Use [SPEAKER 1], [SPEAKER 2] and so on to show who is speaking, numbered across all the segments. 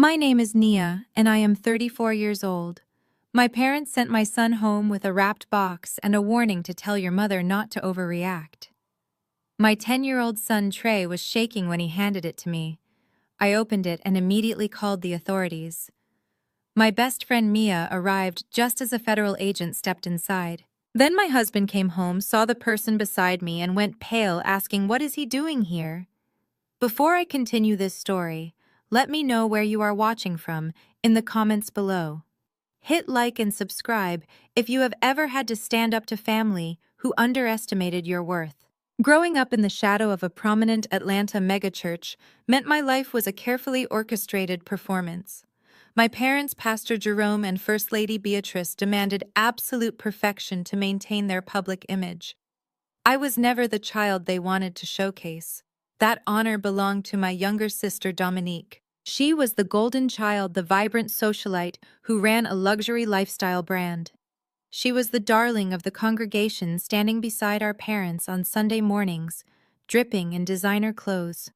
[SPEAKER 1] My name is Nia, and I am 34 years old. My parents sent my son home with a wrapped box and a warning to tell your mother not to overreact. My 10-year-old son Trey was shaking when he handed it to me. I opened it and immediately called the authorities. My best friend Mia arrived just as a federal agent stepped inside. Then my husband came home, saw the person beside me, and went pale, asking, "What is he doing here?" Before I continue this story, let me know where you are watching from in the comments below. Hit like and subscribe if you have ever had to stand up to family who underestimated your worth. Growing up in the shadow of a prominent Atlanta megachurch meant my life was a carefully orchestrated performance. My parents, Pastor Jerome and First Lady Beatrice, demanded absolute perfection to maintain their public image. I was never the child they wanted to showcase. That honor belonged to my younger sister Dominique. She was the golden child, the vibrant socialite who ran a luxury lifestyle brand. She was the darling of the congregation, standing beside our parents on Sunday mornings, dripping in designer clothes.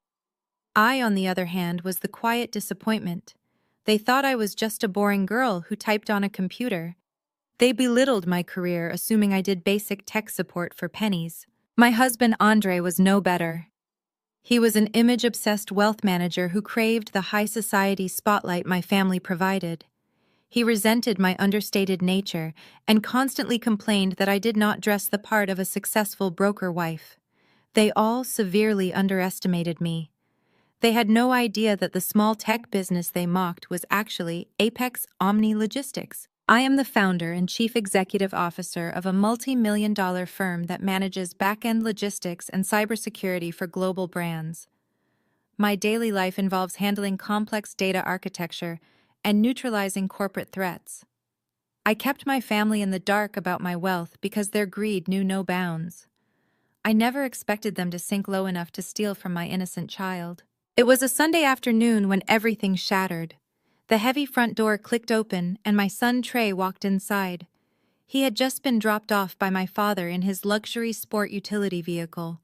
[SPEAKER 1] I, on the other hand, was the quiet disappointment. They thought I was just a boring girl who typed on a computer. They belittled my career, assuming I did basic tech support for pennies. My husband Andre was no better. He was an image-obsessed wealth manager who craved the high society spotlight my family provided. He resented my understated nature and constantly complained that I did not dress the part of a successful broker wife. They all severely underestimated me. They had no idea that the small tech business they mocked was actually Apex Omni Logistics. I am the founder and chief executive officer of a multi-million-dollar firm that manages back-end logistics and cybersecurity for global brands. My daily life involves handling complex data architecture and neutralizing corporate threats. I kept my family in the dark about my wealth because their greed knew no bounds. I never expected them to sink low enough to steal from my innocent child. It was a Sunday afternoon when everything shattered. The heavy front door clicked open and my son Trey walked inside. He had just been dropped off by my father in his luxury sport utility vehicle.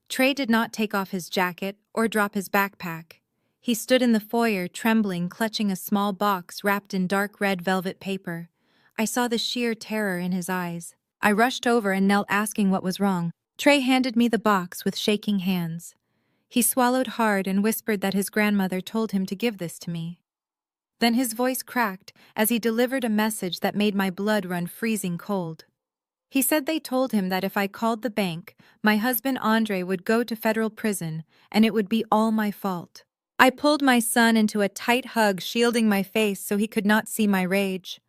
[SPEAKER 1] Trey did not take off his jacket or drop his backpack. He stood in the foyer, trembling, clutching a small box wrapped in dark red velvet paper. I saw the sheer terror in his eyes. I rushed over and knelt, asking what was wrong. Trey handed me the box with shaking hands. He swallowed hard and whispered that his grandmother told him to give this to me. Then his voice cracked as he delivered a message that made my blood run freezing cold. He said they told him that if I called the bank, my husband Andre would go to federal prison and it would be all my fault. I pulled my son into a tight hug, shielding my face so he could not see my rage.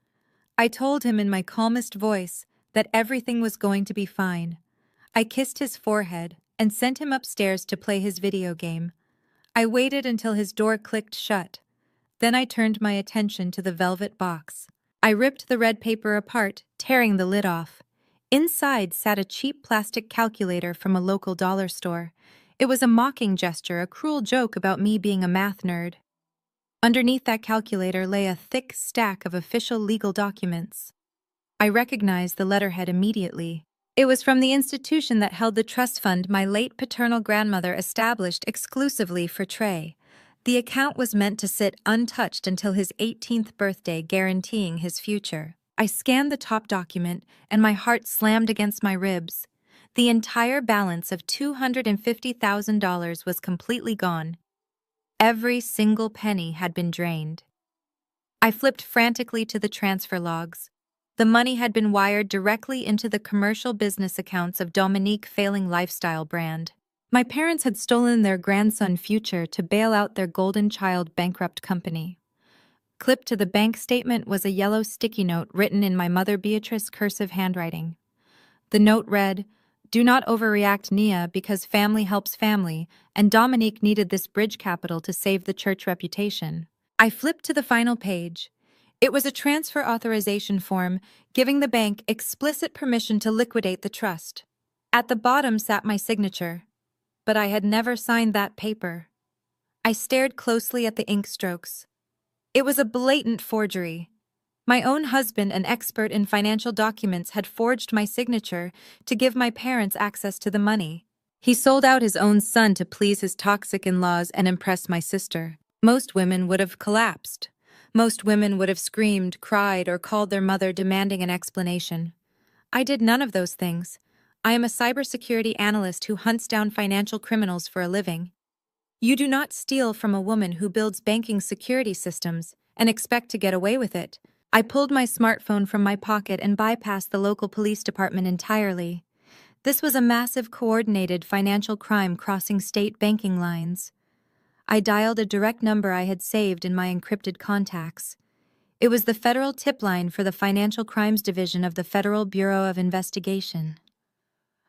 [SPEAKER 1] I told him in my calmest voice that everything was going to be fine. I kissed his forehead and sent him upstairs to play his video game. I waited until his door clicked shut. Then I turned my attention to the velvet box. I ripped the red paper apart, tearing the lid off. Inside sat a cheap plastic calculator from a local dollar store. It was a mocking gesture, a cruel joke about me being a math nerd. Underneath that calculator lay a thick stack of official legal documents. I recognized the letterhead immediately. It was from the institution that held the trust fund my late paternal grandmother established exclusively for Trey. The account was meant to sit untouched until his 18th birthday, guaranteeing his future. I scanned the top document, and my heart slammed against my ribs. The entire balance of $250,000 was completely gone. Every single penny had been drained. I flipped frantically to the transfer logs. The money had been wired directly into the commercial business accounts of Dominique failing lifestyle brand. My parents had stolen their grandson's future to bail out their golden child bankrupt company. Clipped to the bank statement was a yellow sticky note written in my mother Beatrice's cursive handwriting. The note read, "Do not overreact, Nia, because family helps family, and Dominique needed this bridge capital to save the church reputation." I flipped to the final page. It was a transfer authorization form giving the bank explicit permission to liquidate the trust. At the bottom sat my signature, but I had never signed that paper. I stared closely at the ink strokes. It was a blatant forgery. My own husband, an expert in financial documents, had forged my signature to give my parents access to the money. He sold out his own son to please his toxic in-laws and impress my sister. Most women would have collapsed. Most women would have screamed, cried, or called their mother demanding an explanation. I did none of those things. I am a cybersecurity analyst who hunts down financial criminals for a living. You do not steal from a woman who builds banking security systems and expect to get away with it. I pulled my smartphone from my pocket and bypassed the local police department entirely. This was a massive coordinated financial crime crossing state banking lines. I dialed a direct number I had saved in my encrypted contacts. It was the federal tip line for the Financial Crimes Division of the Federal Bureau of Investigation.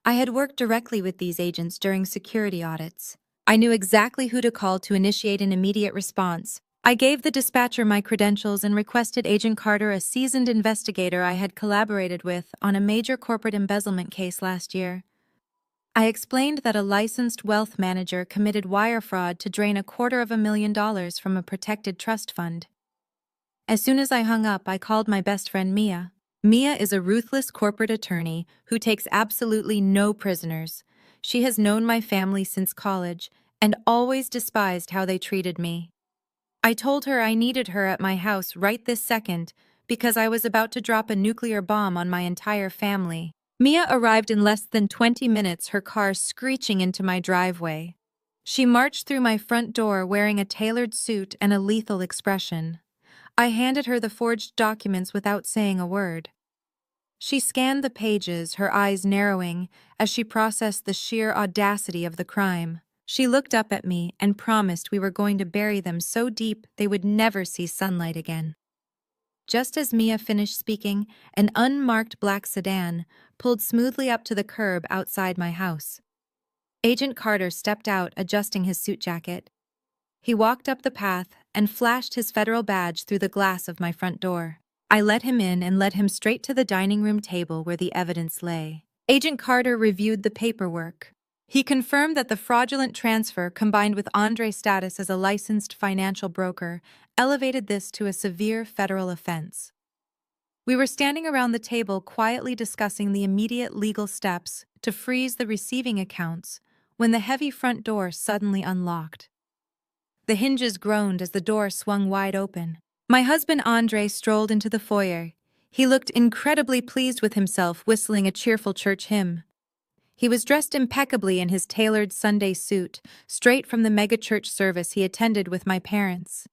[SPEAKER 1] I had worked directly with these agents during security audits. I knew exactly who to call to initiate an immediate response. I gave the dispatcher my credentials and requested Agent Carter, a seasoned investigator I had collaborated with on a major corporate embezzlement case last year. I explained that a licensed wealth manager committed wire fraud to drain $250,000 from a protected trust fund. As soon as I hung up, I called my best friend Mia. Mia is a ruthless corporate attorney who takes absolutely no prisoners. She has known my family since college and always despised how they treated me. I told her I needed her at my house right this second because I was about to drop a nuclear bomb on my entire family. Mia arrived in less than 20 minutes, her car screeching into my driveway. She marched through my front door wearing a tailored suit and a lethal expression. I handed her the forged documents without saying a word. She scanned the pages, her eyes narrowing, as she processed the sheer audacity of the crime. She looked up at me and promised we were going to bury them so deep they would never see sunlight again. Just as Mia finished speaking, an unmarked black sedan pulled smoothly up to the curb outside my house. Agent Carter stepped out, adjusting his suit jacket. He walked up the path and flashed his federal badge through the glass of my front door. I let him in and led him straight to the dining room table where the evidence lay. Agent Carter reviewed the paperwork. He confirmed that the fraudulent transfer, combined with Andre's status as a licensed financial broker, elevated this to a severe federal offense. We were standing around the table quietly discussing the immediate legal steps to freeze the receiving accounts when the heavy front door suddenly unlocked. The hinges groaned as the door swung wide open. My husband Andre strolled into the foyer. He looked incredibly pleased with himself, whistling a cheerful church hymn. He was dressed impeccably in his tailored Sunday suit, straight from the megachurch service he attended with my parents.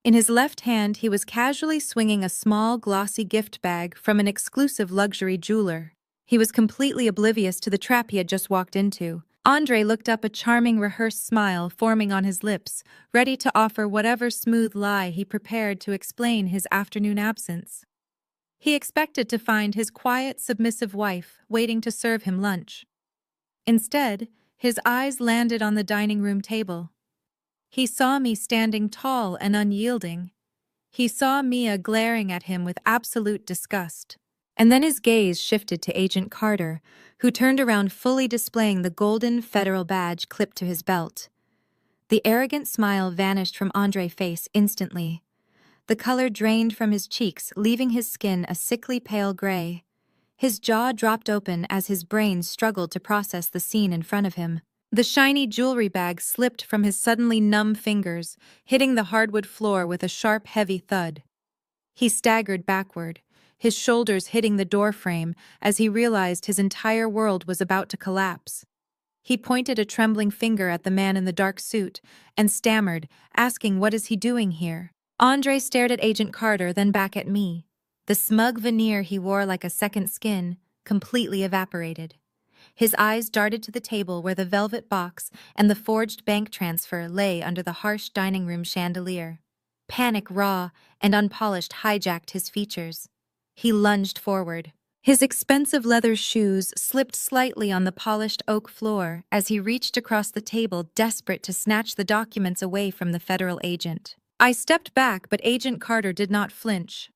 [SPEAKER 1] In his left hand, he was casually swinging a small, glossy gift bag from an exclusive luxury jeweler. He was completely oblivious to the trap he had just walked into. Andre looked up, a charming, rehearsed smile forming on his lips, ready to offer whatever smooth lie he prepared to explain his afternoon absence. He expected to find his quiet, submissive wife waiting to serve him lunch. Instead, his eyes landed on the dining room table. He saw me standing tall and unyielding. He saw Mia glaring at him with absolute disgust. And then his gaze shifted to Agent Carter, who turned around, fully displaying the golden federal badge clipped to his belt. The arrogant smile vanished from Andre's face instantly. The color drained from his cheeks, leaving his skin a sickly pale gray. His jaw dropped open as his brain struggled to process the scene in front of him. The shiny jewelry bag slipped from his suddenly numb fingers, hitting the hardwood floor with a sharp, heavy thud. He staggered backward, his shoulders hitting the doorframe as he realized his entire world was about to collapse. He pointed a trembling finger at the man in the dark suit and stammered, asking, "What is he doing here?" Andre stared at Agent Carter, then back at me. The smug veneer he wore like a second skin completely evaporated. His eyes darted to the table where the velvet box and the forged bank transfer lay under the harsh dining room chandelier. Panic, raw and unpolished, hijacked his features. He lunged forward. His expensive leather shoes slipped slightly on the polished oak floor as he reached across the table, desperate to snatch the documents away from the federal agent. I stepped back, but Agent Carter did not flinch.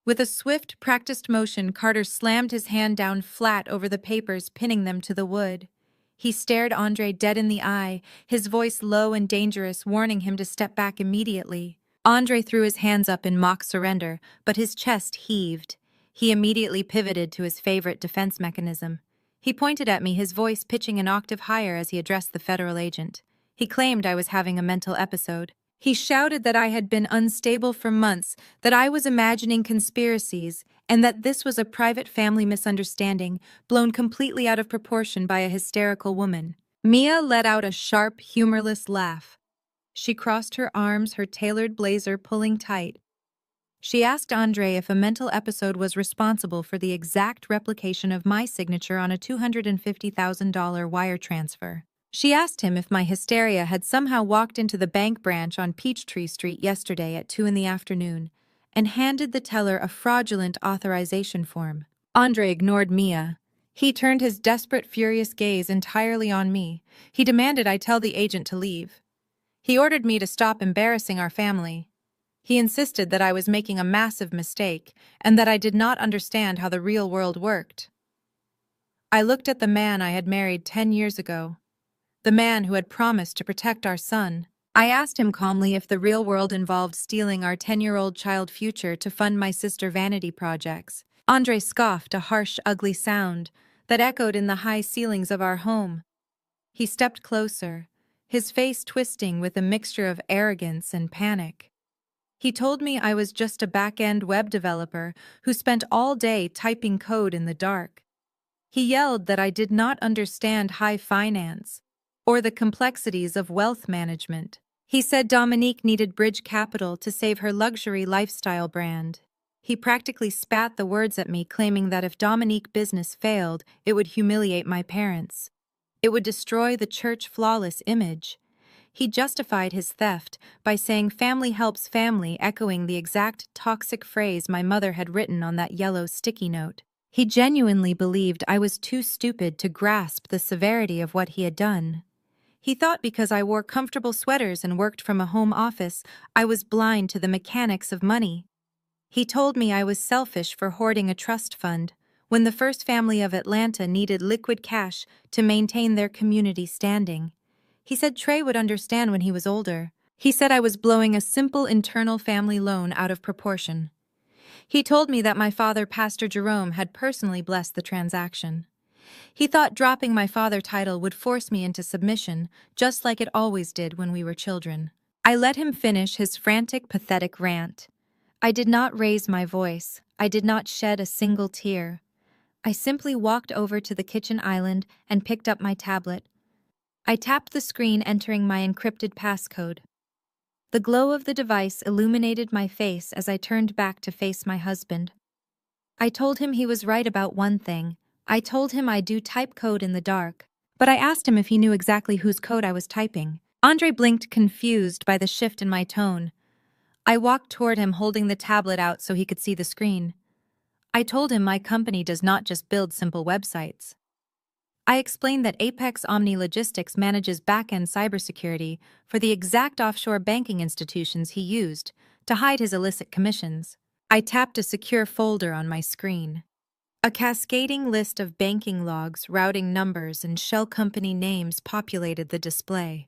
[SPEAKER 1] With a swift, practiced motion, Carter slammed his hand down flat over the papers, pinning them to the wood. He stared Andre dead in the eye, his voice low and dangerous, warning him to step back immediately. Andre threw his hands up in mock surrender, but his chest heaved. He immediately pivoted to his favorite defense mechanism. He pointed at me, his voice pitching an octave higher as he addressed the federal agent. He claimed I was having a mental episode. He shouted that I had been unstable for months, that I was imagining conspiracies, and that this was a private family misunderstanding blown completely out of proportion by a hysterical woman. Mia let out a sharp, humorless laugh. She crossed her arms, her tailored blazer pulling tight. She asked Andre if a mental episode was responsible for the exact replication of my signature on a $250,000 wire transfer. She asked him if my hysteria had somehow walked into the bank branch on Peachtree Street yesterday at 2 in the afternoon and handed the teller a fraudulent authorization form. Andre ignored Mia. He turned his desperate, furious gaze entirely on me. He demanded I tell the agent to leave. He ordered me to stop embarrassing our family. He insisted that I was making a massive mistake and that I did not understand how the real world worked. I looked at the man I had married 10 years ago, the man who had promised to protect our son. I asked him calmly if the real world involved stealing our 10-year-old child's future to fund my sister vanity projects. Andre scoffed, a harsh, ugly sound that echoed in the high ceilings of our home. He stepped closer, his face twisting with a mixture of arrogance and panic. He told me I was just a back-end web developer who spent all day typing code in the dark. He yelled that I did not understand high finance or the complexities of wealth management. He said Dominique needed bridge capital to save her luxury lifestyle brand. He practically spat the words at me, claiming that if Dominique business failed, it would humiliate my parents. It would destroy the church flawless image. He justified his theft by saying family helps family, echoing the exact toxic phrase my mother had written on that yellow sticky note. He genuinely believed I was too stupid to grasp the severity of what he had done. He thought because I wore comfortable sweaters and worked from a home office, I was blind to the mechanics of money. He told me I was selfish for hoarding a trust fund when the First Family of Atlanta needed liquid cash to maintain their community standing. He said Trey would understand when he was older. He said I was blowing a simple internal family loan out of proportion. He told me that my father, Pastor Jerome, had personally blessed the transaction. He thought dropping my father title would force me into submission, just like it always did when we were children. I let him finish his frantic, pathetic rant. I did not raise my voice. I did not shed a single tear. I simply walked over to the kitchen island and picked up my tablet. I tapped the screen, entering my encrypted passcode. The glow of the device illuminated my face as I turned back to face my husband. I told him he was right about one thing. I told him I do type code in the dark, but I asked him if he knew exactly whose code I was typing. Andre blinked, confused by the shift in my tone. I walked toward him, holding the tablet out so he could see the screen. I told him my company does not just build simple websites. I explained that Apex Omni Logistics manages back-end cybersecurity for the exact offshore banking institutions he used to hide his illicit commissions. I tapped a secure folder on my screen. A cascading list of banking logs, routing numbers, and shell company names populated the display.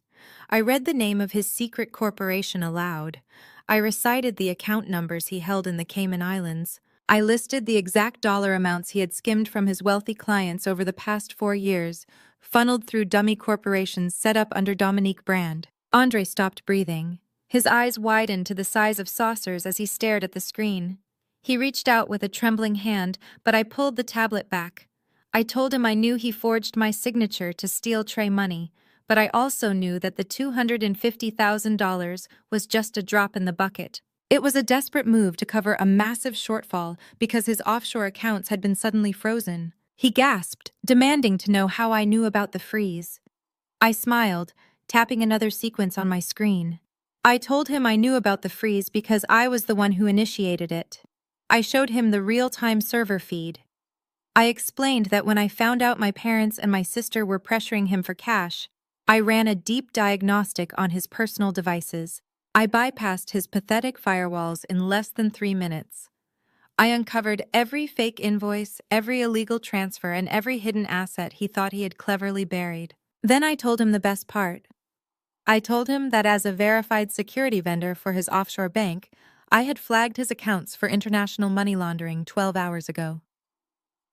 [SPEAKER 1] I read the name of his secret corporation aloud. I recited the account numbers he held in the Cayman Islands. I listed the exact dollar amounts he had skimmed from his wealthy clients over the past 4 years, funneled through dummy corporations set up under Dominique brand. Andre stopped breathing. His eyes widened to the size of saucers as he stared at the screen. He reached out with a trembling hand, but I pulled the tablet back. I told him I knew he forged my signature to steal Trey money, but I also knew that the $250,000 was just a drop in the bucket. It was a desperate move to cover a massive shortfall because his offshore accounts had been suddenly frozen. He gasped, demanding to know how I knew about the freeze. I smiled, tapping another sequence on my screen. I told him I knew about the freeze because I was the one who initiated it. I showed him the real-time server feed. I explained that when I found out my parents and my sister were pressuring him for cash, I ran a deep diagnostic on his personal devices. I bypassed his pathetic firewalls in less than 3 minutes. I uncovered every fake invoice, every illegal transfer, and every hidden asset he thought he had cleverly buried. Then I told him the best part. I told him that as a verified security vendor for his offshore bank, I had flagged his accounts for international money laundering 12 hours ago.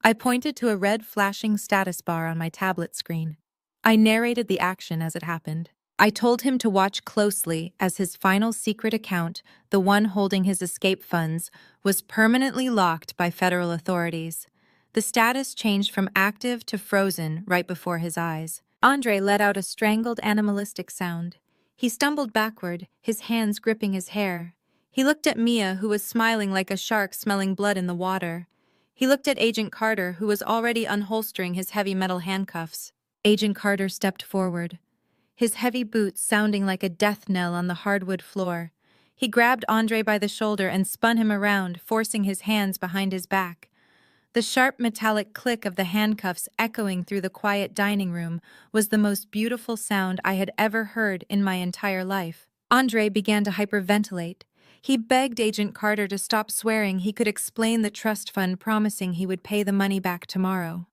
[SPEAKER 1] I pointed to a red flashing status bar on my tablet screen. I narrated the action as it happened. I told him to watch closely as his final secret account, the one holding his escape funds, was permanently locked by federal authorities. The status changed from active to frozen right before his eyes. Andre let out a strangled animalistic sound. He stumbled backward, his hands gripping his hair. He looked at Mia, who was smiling like a shark smelling blood in the water. He looked at Agent Carter, who was already unholstering his heavy metal handcuffs. Agent Carter stepped forward, his heavy boots sounding like a death knell on the hardwood floor. He grabbed Andre by the shoulder and spun him around, forcing his hands behind his back. The sharp metallic click of the handcuffs echoing through the quiet dining room was the most beautiful sound I had ever heard in my entire life. Andre began to hyperventilate. He begged Agent Carter to stop swearing he could explain the trust fund, promising he would pay the money back tomorrow.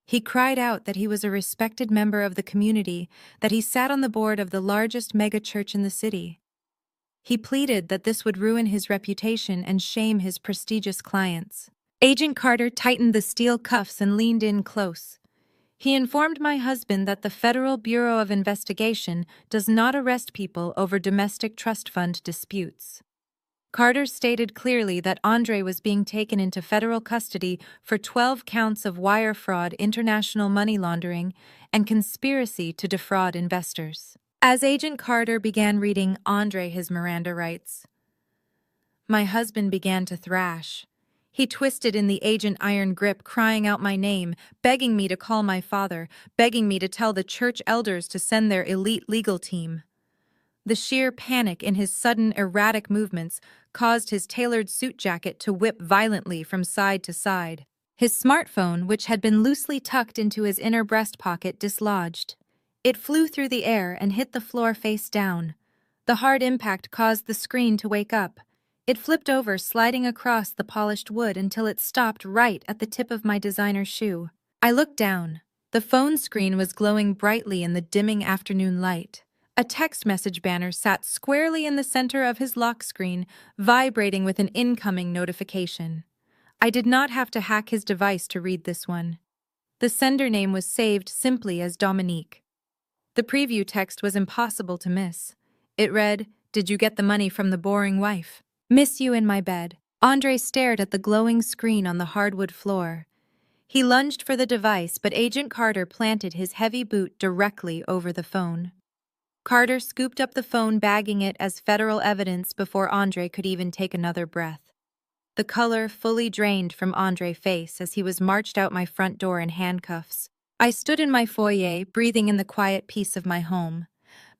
[SPEAKER 1] He cried out that he was a respected member of the community, that he sat on the board of the largest megachurch in the city. He pleaded that this would ruin his reputation and shame his prestigious clients. Agent Carter tightened the steel cuffs and leaned in close. He informed my husband that the Federal Bureau of Investigation does not arrest people over domestic trust fund disputes. Carter stated clearly that Andre was being taken into federal custody for 12 counts of wire fraud, international money laundering, and conspiracy to defraud investors. As Agent Carter began reading Andre his Miranda rights, my husband began to thrash. He twisted in the agent iron grip, crying out my name, begging me to call my father, begging me to tell the church elders to send their elite legal team. The sheer panic in his sudden, erratic movements caused his tailored suit jacket to whip violently from side to side. His smartphone, which had been loosely tucked into his inner breast pocket, dislodged. It flew through the air and hit the floor face down. The hard impact caused the screen to wake up. It flipped over, sliding across the polished wood until it stopped right at the tip of my designer shoe. I looked down. The phone screen was glowing brightly in the dimming afternoon light. A text message banner sat squarely in the center of his lock screen, vibrating with an incoming notification. I did not have to hack his device to read this one. The sender name was saved simply as Dominique. The preview text was impossible to miss. It read, "Did you get the money from the boring wife? Miss you in my bed." Andre stared at the glowing screen on the hardwood floor. He lunged for the device, but Agent Carter planted his heavy boot directly over the phone. Carter scooped up the phone, bagging it as federal evidence before Andre could even take another breath. The color fully drained from Andre's face as he was marched out my front door in handcuffs. I stood in my foyer, breathing in the quiet peace of my home.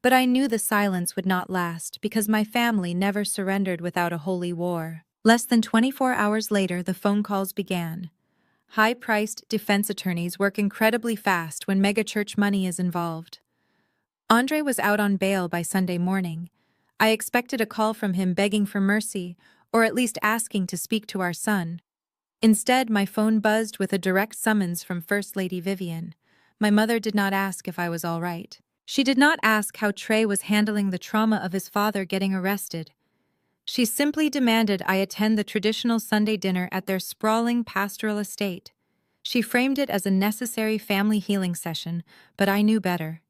[SPEAKER 1] But I knew the silence would not last because my family never surrendered without a holy war. Less than 24 hours later, the phone calls began. High-priced defense attorneys work incredibly fast when megachurch money is involved. Andre was out on bail by Sunday morning. I expected a call from him begging for mercy, or at least asking to speak to our son. Instead, my phone buzzed with a direct summons from First Lady Vivian. My mother did not ask if I was all right. She did not ask how Trey was handling the trauma of his father getting arrested. She simply demanded I attend the traditional Sunday dinner at their sprawling pastoral estate. She framed it as a necessary family healing session, but I knew better.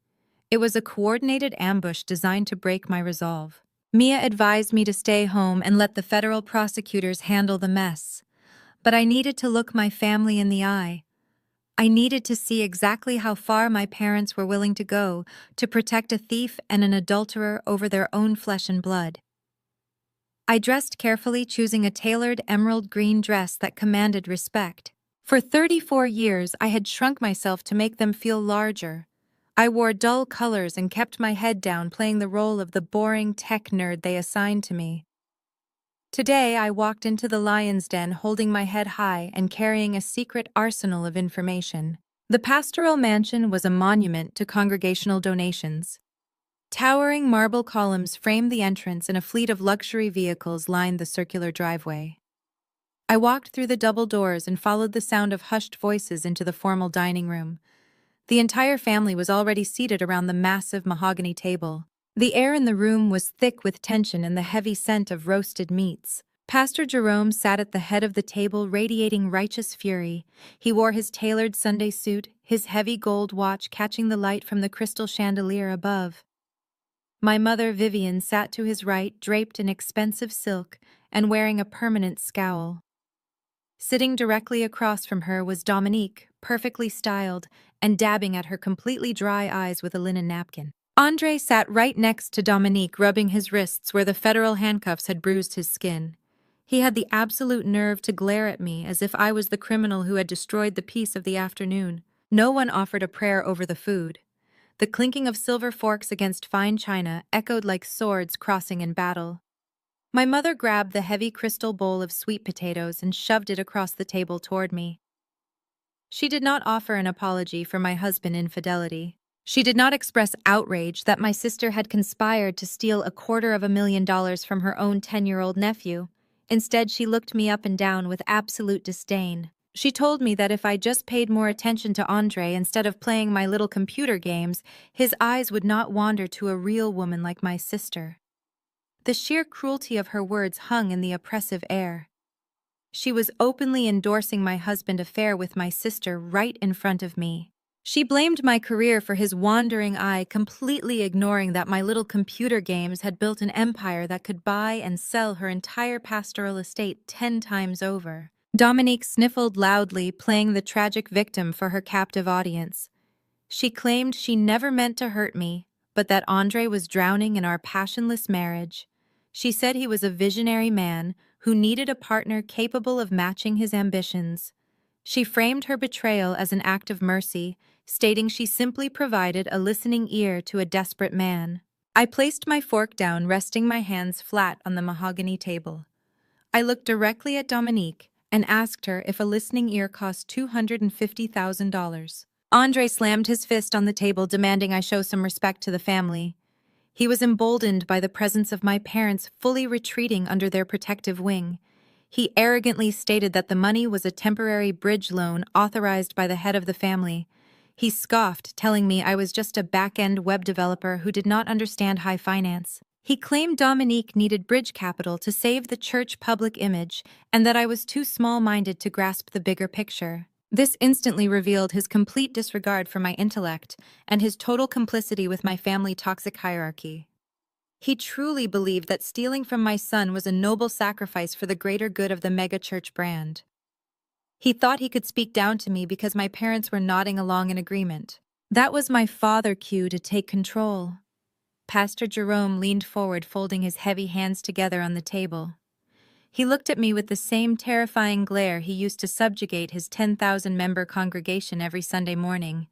[SPEAKER 1] It was a coordinated ambush designed to break my resolve. Mia advised me to stay home and let the federal prosecutors handle the mess. But I needed to look my family in the eye. I needed to see exactly how far my parents were willing to go to protect a thief and an adulterer over their own flesh and blood. I dressed carefully, choosing a tailored emerald green dress that commanded respect. For 34 years, I had shrunk myself to make them feel larger. I wore dull colors and kept my head down, playing the role of the boring tech nerd they assigned to me. Today, I walked into the lion's den holding my head high and carrying a secret arsenal of information. The pastoral mansion was a monument to congregational donations. Towering marble columns framed the entrance and a fleet of luxury vehicles lined the circular driveway. I walked through the double doors and followed the sound of hushed voices into the formal dining room. The entire family was already seated around the massive mahogany table. The air in the room was thick with tension and the heavy scent of roasted meats. Pastor Jerome sat at the head of the table, radiating righteous fury. He wore his tailored Sunday suit, his heavy gold watch catching the light from the crystal chandelier above. My mother, Vivian, sat to his right, draped in expensive silk and wearing a permanent scowl. Sitting directly across from her was Dominique, perfectly styled and dabbing at her completely dry eyes with a linen napkin. Andre sat right next to Dominique, rubbing his wrists where the federal handcuffs had bruised his skin. He had the absolute nerve to glare at me as if I was the criminal who had destroyed the peace of the afternoon. No one offered a prayer over the food. The clinking of silver forks against fine china echoed like swords crossing in battle. My mother grabbed the heavy crystal bowl of sweet potatoes and shoved it across the table toward me. She did not offer an apology for my husband's infidelity. She did not express outrage that my sister had conspired to steal $250,000 from her own 10-year-old nephew. Instead, she looked me up and down with absolute disdain. She told me that if I just paid more attention to Andre instead of playing my little computer games, his eyes would not wander to a real woman like my sister. The sheer cruelty of her words hung in the oppressive air. She was openly endorsing my husband's affair with my sister right in front of me. She blamed my career for his wandering eye, completely ignoring that my little computer games had built an empire that could buy and sell her entire pastoral estate 10 times over. Dominique sniffled loudly, playing the tragic victim for her captive audience. She claimed she never meant to hurt me, but that Andre was drowning in our passionless marriage. She said he was a visionary man who needed a partner capable of matching his ambitions. She framed her betrayal as an act of mercy, stating she simply provided a listening ear to a desperate man. I placed my fork down, resting my hands flat on the mahogany table. I looked directly at Dominique and asked her if a listening ear cost $250,000. Andre slammed his fist on the table, demanding I show some respect to the family. He was emboldened by the presence of my parents fully retreating under their protective wing. He arrogantly stated that the money was a temporary bridge loan authorized by the head of the family. He scoffed, telling me I was just a back-end web developer who did not understand high finance. He claimed Dominique needed bridge capital to save the church public image and that I was too small-minded to grasp the bigger picture. This instantly revealed his complete disregard for my intellect and his total complicity with my family toxic hierarchy. He truly believed that stealing from my son was a noble sacrifice for the greater good of the megachurch brand. He thought he could speak down to me because my parents were nodding along in agreement. That was my father cue to take control. Pastor Jerome leaned forward, folding his heavy hands together on the table. He looked at me with the same terrifying glare he used to subjugate his 10,000-member congregation every Sunday morning.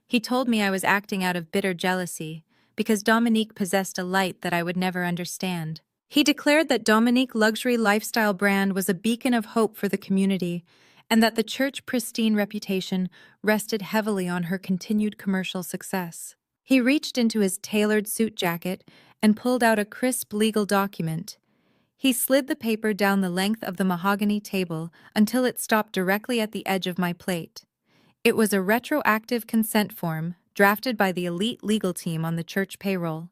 [SPEAKER 1] He told me I was acting out of bitter jealousy, because Dominique possessed a light that I would never understand. He declared that Dominique luxury lifestyle brand was a beacon of hope for the community, and that the church's pristine reputation rested heavily on her continued commercial success. He reached into his tailored suit jacket and pulled out a crisp legal document. He slid the paper down the length of the mahogany table until it stopped directly at the edge of my plate. It was a retroactive consent form, drafted by the elite legal team on the church payroll.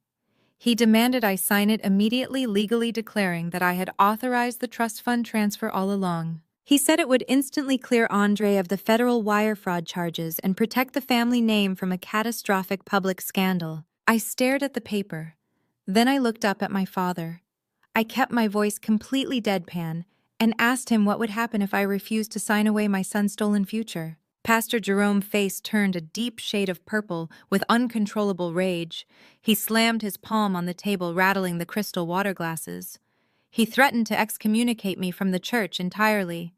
[SPEAKER 1] He demanded I sign it immediately, legally declaring that I had authorized the trust fund transfer all along. He said it would instantly clear Andre of the federal wire fraud charges and protect the family name from a catastrophic public scandal. I stared at the paper. Then I looked up at my father. I kept my voice completely deadpan and asked him what would happen if I refused to sign away my son's stolen future. Pastor Jerome's face turned a deep shade of purple with uncontrollable rage. He slammed his palm on the table, rattling the crystal water glasses. He threatened to excommunicate me from the church entirely.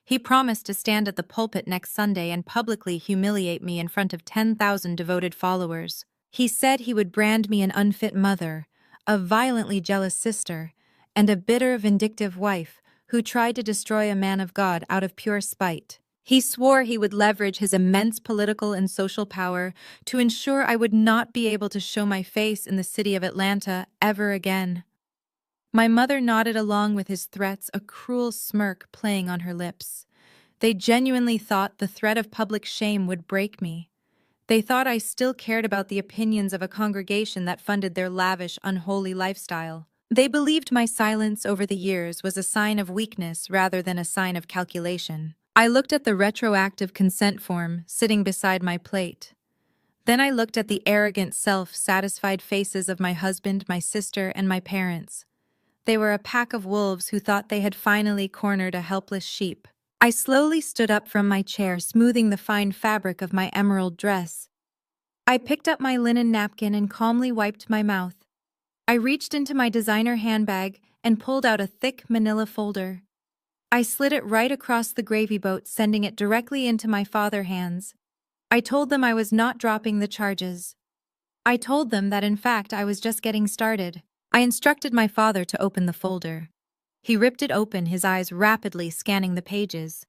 [SPEAKER 1] He promised to stand at the pulpit next Sunday and publicly humiliate me in front of 10,000 devoted followers. He said he would brand me an unfit mother, a violently jealous sister, and a bitter, vindictive wife who tried to destroy a man of God out of pure spite. He swore he would leverage his immense political and social power to ensure I would not be able to show my face in the city of Atlanta ever again. My mother nodded along with his threats, a cruel smirk playing on her lips. They genuinely thought the threat of public shame would break me. They thought I still cared about the opinions of a congregation that funded their lavish, unholy lifestyle. They believed my silence over the years was a sign of weakness rather than a sign of calculation. I looked at the retroactive consent form sitting beside my plate. Then I looked at the arrogant, self-satisfied faces of my husband, my sister, and my parents. They were a pack of wolves who thought they had finally cornered a helpless sheep. I slowly stood up from my chair, smoothing the fine fabric of my emerald dress. I picked up my linen napkin and calmly wiped my mouth. I reached into my designer handbag and pulled out a thick manila folder. I slid it right across the gravy boat, sending it directly into my father's hands. I told them I was not dropping the charges. I told them that in fact I was just getting started. I instructed my father to open the folder. He ripped it open, his eyes rapidly scanning the pages.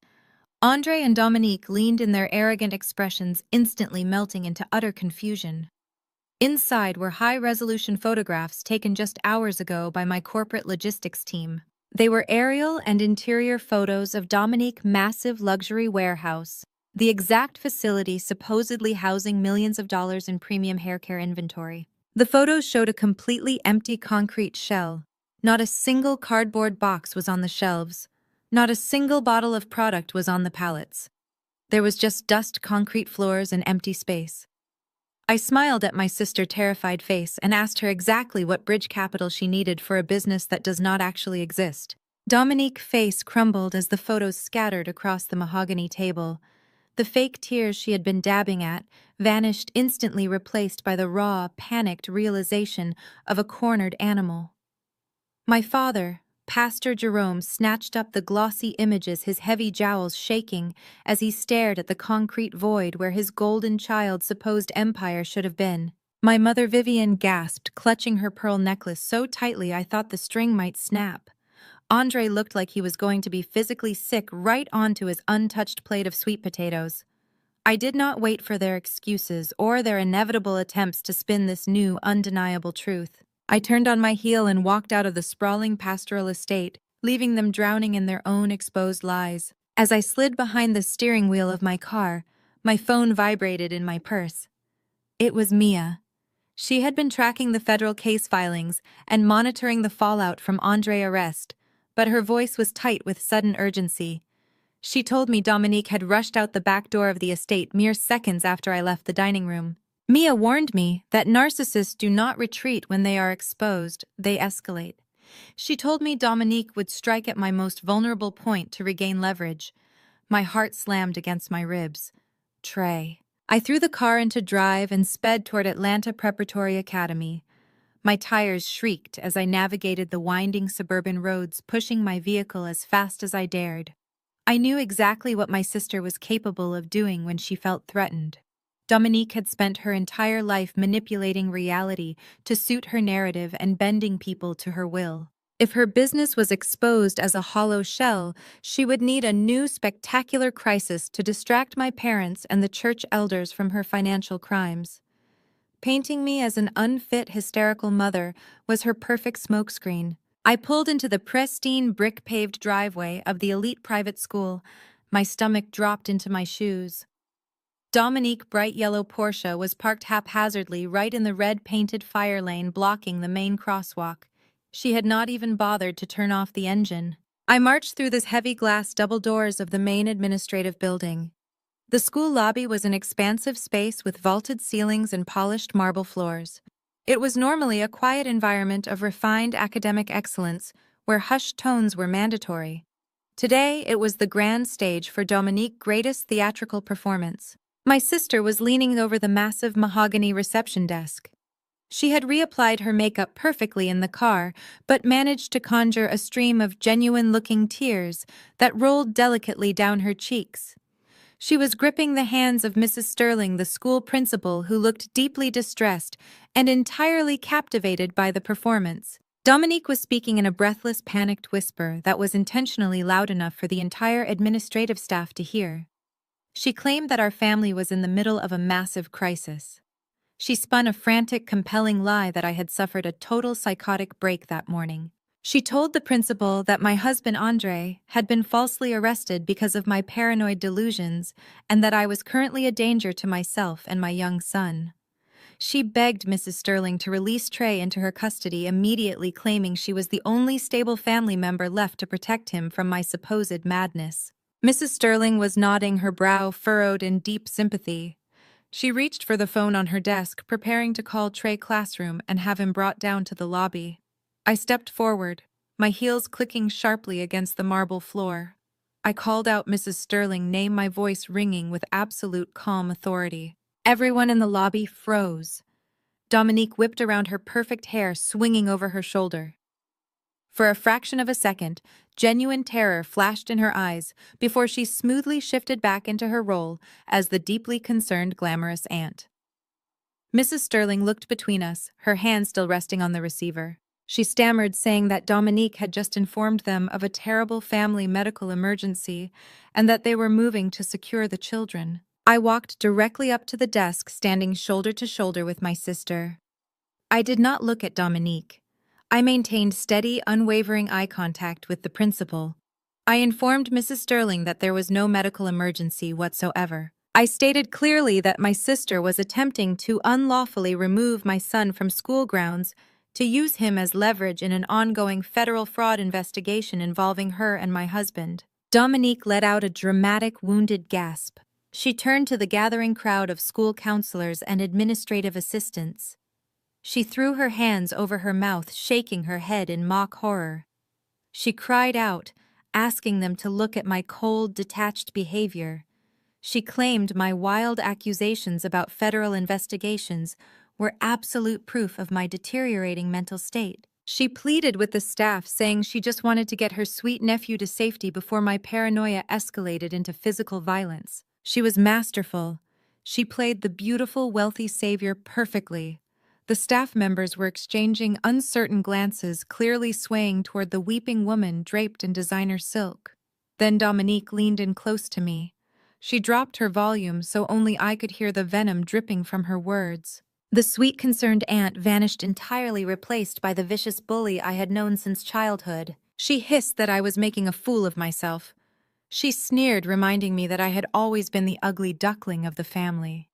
[SPEAKER 1] Andre and Dominique leaned in, their arrogant expressions instantly melting into utter confusion. Inside were high-resolution photographs taken just hours ago by my corporate logistics team. They were aerial and interior photos of Dominique's massive luxury warehouse, the exact facility supposedly housing millions of dollars in premium haircare inventory. The photos showed a completely empty concrete shell. Not a single cardboard box was on the shelves. Not a single bottle of product was on the pallets. There was just dust, concrete floors, and empty space. I smiled at my sister's terrified face and asked her exactly what bridge capital she needed for a business that does not actually exist. Dominique's face crumbled as the photos scattered across the mahogany table. The fake tears she had been dabbing at vanished, instantly replaced by the raw, panicked realization of a cornered animal. My father, Pastor Jerome, snatched up the glossy images, his heavy jowls shaking as he stared at the concrete void where his golden child's supposed empire should have been. My mother Vivian gasped, clutching her pearl necklace so tightly I thought the string might snap. Andre looked like he was going to be physically sick right onto his untouched plate of sweet potatoes. I did not wait for their excuses or their inevitable attempts to spin this new, undeniable truth. I turned on my heel and walked out of the sprawling pastoral estate, leaving them drowning in their own exposed lies. As I slid behind the steering wheel of my car, my phone vibrated in my purse. It was Mia. She had been tracking the federal case filings and monitoring the fallout from Andre's arrest, but her voice was tight with sudden urgency. She told me Dominique had rushed out the back door of the estate mere seconds after I left the dining room. Mia warned me that narcissists do not retreat when they are exposed, they escalate. She told me Dominique would strike at my most vulnerable point to regain leverage. My heart slammed against my ribs. Trey. I threw the car into drive and sped toward Atlanta Preparatory Academy. My tires shrieked as I navigated the winding suburban roads, pushing my vehicle as fast as I dared. I knew exactly what my sister was capable of doing when she felt threatened. Dominique had spent her entire life manipulating reality to suit her narrative and bending people to her will. If her business was exposed as a hollow shell, she would need a new spectacular crisis to distract my parents and the church elders from her financial crimes. Painting me as an unfit, hysterical mother was her perfect smokescreen. I pulled into the pristine, brick-paved driveway of the elite private school. My stomach dropped into my shoes. Dominique's bright yellow Porsche was parked haphazardly right in the red-painted fire lane blocking the main crosswalk. She had not even bothered to turn off the engine. I marched through the heavy glass double doors of the main administrative building. The school lobby was an expansive space with vaulted ceilings and polished marble floors. It was normally a quiet environment of refined academic excellence where hushed tones were mandatory. Today, it was the grand stage for Dominique's greatest theatrical performance. My sister was leaning over the massive mahogany reception desk. She had reapplied her makeup perfectly in the car, but managed to conjure a stream of genuine-looking tears that rolled delicately down her cheeks. She was gripping the hands of Mrs. Sterling, the school principal, who looked deeply distressed and entirely captivated by the performance. Dominique was speaking in a breathless, panicked whisper that was intentionally loud enough for the entire administrative staff to hear. She claimed that our family was in the middle of a massive crisis. She spun a frantic, compelling lie that I had suffered a total psychotic break that morning. She told the principal that my husband Andre had been falsely arrested because of my paranoid delusions and that I was currently a danger to myself and my young son. She begged Mrs. Sterling to release Trey into her custody, immediately claiming she was the only stable family member left to protect him from my supposed madness. Mrs. Sterling was nodding, her brow furrowed in deep sympathy. She reached for the phone on her desk, preparing to call Trey classroom and have him brought down to the lobby. I stepped forward, my heels clicking sharply against the marble floor. I called out Mrs. Sterling, name, my voice ringing with absolute calm authority. Everyone in the lobby froze. Dominique whipped around her perfect hair, swinging over her shoulder. For a fraction of a second, genuine terror flashed in her eyes before she smoothly shifted back into her role as the deeply concerned glamorous aunt. Mrs. Sterling looked between us, her hand still resting on the receiver. She stammered, saying that Dominique had just informed them of a terrible family medical emergency and that they were moving to secure the children. I walked directly up to the desk, standing shoulder to shoulder with my sister. I did not look at Dominique. I maintained steady, unwavering eye contact with the principal. I informed Mrs. Sterling that there was no medical emergency whatsoever. I stated clearly that my sister was attempting to unlawfully remove my son from school grounds to use him as leverage in an ongoing federal fraud investigation involving her and my husband. Dominique let out a dramatic, wounded gasp. She turned to the gathering crowd of school counselors and administrative assistants. She threw her hands over her mouth, shaking her head in mock horror. She cried out, asking them to look at my cold, detached behavior. She claimed my wild accusations about federal investigations were absolute proof of my deteriorating mental state. She pleaded with the staff, saying she just wanted to get her sweet nephew to safety before my paranoia escalated into physical violence. She was masterful. She played the beautiful, wealthy savior perfectly. The staff members were exchanging uncertain glances, clearly swaying toward the weeping woman draped in designer silk. Then Dominique leaned in close to me. She dropped her volume so only I could hear the venom dripping from her words. The sweet, concerned aunt vanished entirely, replaced by the vicious bully I had known since childhood. She hissed that I was making a fool of myself. She sneered, reminding me that I had always been the ugly duckling of the family.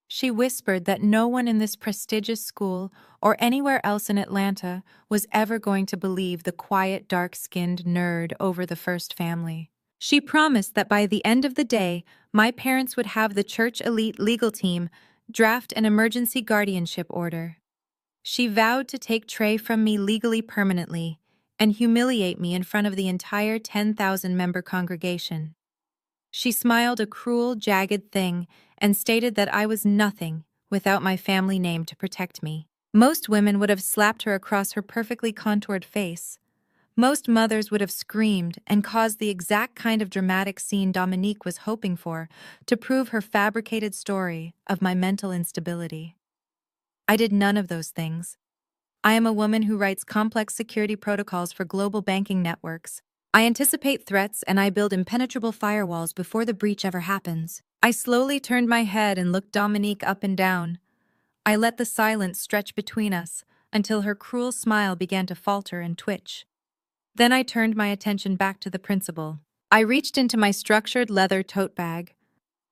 [SPEAKER 1] She whispered that no one in this prestigious school or anywhere else in Atlanta was ever going to believe the quiet, dark-skinned nerd over the first family. She promised that by the end of the day, my parents would have the church elite legal team draft an emergency guardianship order. She vowed to take Trey from me legally permanently and humiliate me in front of the entire 10,000-member congregation. She smiled a cruel, jagged thing and stated that I was nothing without my family name to protect me. Most women would have slapped her across her perfectly contoured face. Most mothers would have screamed and caused the exact kind of dramatic scene Dominique was hoping for to prove her fabricated story of my mental instability. I did none of those things. I am a woman who writes complex security protocols for global banking networks. I anticipate threats and I build impenetrable firewalls before the breach ever happens. I slowly turned my head and looked Dominique up and down. I let the silence stretch between us until her cruel smile began to falter and twitch. Then I turned my attention back to the principal. I reached into my structured leather tote bag.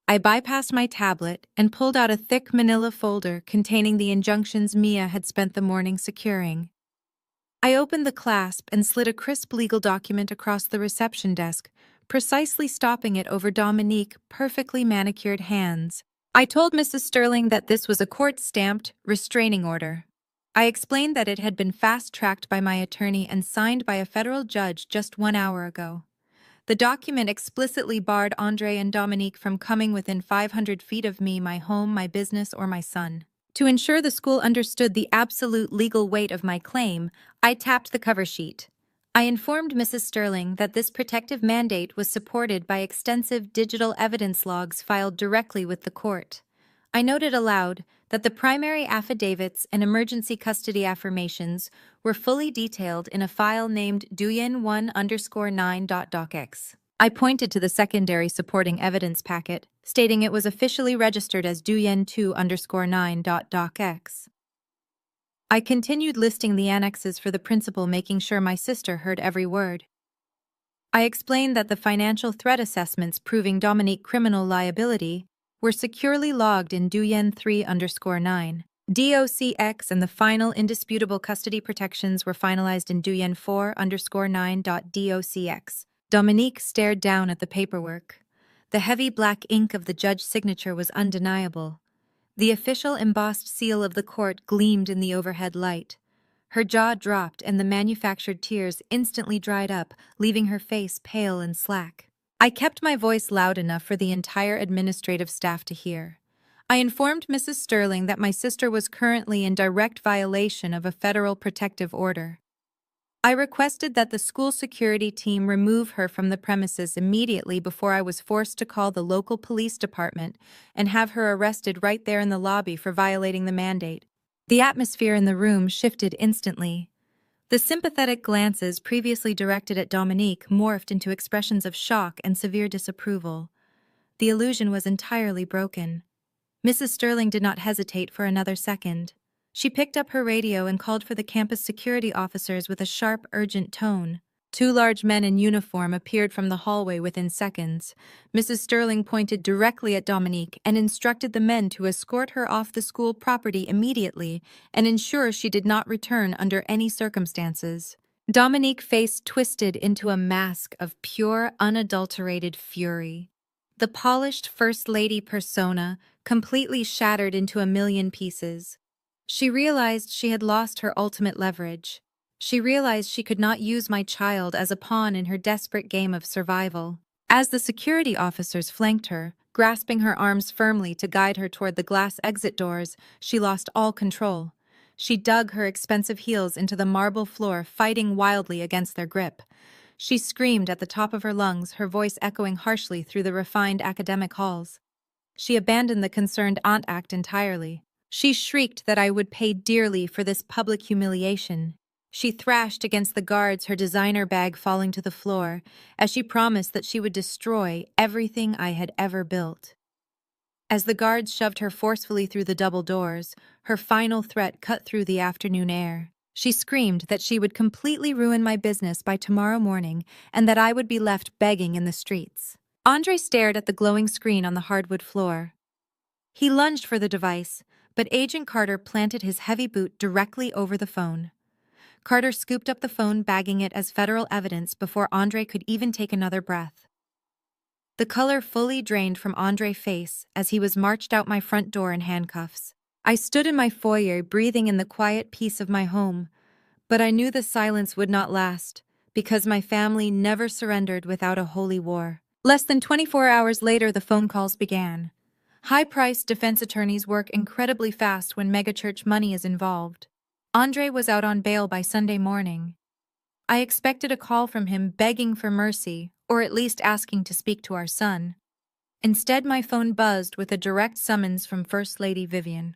[SPEAKER 1] I bypassed my tablet and pulled out a thick manila folder containing the injunctions Mia had spent the morning securing. I opened the clasp and slid a crisp legal document across the reception desk, precisely stopping it over Dominique's perfectly manicured hands. I told Mrs. Sterling that this was a court-stamped restraining order. I explained that it had been fast-tracked by my attorney and signed by a federal judge just 1 hour ago. The document explicitly barred Andre and Dominique from coming within 500 feet of me, my home, my business, or my son. To ensure the school understood the absolute legal weight of my claim, I tapped the cover sheet. I informed Mrs. Sterling that this protective mandate was supported by extensive digital evidence logs filed directly with the court. I noted aloud that the primary affidavits and emergency custody affirmations were fully detailed in a file named duyen1_9.docx. I pointed to the secondary supporting evidence packet, stating it was officially registered as duyen2_9.docx. I continued listing the annexes for the principal, making sure my sister heard every word. I explained that the financial threat assessments proving Dominique criminal liability were securely logged in duyen3_9. DOCX, and the final indisputable custody protections were finalized in duyen4_9.docx. Dominique stared down at the paperwork. The heavy black ink of the judge's signature was undeniable. The official embossed seal of the court gleamed in the overhead light. Her jaw dropped and the manufactured tears instantly dried up, leaving her face pale and slack. I kept my voice loud enough for the entire administrative staff to hear. I informed Mrs. Sterling that my sister was currently in direct violation of a federal protective order. I requested that the school security team remove her from the premises immediately before I was forced to call the local police department and have her arrested right there in the lobby for violating the mandate. The atmosphere in the room shifted instantly. The sympathetic glances previously directed at Dominique morphed into expressions of shock and severe disapproval. The illusion was entirely broken. Mrs. Sterling did not hesitate for another second. She picked up her radio and called for the campus security officers with a sharp, urgent tone. Two large men in uniform appeared from the hallway within seconds. Mrs. Sterling pointed directly at Dominique and instructed the men to escort her off the school property immediately and ensure she did not return under any circumstances. Dominique's face twisted into a mask of pure, unadulterated fury. The polished First Lady persona completely shattered into a million pieces. She realized she had lost her ultimate leverage. She realized she could not use my child as a pawn in her desperate game of survival. As the security officers flanked her, grasping her arms firmly to guide her toward the glass exit doors, she lost all control. She dug her expensive heels into the marble floor, fighting wildly against their grip. She screamed at the top of her lungs, her voice echoing harshly through the refined academic halls. She abandoned the concerned aunt act entirely. She shrieked that I would pay dearly for this public humiliation. She thrashed against the guards, her designer bag falling to the floor, as she promised that she would destroy everything I had ever built. As the guards shoved her forcefully through the double doors, her final threat cut through the afternoon air. She screamed that she would completely ruin my business by tomorrow morning and that I would be left begging in the streets. Andre stared at the glowing screen on the hardwood floor. He lunged for the device, but Agent Carter planted his heavy boot directly over the phone. Carter scooped up the phone, bagging it as federal evidence before Andre could even take another breath. The color fully drained from Andre's face as he was marched out my front door in handcuffs. I stood in my foyer, breathing in the quiet peace of my home, but I knew the silence would not last, because my family never surrendered without a holy war. Less than 24 hours later, the phone calls began. High-priced defense attorneys work incredibly fast when megachurch money is involved. Andre was out on bail by Sunday morning. I expected a call from him begging for mercy, or at least asking to speak to our son. Instead, my phone buzzed with a direct summons from First Lady Vivian.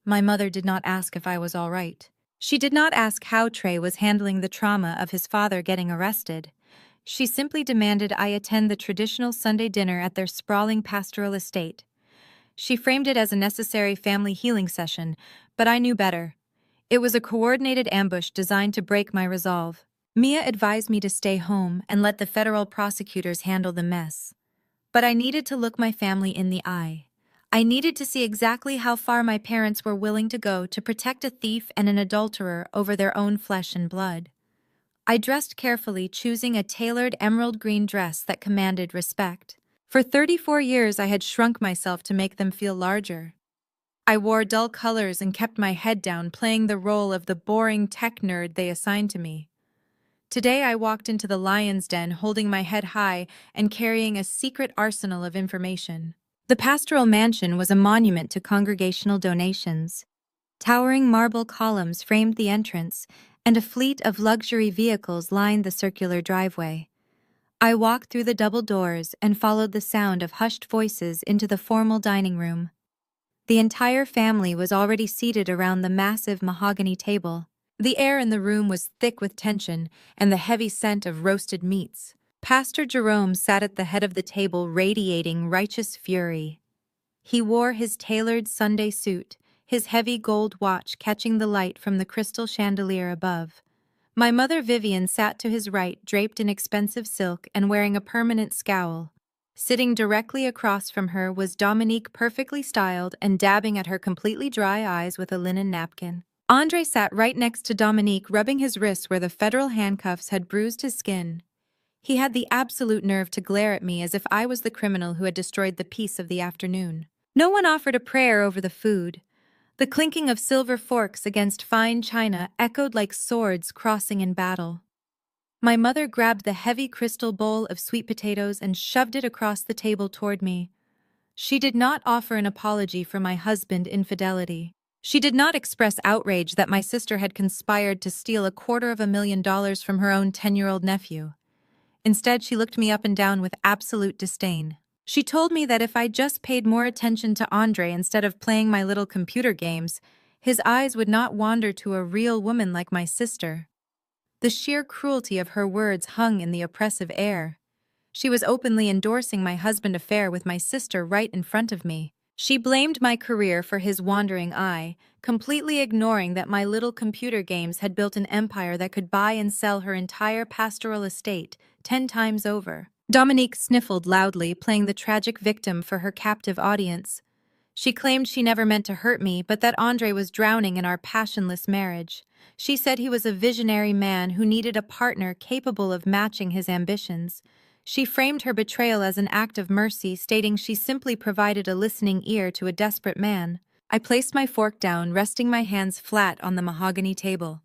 [SPEAKER 1] My mother did not ask if I was all right. She did not ask how Trey was handling the trauma of his father getting arrested. She simply demanded I attend the traditional Sunday dinner at their sprawling pastoral estate. She framed it as a necessary family healing session, but I knew better. It was a coordinated ambush designed to break my resolve. Mia advised me to stay home and let the federal prosecutors handle the mess. But I needed to look my family in the eye. I needed to see exactly how far my parents were willing to go to protect a thief and an adulterer over their own flesh and blood. I dressed carefully, choosing a tailored emerald green dress that commanded respect. For 34 years, I had shrunk myself to make them feel larger. I wore dull colors and kept my head down, playing the role of the boring tech nerd they assigned to me. Today I walked into the lion's den holding my head high and carrying a secret arsenal of information. The pastoral mansion was a monument to congregational donations. Towering marble columns framed the entrance, and a fleet of luxury vehicles lined the circular driveway. I walked through the double doors and followed the sound of hushed voices into the formal dining room. The entire family was already seated around the massive mahogany table. The air in the room was thick with tension and the heavy scent of roasted meats. Pastor Jerome sat at the head of the table, radiating righteous fury. He wore his tailored Sunday suit, his heavy gold watch catching the light from the crystal chandelier above. My mother Vivian sat to his right, draped in expensive silk and wearing a permanent scowl. Sitting directly across from her was Dominique, perfectly styled and dabbing at her completely dry eyes with a linen napkin. Andre sat right next to Dominique, rubbing his wrists where the federal handcuffs had bruised his skin. He had the absolute nerve to glare at me as if I was the criminal who had destroyed the peace of the afternoon. No one offered a prayer over the food. The clinking of silver forks against fine china echoed like swords crossing in battle. My mother grabbed the heavy crystal bowl of sweet potatoes and shoved it across the table toward me. She did not offer an apology for my husband's infidelity. She did not express outrage that my sister had conspired to steal $250,000 from her own 10-year-old nephew. Instead, she looked me up and down with absolute disdain. She told me that if I just paid more attention to Andre instead of playing my little computer games, his eyes would not wander to a real woman like my sister. The sheer cruelty of her words hung in the oppressive air. She was openly endorsing my husband's affair with my sister right in front of me. She blamed my career for his wandering eye, completely ignoring that my little computer games had built an empire that could buy and sell her entire pastoral estate 10 times over. Dominique sniffled loudly, playing the tragic victim for her captive audience. She claimed she never meant to hurt me, but that Andre was drowning in our passionless marriage. She said he was a visionary man who needed a partner capable of matching his ambitions. She framed her betrayal as an act of mercy, stating she simply provided a listening ear to a desperate man. I placed my fork down, resting my hands flat on the mahogany table.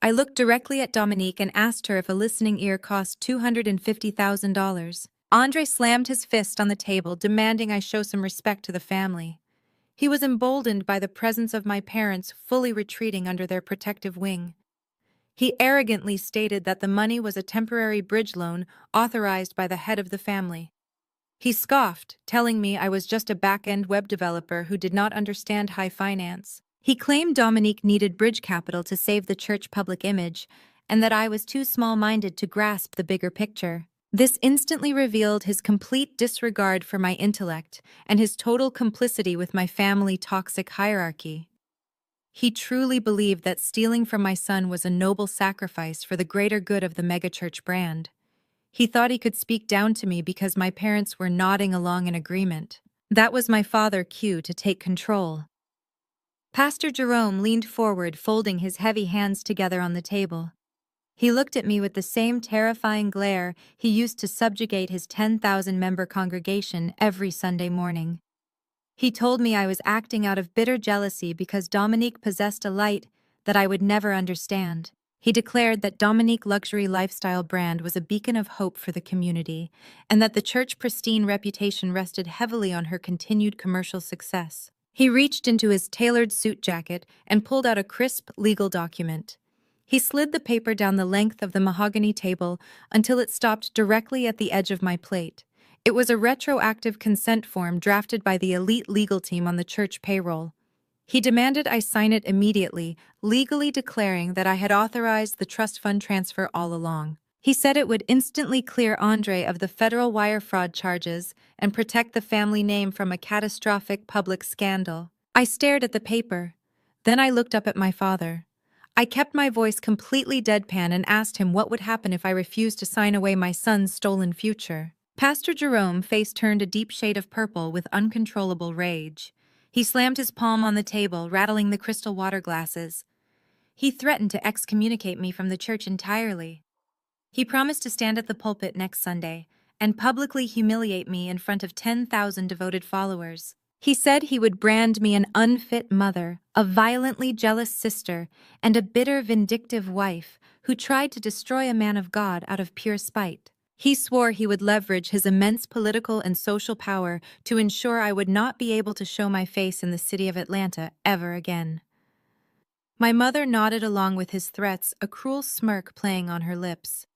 [SPEAKER 1] I looked directly at Dominique and asked her if a listening ear cost $250,000. Andre slammed his fist on the table, demanding I show some respect to the family. He was emboldened by the presence of my parents fully retreating under their protective wing. He arrogantly stated that the money was a temporary bridge loan authorized by the head of the family. He scoffed, telling me I was just a back-end web developer who did not understand high finance. He claimed Dominique needed bridge capital to save the church public image, and that I was too small-minded to grasp the bigger picture. This instantly revealed his complete disregard for my intellect and his total complicity with my family toxic hierarchy. He truly believed that stealing from my son was a noble sacrifice for the greater good of the megachurch brand. He thought he could speak down to me because my parents were nodding along in agreement. That was my father's cue to take control. Pastor Jerome leaned forward, folding his heavy hands together on the table. He looked at me with the same terrifying glare he used to subjugate his 10,000-member congregation every Sunday morning. He told me I was acting out of bitter jealousy because Dominique possessed a light that I would never understand. He declared that Dominique Luxury Lifestyle brand was a beacon of hope for the community, and that the church's pristine reputation rested heavily on her continued commercial success. He reached into his tailored suit jacket and pulled out a crisp legal document. He slid the paper down the length of the mahogany table until it stopped directly at the edge of my plate. It was a retroactive consent form drafted by the elite legal team on the church payroll. He demanded I sign it immediately, legally declaring that I had authorized the trust fund transfer all along. He said it would instantly clear Andre of the federal wire fraud charges and protect the family name from a catastrophic public scandal. I stared at the paper. Then I looked up at my father. I kept my voice completely deadpan and asked him what would happen if I refused to sign away my son's stolen future. Pastor Jerome's face turned a deep shade of purple with uncontrollable rage. He slammed his palm on the table, rattling the crystal water glasses. He threatened to excommunicate me from the church entirely. He promised to stand at the pulpit next Sunday and publicly humiliate me in front of 10,000 devoted followers. He said he would brand me an unfit mother, a violently jealous sister, and a bitter, vindictive wife who tried to destroy a man of God out of pure spite. He swore he would leverage his immense political and social power to ensure I would not be able to show my face in the city of Atlanta ever again. My mother nodded along with his threats, a cruel smirk playing on her lips.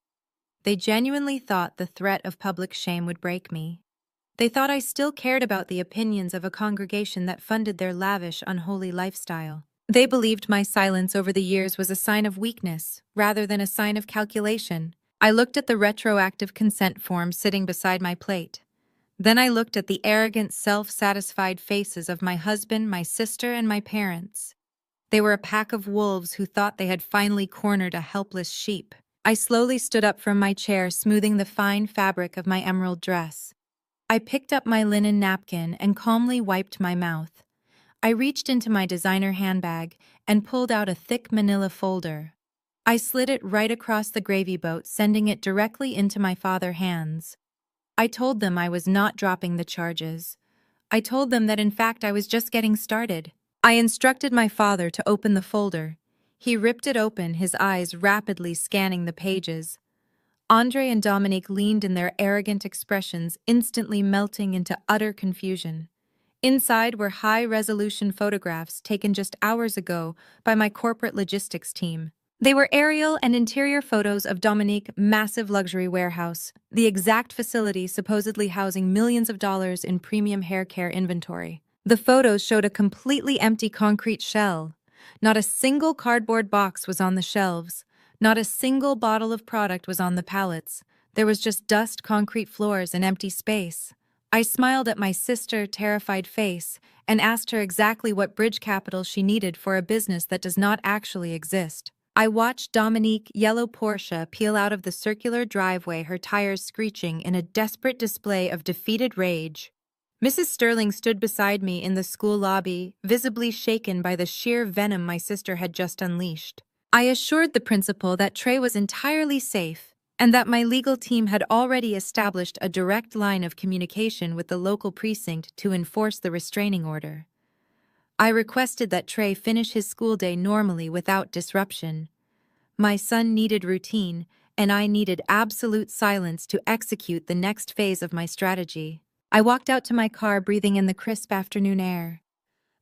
[SPEAKER 1] They genuinely thought the threat of public shame would break me. They thought I still cared about the opinions of a congregation that funded their lavish, unholy lifestyle. They believed my silence over the years was a sign of weakness, rather than a sign of calculation. I looked at the retroactive consent form sitting beside my plate. Then I looked at the arrogant, self-satisfied faces of my husband, my sister, and my parents. They were a pack of wolves who thought they had finally cornered a helpless sheep. I slowly stood up from my chair, smoothing the fine fabric of my emerald dress. I picked up my linen napkin and calmly wiped my mouth. I reached into my designer handbag and pulled out a thick manila folder. I slid it right across the gravy boat, sending it directly into my father's hands. I told them I was not dropping the charges. I told them that in fact I was just getting started. I instructed my father to open the folder. He ripped it open, his eyes rapidly scanning the pages. Andre and Dominique leaned in their arrogant expressions, instantly melting into utter confusion. Inside were high-resolution photographs taken just hours ago by my corporate logistics team. They were aerial and interior photos of Dominique's massive luxury warehouse, the exact facility supposedly housing millions of dollars in premium hair care inventory. The photos showed a completely empty concrete shell. Not a single cardboard box was on the shelves. Not a single bottle of product was on the pallets. There was just dust, concrete floors, and empty space. I smiled at my sister's terrified face and asked her exactly what bridge capital she needed for a business that does not actually exist. I watched Dominique's yellow Porsche peel out of the circular driveway, her tires screeching in a desperate display of defeated rage. Mrs. Sterling stood beside me in the school lobby, visibly shaken by the sheer venom my sister had just unleashed. I assured the principal that Trey was entirely safe and that my legal team had already established a direct line of communication with the local precinct to enforce the restraining order. I requested that Trey finish his school day normally without disruption. My son needed routine, and I needed absolute silence to execute the next phase of my strategy. I walked out to my car, breathing in the crisp afternoon air.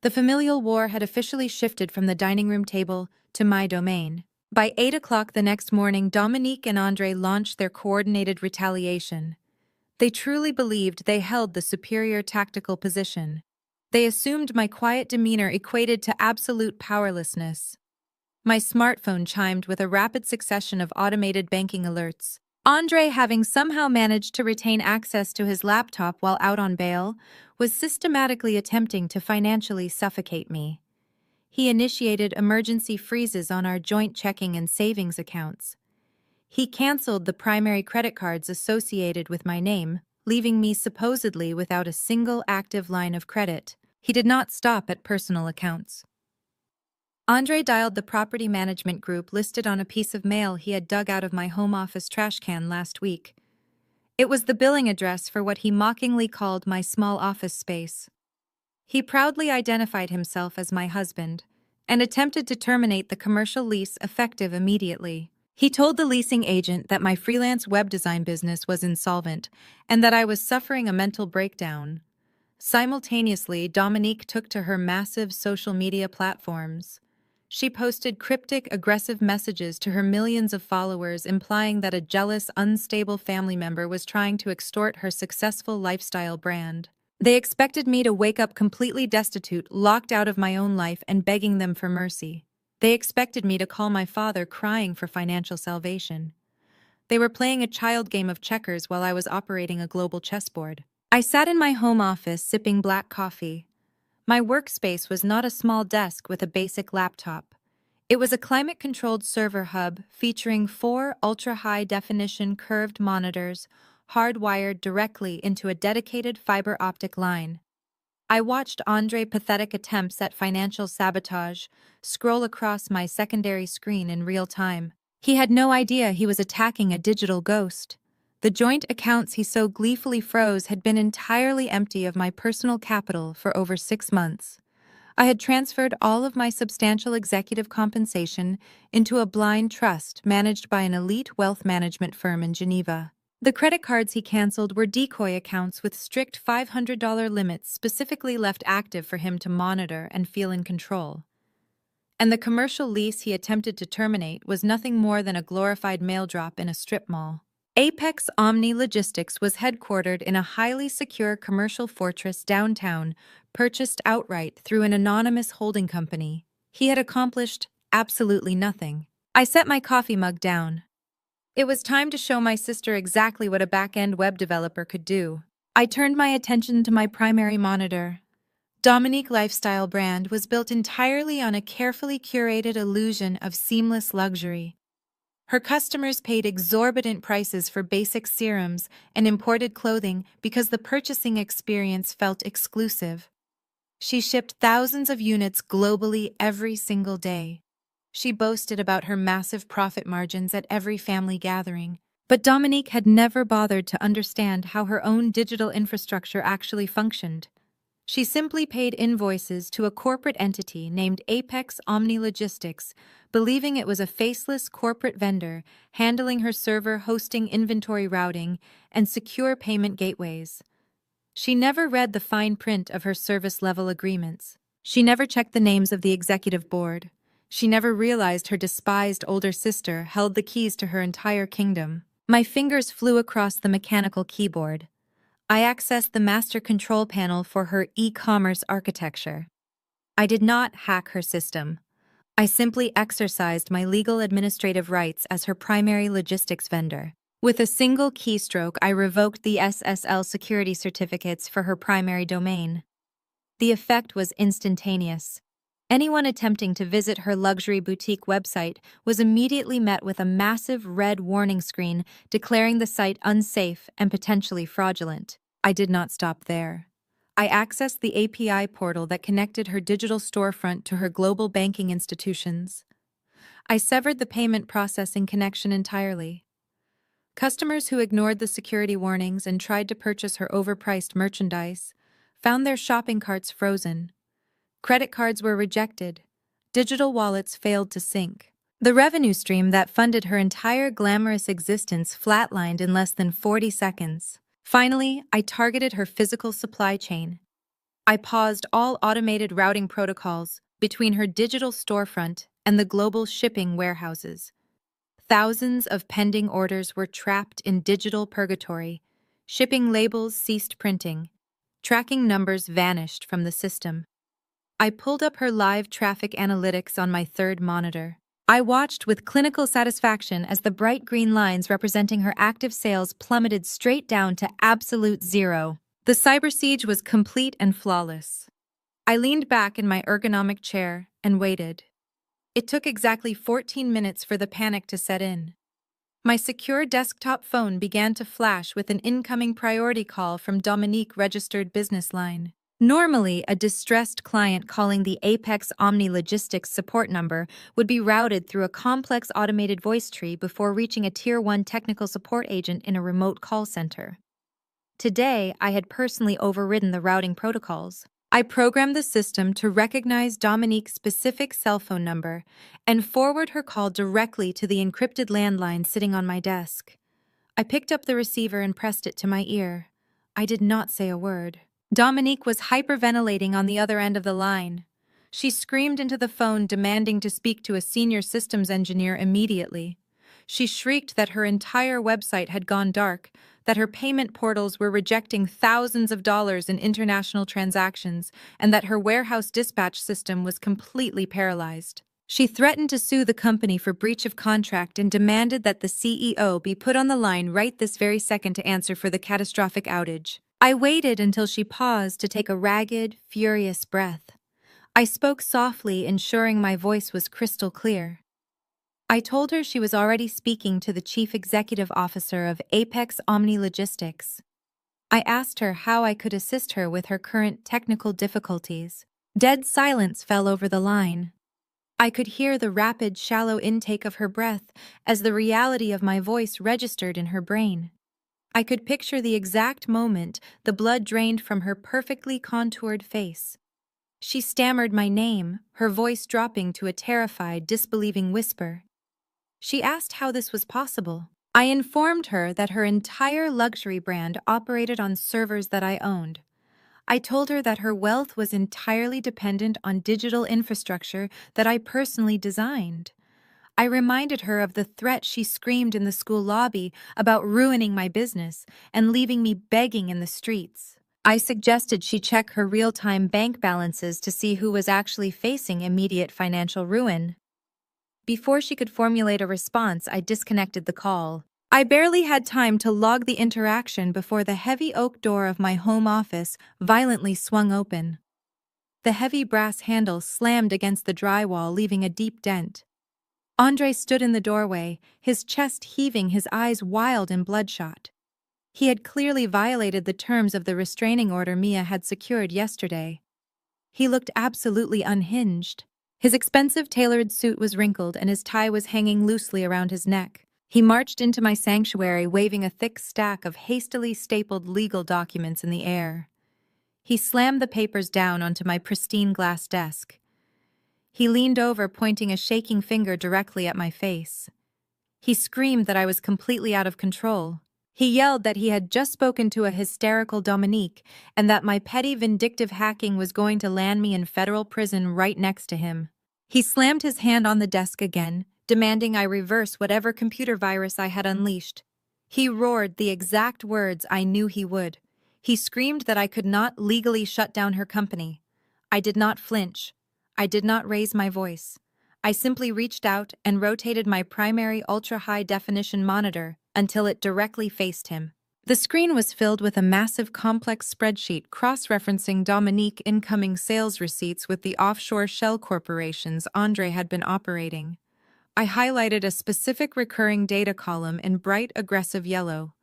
[SPEAKER 1] The familial war had officially shifted from the dining room table to my domain. By 8 o'clock the next morning, Dominique and Andre launched their coordinated retaliation. They truly believed they held the superior tactical position. They assumed my quiet demeanor equated to absolute powerlessness. My smartphone chimed with a rapid succession of automated banking alerts. Andre, having somehow managed to retain access to his laptop while out on bail, was systematically attempting to financially suffocate me. He initiated emergency freezes on our joint checking and savings accounts. He canceled the primary credit cards associated with my name, leaving me supposedly without a single active line of credit. He did not stop at personal accounts. Andre dialed the property management group listed on a piece of mail he had dug out of my home office trash can last week. It was the billing address for what he mockingly called my small office space. He proudly identified himself as my husband and attempted to terminate the commercial lease effective immediately. He told the leasing agent that my freelance web design business was insolvent and that I was suffering a mental breakdown. Simultaneously, Dominique took to her massive social media platforms. She posted cryptic, aggressive messages to her millions of followers, implying that a jealous, unstable family member was trying to extort her successful lifestyle brand. They expected me to wake up completely destitute, locked out of my own life, and begging them for mercy. They expected me to call my father crying for financial salvation. They were playing a child game of checkers while I was operating a global chessboard. I sat in my home office sipping black coffee. My workspace was not a small desk with a basic laptop. It was a climate-controlled server hub featuring 4 ultra-high-definition curved monitors hardwired directly into a dedicated fiber optic line. I watched Andre's pathetic attempts at financial sabotage scroll across my secondary screen in real time. He had no idea he was attacking a digital ghost. The joint accounts he so gleefully froze had been entirely empty of my personal capital for over 6 months. I had transferred all of my substantial executive compensation into a blind trust managed by an elite wealth management firm in Geneva. The credit cards he canceled were decoy accounts with strict $500 limits specifically left active for him to monitor and feel in control. And the commercial lease he attempted to terminate was nothing more than a glorified mail drop in a strip mall. Apex Omni Logistics was headquartered in a highly secure commercial fortress downtown, purchased outright through an anonymous holding company. He had accomplished absolutely nothing. I set my coffee mug down. It was time to show my sister exactly what a back-end web developer could do. I turned my attention to my primary monitor. Dominique Lifestyle brand was built entirely on a carefully curated illusion of seamless luxury. Her customers paid exorbitant prices for basic serums and imported clothing because the purchasing experience felt exclusive. She shipped thousands of units globally every single day. She boasted about her massive profit margins at every family gathering. But Dominique had never bothered to understand how her own digital infrastructure actually functioned. She simply paid invoices to a corporate entity named Apex Omni Logistics, believing it was a faceless corporate vendor handling her server hosting, inventory routing, and secure payment gateways. She never read the fine print of her service-level agreements. She never checked the names of the executive board. She never realized her despised older sister held the keys to her entire kingdom. My fingers flew across the mechanical keyboard. I accessed the master control panel for her e-commerce architecture. I did not hack her system. I simply exercised my legal administrative rights as her primary logistics vendor. With a single keystroke, I revoked the SSL security certificates for her primary domain. The effect was instantaneous. Anyone attempting to visit her luxury boutique website was immediately met with a massive red warning screen declaring the site unsafe and potentially fraudulent. I did not stop there. I accessed the API portal that connected her digital storefront to her global banking institutions. I severed the payment processing connection entirely. Customers who ignored the security warnings and tried to purchase her overpriced merchandise found their shopping carts frozen. Credit cards were rejected. Digital wallets failed to sync. The revenue stream that funded her entire glamorous existence flatlined in less than 40 seconds. Finally, I targeted her physical supply chain. I paused all automated routing protocols between her digital storefront and the global shipping warehouses. Thousands of pending orders were trapped in digital purgatory. Shipping labels ceased printing. Tracking numbers vanished from the system. I pulled up her live traffic analytics on my third monitor. I watched with clinical satisfaction as the bright green lines representing her active sales plummeted straight down to absolute zero. The cyber siege was complete and flawless. I leaned back in my ergonomic chair and waited. It took exactly 14 minutes for the panic to set in. My secure desktop phone began to flash with an incoming priority call from Dominique registered business line. Normally, a distressed client calling the Apex Omni Logistics support number would be routed through a complex automated voice tree before reaching a Tier 1 technical support agent in a remote call center. Today, I had personally overridden the routing protocols. I programmed the system to recognize Dominique's specific cell phone number and forward her call directly to the encrypted landline sitting on my desk. I picked up the receiver and pressed it to my ear. I did not say a word. Dominique was hyperventilating on the other end of the line. She screamed into the phone demanding to speak to a senior systems engineer immediately. She shrieked that her entire website had gone dark, that her payment portals were rejecting thousands of dollars in international transactions, and that her warehouse dispatch system was completely paralyzed. She threatened to sue the company for breach of contract and demanded that the CEO be put on the line right this very second to answer for the catastrophic outage. I waited until she paused to take a ragged, furious breath. I spoke softly, ensuring my voice was crystal clear. I told her she was already speaking to the chief executive officer of Apex Omni Logistics. I asked her how I could assist her with her current technical difficulties. Dead silence fell over the line. I could hear the rapid, shallow intake of her breath as the reality of my voice registered in her brain. I could picture the exact moment the blood drained from her perfectly contoured face. She stammered my name, her voice dropping to a terrified, disbelieving whisper. She asked how this was possible. I informed her that her entire luxury brand operated on servers that I owned. I told her that her wealth was entirely dependent on digital infrastructure that I personally designed. I reminded her of the threat she screamed in the school lobby about ruining my business and leaving me begging in the streets. I suggested she check her real-time bank balances to see who was actually facing immediate financial ruin. Before she could formulate a response, I disconnected the call. I barely had time to log the interaction before the heavy oak door of my home office violently swung open. The heavy brass handle slammed against the drywall, leaving a deep dent. Andre stood in the doorway, his chest heaving, his eyes wild and bloodshot. He had clearly violated the terms of the restraining order Mia had secured yesterday. He looked absolutely unhinged. His expensive tailored suit was wrinkled and his tie was hanging loosely around his neck. He marched into my sanctuary, waving a thick stack of hastily stapled legal documents in the air. He slammed the papers down onto my pristine glass desk. He leaned over, pointing a shaking finger directly at my face. He screamed that I was completely out of control. He yelled that he had just spoken to a hysterical Dominique and that my petty vindictive hacking was going to land me in federal prison right next to him. He slammed his hand on the desk again, demanding I reverse whatever computer virus I had unleashed. He roared the exact words I knew he would. He screamed that I could not legally shut down her company. I did not flinch. I did not raise my voice. I simply reached out and rotated my primary ultra-high-definition monitor until it directly faced him. The screen was filled with a massive complex spreadsheet cross-referencing Dominique incoming sales receipts with the offshore shell corporations Andre had been operating. I highlighted a specific recurring data column in bright, aggressive yellow.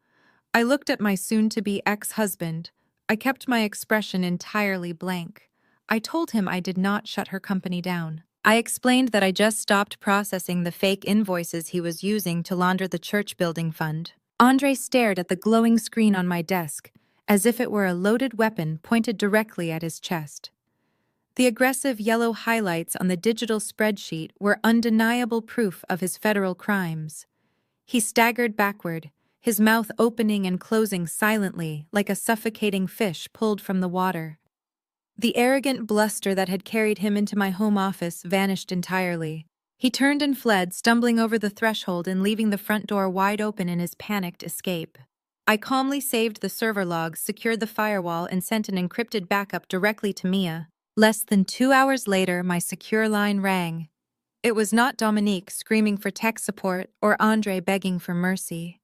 [SPEAKER 1] I looked at my soon-to-be ex-husband. I kept my expression entirely blank. I told him I did not shut her company down. I explained that I just stopped processing the fake invoices he was using to launder the church building fund. Andre stared at the glowing screen on my desk, as if it were a loaded weapon pointed directly at his chest. The aggressive yellow highlights on the digital spreadsheet were undeniable proof of his federal crimes. He staggered backward, his mouth opening and closing silently like a suffocating fish pulled from the water. The arrogant bluster that had carried him into my home office vanished entirely. He turned and fled, stumbling over the threshold and leaving the front door wide open in his panicked escape. I calmly saved the server logs, secured the firewall, and sent an encrypted backup directly to Mia. Less than 2 hours later, my secure line rang. It was not Dominique screaming for tech support or Andre begging for mercy.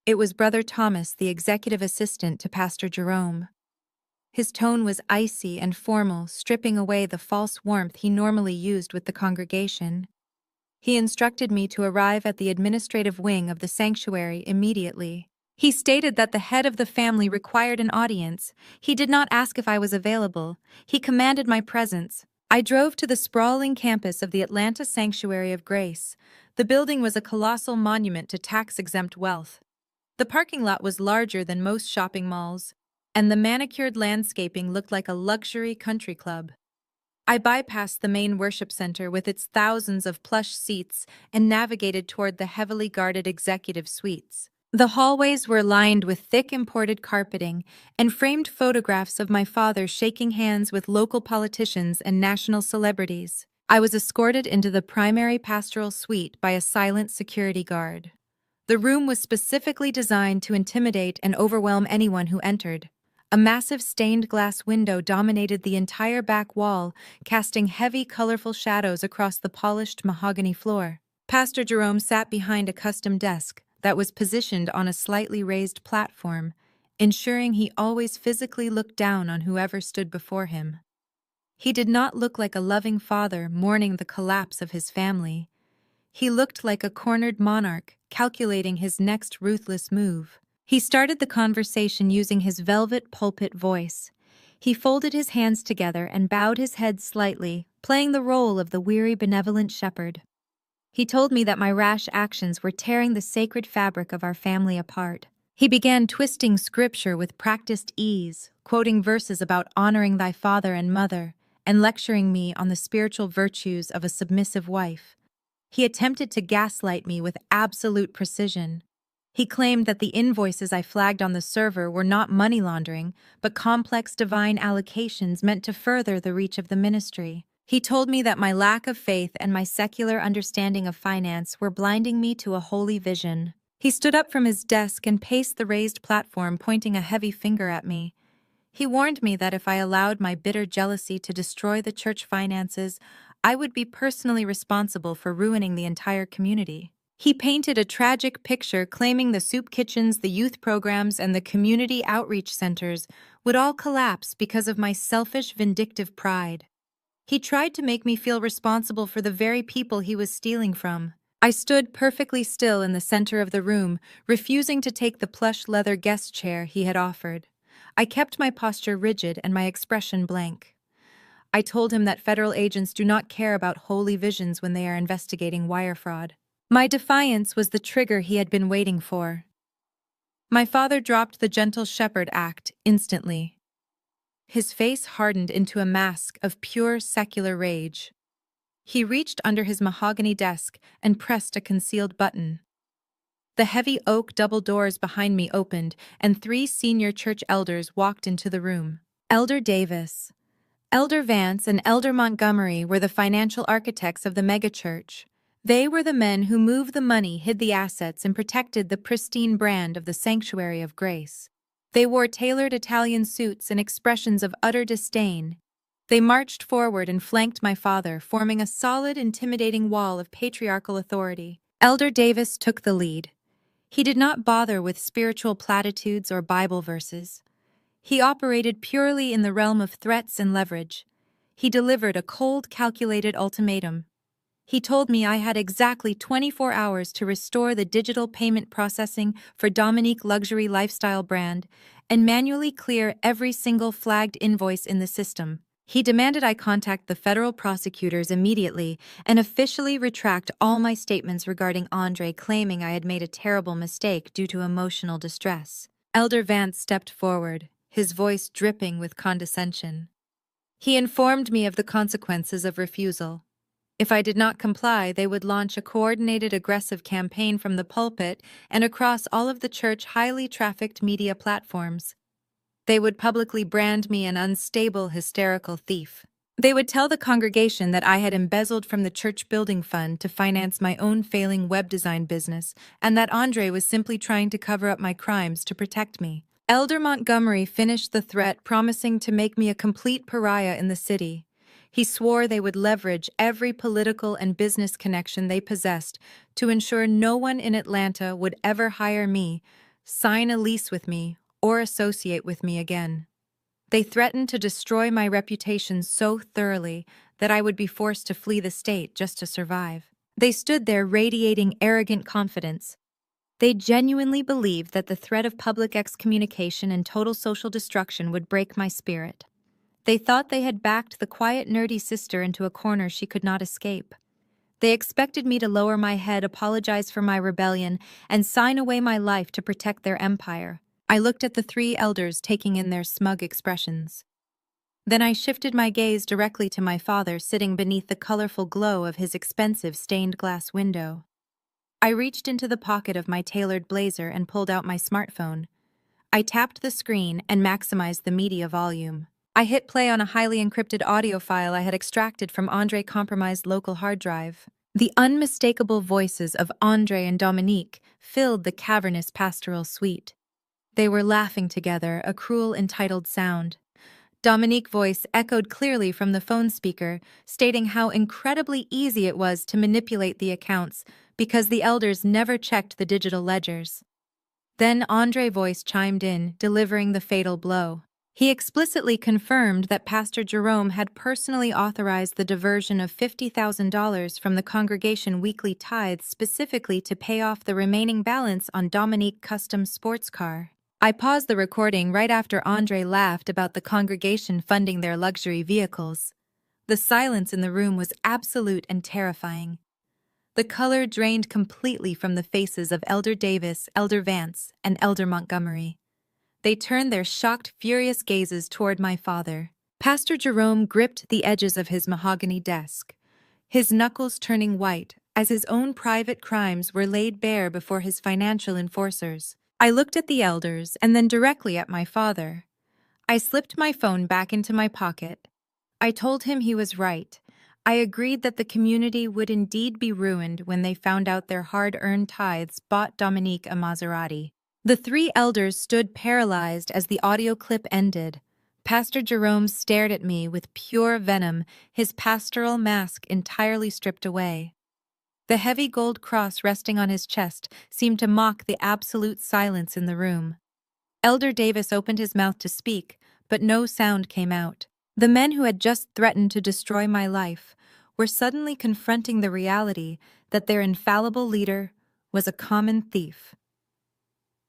[SPEAKER 1] It was Brother Thomas, the executive assistant to Pastor Jerome. His tone was icy and formal, stripping away the false warmth he normally used with the congregation. He instructed me to arrive at the administrative wing of the sanctuary immediately. He stated that the head of the family required an audience. He did not ask if I was available. He commanded my presence. I drove to the sprawling campus of the Atlanta Sanctuary of Grace. The building was a colossal monument to tax-exempt wealth. The parking lot was larger than most shopping malls, and the manicured landscaping looked like a luxury country club. I bypassed the main worship center with its thousands of plush seats and navigated toward the heavily guarded executive suites. The hallways were lined with thick imported carpeting and framed photographs of my father shaking hands with local politicians and national celebrities. I was escorted into the primary pastoral suite by a silent security guard. The room was specifically designed to intimidate and overwhelm anyone who entered. A massive stained glass window dominated the entire back wall, casting heavy, colorful shadows across the polished mahogany floor. Pastor Jerome sat behind a custom desk that was positioned on a slightly raised platform, ensuring he always physically looked down on whoever stood before him. He did not look like a loving father mourning the collapse of his family. He looked like a cornered monarch, calculating his next ruthless move. He started the conversation using his velvet pulpit voice. He folded his hands together and bowed his head slightly, playing the role of the weary, benevolent shepherd. He told me that my rash actions were tearing the sacred fabric of our family apart. He began twisting scripture with practiced ease, quoting verses about honoring thy father and mother, and lecturing me on the spiritual virtues of a submissive wife. He attempted to gaslight me with absolute precision. He claimed that the invoices I flagged on the server were not money laundering, but complex divine allocations meant to further the reach of the ministry. He told me that my lack of faith and my secular understanding of finance were blinding me to a holy vision. He stood up from his desk and paced the raised platform, pointing a heavy finger at me. He warned me that if I allowed my bitter jealousy to destroy the church finances, I would be personally responsible for ruining the entire community. He painted a tragic picture, claiming the soup kitchens, the youth programs, and the community outreach centers would all collapse because of my selfish, vindictive pride. He tried to make me feel responsible for the very people he was stealing from. I stood perfectly still in the center of the room, refusing to take the plush leather guest chair he had offered. I kept my posture rigid and my expression blank. I told him that federal agents do not care about holy visions when they are investigating wire fraud. My defiance was the trigger he had been waiting for. My father dropped the gentle shepherd act instantly. His face hardened into a mask of pure secular rage. He reached under his mahogany desk and pressed a concealed button. The heavy oak double doors behind me opened, and 3 senior church elders walked into the room. Elder Davis, Elder Vance, and Elder Montgomery were the financial architects of the megachurch. They were the men who moved the money, hid the assets, and protected the pristine brand of the Sanctuary of Grace. They wore tailored Italian suits and expressions of utter disdain. They marched forward and flanked my father, forming a solid, intimidating wall of patriarchal authority. Elder Davis took the lead. He did not bother with spiritual platitudes or Bible verses. He operated purely in the realm of threats and leverage. He delivered a cold, calculated ultimatum. He told me I had exactly 24 hours to restore the digital payment processing for Dominique Luxury Lifestyle brand and manually clear every single flagged invoice in the system. He demanded I contact the federal prosecutors immediately and officially retract all my statements regarding Andre, claiming I had made a terrible mistake due to emotional distress. Elder Vance stepped forward, his voice dripping with condescension. He informed me of the consequences of refusal. If I did not comply, they would launch a coordinated aggressive campaign from the pulpit and across all of the church highly trafficked media platforms. They would publicly brand me an unstable, hysterical thief. They would tell the congregation that I had embezzled from the church building fund to finance my own failing web design business, and that Andre was simply trying to cover up my crimes to protect me. Elder Montgomery finished the threat, promising to make me a complete pariah in the city. He swore they would leverage every political and business connection they possessed to ensure no one in Atlanta would ever hire me, sign a lease with me, or associate with me again. They threatened to destroy my reputation so thoroughly that I would be forced to flee the state just to survive. They stood there radiating arrogant confidence. They genuinely believed that the threat of public excommunication and total social destruction would break my spirit. They thought they had backed the quiet, nerdy sister into a corner she could not escape. They expected me to lower my head, apologize for my rebellion, and sign away my life to protect their empire. I looked at the 3 elders, taking in their smug expressions. Then I shifted my gaze directly to my father, sitting beneath the colorful glow of his expensive stained glass window. I reached into the pocket of my tailored blazer and pulled out my smartphone. I tapped the screen and maximized the media volume. I hit play on a highly encrypted audio file I had extracted from Andre's compromised local hard drive. The unmistakable voices of Andre and Dominique filled the cavernous pastoral suite. They were laughing together, a cruel, entitled sound. Dominique's voice echoed clearly from the phone speaker, stating how incredibly easy it was to manipulate the accounts because the elders never checked the digital ledgers. Then Andre's voice chimed in, delivering the fatal blow. He explicitly confirmed that Pastor Jerome had personally authorized the diversion of $50,000 from the congregation weekly tithes specifically to pay off the remaining balance on Dominique's custom sports car. I paused the recording right after Andre laughed about the congregation funding their luxury vehicles. The silence in the room was absolute and terrifying. The color drained completely from the faces of Elder Davis, Elder Vance, and Elder Montgomery. They turned their shocked, furious gazes toward my father. Pastor Jerome gripped the edges of his mahogany desk, his knuckles turning white as his own private crimes were laid bare before his financial enforcers. I looked at the elders and then directly at my father. I slipped my phone back into my pocket. I told him he was right. I agreed that the community would indeed be ruined when they found out their hard-earned tithes bought Dominique a Maserati. The 3 elders stood paralyzed as the audio clip ended. Pastor Jerome stared at me with pure venom, his pastoral mask entirely stripped away. The heavy gold cross resting on his chest seemed to mock the absolute silence in the room. Elder Davis opened his mouth to speak, but no sound came out. The men who had just threatened to destroy my life were suddenly confronting the reality that their infallible leader was a common thief.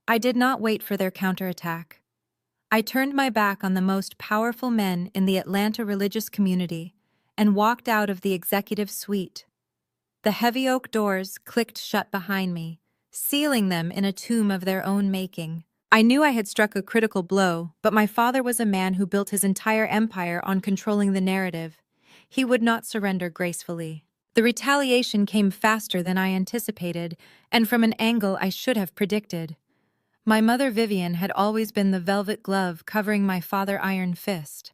[SPEAKER 1] I did not wait for their counterattack. I turned my back on the most powerful men in the Atlanta religious community and walked out of the executive suite. The heavy oak doors clicked shut behind me, sealing them in a tomb of their own making. I knew I had struck a critical blow, but my father was a man who built his entire empire on controlling the narrative. He would not surrender gracefully. The retaliation came faster than I anticipated, and from an angle I should have predicted. My mother Vivian had always been the velvet glove covering my father iron fist.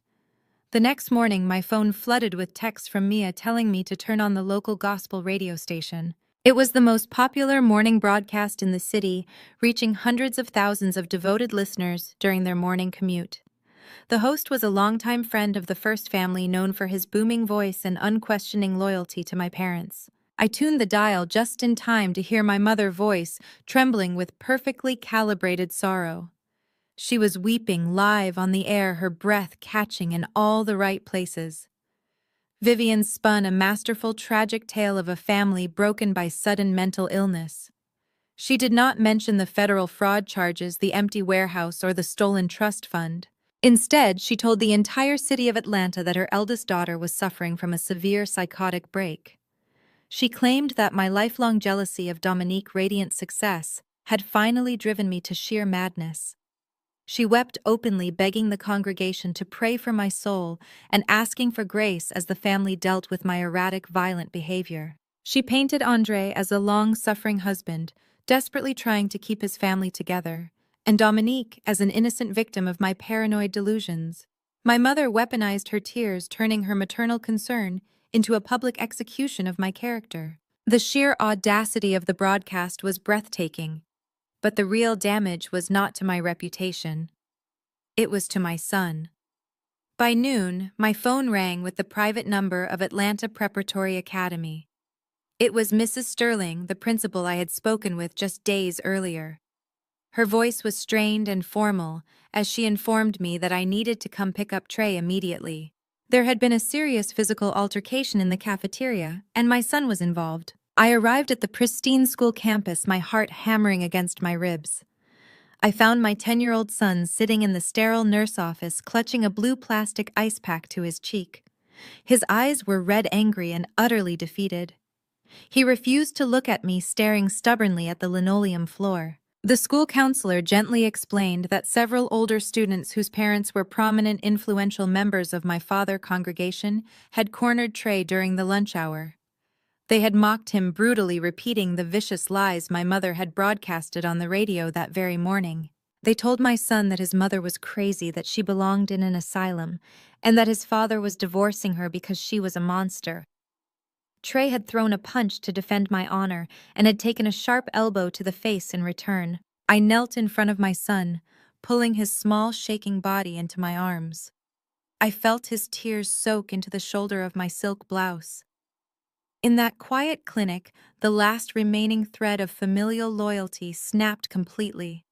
[SPEAKER 1] The next morning, my phone flooded with texts from Mia telling me to turn on the local gospel radio station. It was the most popular morning broadcast in the city, reaching hundreds of thousands of devoted listeners during their morning commute. The host was a longtime friend of the First family, known for his booming voice and unquestioning loyalty to my parents. I tuned the dial just in time to hear my mother's voice, trembling with perfectly calibrated sorrow. She was weeping live on the air, her breath catching in all the right places. Vivian spun a masterful tragic tale of a family broken by sudden mental illness. She did not mention the federal fraud charges, the empty warehouse, or the stolen trust fund. Instead, she told the entire city of Atlanta that her eldest daughter was suffering from a severe psychotic break. She claimed that my lifelong jealousy of Dominique's radiant success had finally driven me to sheer madness. She wept openly, begging the congregation to pray for my soul and asking for grace as the family dealt with my erratic, violent behavior. She painted Andre as a long-suffering husband, desperately trying to keep his family together, and Dominique as an innocent victim of my paranoid delusions. My mother weaponized her tears, turning her maternal concern into a public execution of my character. The sheer audacity of the broadcast was breathtaking, but the real damage was not to my reputation. It was to my son. By noon, my phone rang with the private number of Atlanta Preparatory Academy. It was Mrs. Sterling, the principal I had spoken with just days earlier. Her voice was strained and formal as she informed me that I needed to come pick up Trey immediately. There had been a serious physical altercation in the cafeteria, and my son was involved. I arrived at the pristine school campus, my heart hammering against my ribs. I found my 10-year-old son sitting in the sterile nurse office, clutching a blue plastic ice pack to his cheek. His eyes were red, angry, and utterly defeated. He refused to look at me, staring stubbornly at the linoleum floor. The school counselor gently explained that several older students whose parents were prominent, influential members of my father's congregation had cornered Trey during the lunch hour. They had mocked him brutally, repeating the vicious lies my mother had broadcasted on the radio that very morning. They told my son that his mother was crazy, that she belonged in an asylum, and that his father was divorcing her because she was a monster. Trey had thrown a punch to defend my honor and had taken a sharp elbow to the face in return. I knelt in front of my son, pulling his small, shaking body into my arms. I felt his tears soak into the shoulder of my silk blouse. In that quiet clinic, the last remaining thread of familial loyalty snapped completely.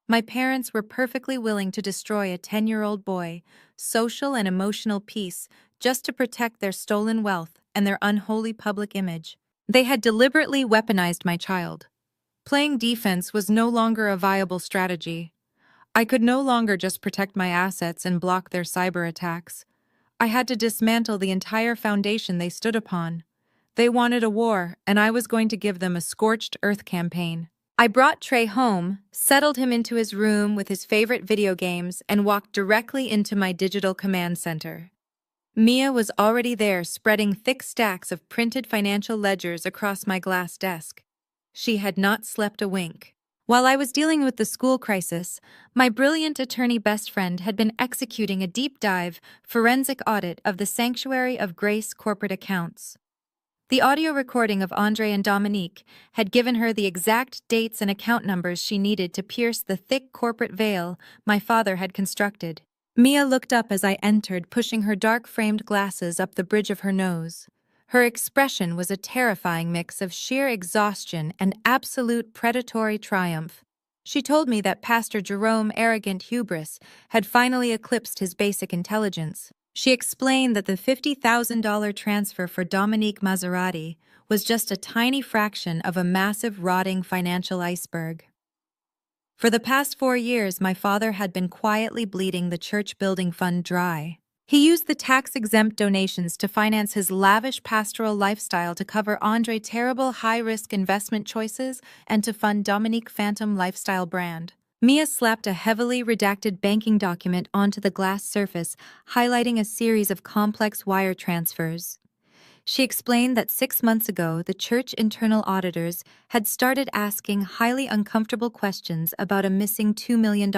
[SPEAKER 1] My parents were perfectly willing to destroy a 10-year-old boy, social and emotional peace, just to protect their stolen wealth and their unholy public image. They had deliberately weaponized my child. Playing defense was no longer a viable strategy. I could no longer just protect my assets and block their cyber attacks. I had to dismantle the entire foundation they stood upon. They wanted a war, and I was going to give them a scorched earth campaign. I brought Trey home, settled him into his room with his favorite video games, and walked directly into my digital command center. Mia was already there, spreading thick stacks of printed financial ledgers across my glass desk. She had not slept a wink. While I was dealing with the school crisis, my brilliant attorney best friend had been executing a deep dive, forensic audit of the Sanctuary of Grace corporate accounts. The audio recording of Andre and Dominique had given her the exact dates and account numbers she needed to pierce the thick corporate veil my father had constructed. Mia looked up as I entered, pushing her dark-framed glasses up the bridge of her nose. Her expression was a terrifying mix of sheer exhaustion and absolute predatory triumph. She told me that Pastor Jerome's arrogant hubris had finally eclipsed his basic intelligence. She explained that the $50,000 transfer for Dominique Maserati was just a tiny fraction of a massive, rotting financial iceberg. For the past 4 years, my father had been quietly bleeding the church building fund dry. He used the tax-exempt donations to finance his lavish pastoral lifestyle, to cover Andre's terrible high-risk investment choices, and to fund Dominique's phantom lifestyle brand. Mia slapped a heavily redacted banking document onto the glass surface, highlighting a series of complex wire transfers. She explained that 6 months ago, the church internal auditors had started asking highly uncomfortable questions about a missing $2 million.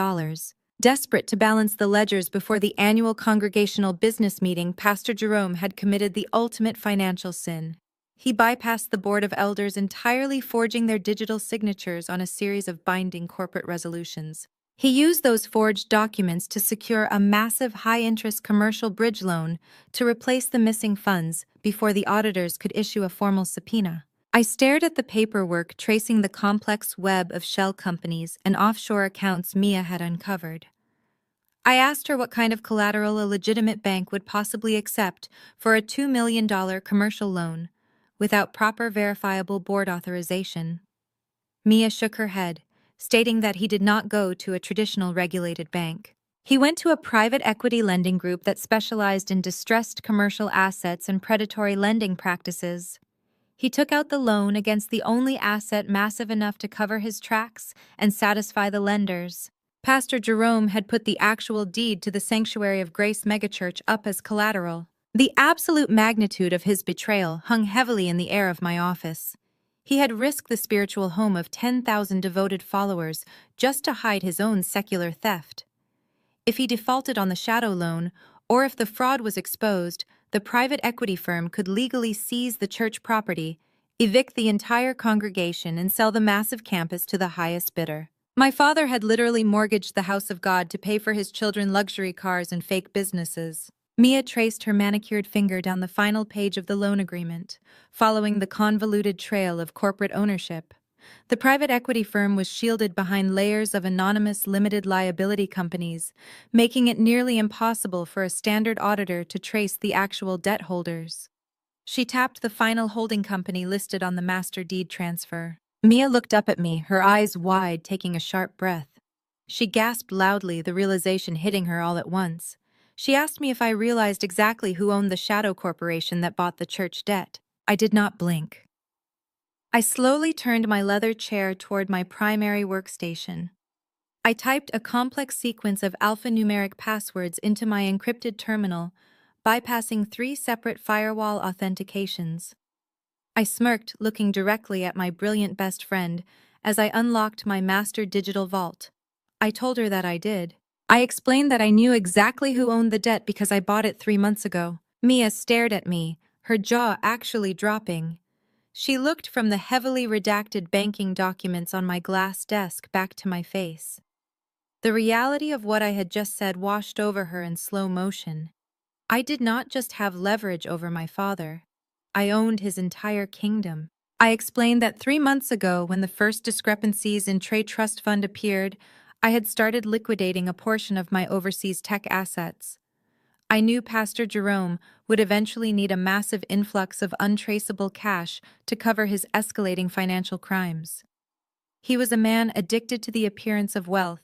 [SPEAKER 1] Desperate to balance the ledgers before the annual congregational business meeting, Pastor Jerome had committed the ultimate financial sin. He bypassed the board of elders entirely, forging their digital signatures on a series of binding corporate resolutions. He used those forged documents to secure a massive high-interest commercial bridge loan to replace the missing funds before the auditors could issue a formal subpoena. I stared at the paperwork tracing the complex web of shell companies and offshore accounts Mia had uncovered. I asked her what kind of collateral a legitimate bank would possibly accept for a $2 million commercial loan without proper verifiable board authorization. Mia shook her head, stating that he did not go to a traditional regulated bank. He went to a private equity lending group that specialized in distressed commercial assets and predatory lending practices. He took out the loan against the only asset massive enough to cover his tracks and satisfy the lenders. Pastor Jerome had put the actual deed to the Sanctuary of Grace megachurch up as collateral. The absolute magnitude of his betrayal hung heavily in the air of my office. He had risked the spiritual home of 10,000 devoted followers just to hide his own secular theft. If he defaulted on the shadow loan, or if the fraud was exposed, the private equity firm could legally seize the church property, evict the entire congregation, and sell the massive campus to the highest bidder. My father had literally mortgaged the house of God to pay for his children luxury cars and fake businesses. Mia traced her manicured finger down the final page of the loan agreement, following the convoluted trail of corporate ownership. The private equity firm was shielded behind layers of anonymous limited liability companies, making it nearly impossible for a standard auditor to trace the actual debt holders. She tapped the final holding company listed on the master deed transfer. Mia looked up at me, her eyes wide, taking a sharp breath. She gasped loudly, the realization hitting her all at once. She asked me if I realized exactly who owned the shadow corporation that bought the church debt. I did not blink. I slowly turned my leather chair toward my primary workstation. I typed a complex sequence of alphanumeric passwords into my encrypted terminal, bypassing 3 separate firewall authentications. I smirked, looking directly at my brilliant best friend as I unlocked my master digital vault. I told her that I did. I explained that I knew exactly who owned the debt because I bought it 3 months ago. Mia stared at me, her jaw actually dropping. She looked from the heavily redacted banking documents on my glass desk back to my face. The reality of what I had just said washed over her in slow motion. I did not just have leverage over my father. I owned his entire kingdom. I explained that 3 months ago, when the first discrepancies in Trey Trust Fund appeared, I had started liquidating a portion of my overseas tech assets. I knew Pastor Jerome would eventually need a massive influx of untraceable cash to cover his escalating financial crimes. He was a man addicted to the appearance of wealth,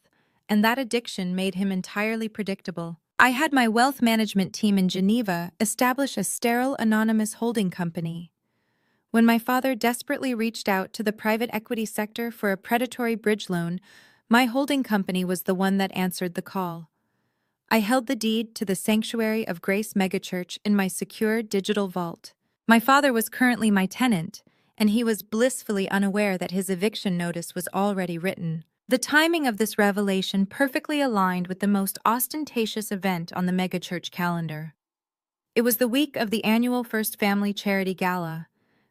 [SPEAKER 1] and that addiction made him entirely predictable. I had my wealth management team in Geneva establish a sterile anonymous holding company. When my father desperately reached out to the private equity sector for a predatory bridge loan, my holding company was the one that answered the call. I held the deed to the Sanctuary of Grace megachurch in my secure digital vault. My father was currently my tenant, and he was blissfully unaware that his eviction notice was already written. The timing of this revelation perfectly aligned with the most ostentatious event on the megachurch calendar. It was the week of the annual First Family Charity Gala.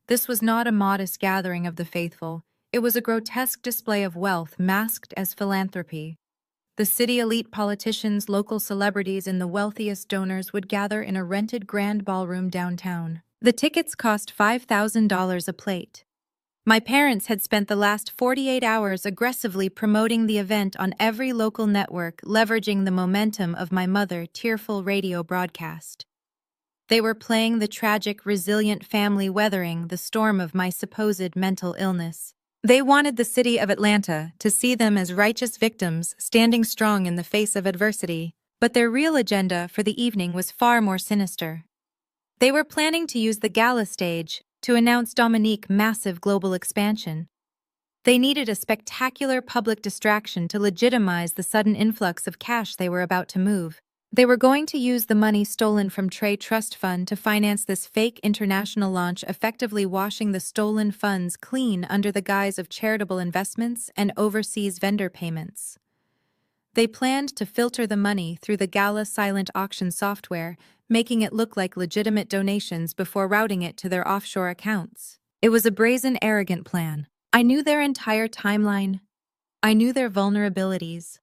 [SPEAKER 1] This was not a modest gathering of the faithful. It was a grotesque display of wealth masked as philanthropy. The city elite politicians, local celebrities, and the wealthiest donors would gather in a rented grand ballroom downtown. The tickets cost $5,000 a plate. My parents had spent the last 48 hours aggressively promoting the event on every local network, leveraging the momentum of my mother's tearful radio broadcast. They were playing the tragic, resilient family weathering the storm of my supposed mental illness. They wanted the city of Atlanta to see them as righteous victims standing strong in the face of adversity, but their real agenda for the evening was far more sinister. They were planning to use the gala stage to announce Dominique's massive global expansion. They needed a spectacular public distraction to legitimize the sudden influx of cash they were about to move. They were going to use the money stolen from Trey Trust Fund to finance this fake international launch, effectively washing the stolen funds clean under the guise of charitable investments and overseas vendor payments. They planned to filter the money through the Gala silent auction software, making it look like legitimate donations before routing it to their offshore accounts. It was a brazen, arrogant plan. I knew their entire timeline. I knew their vulnerabilities.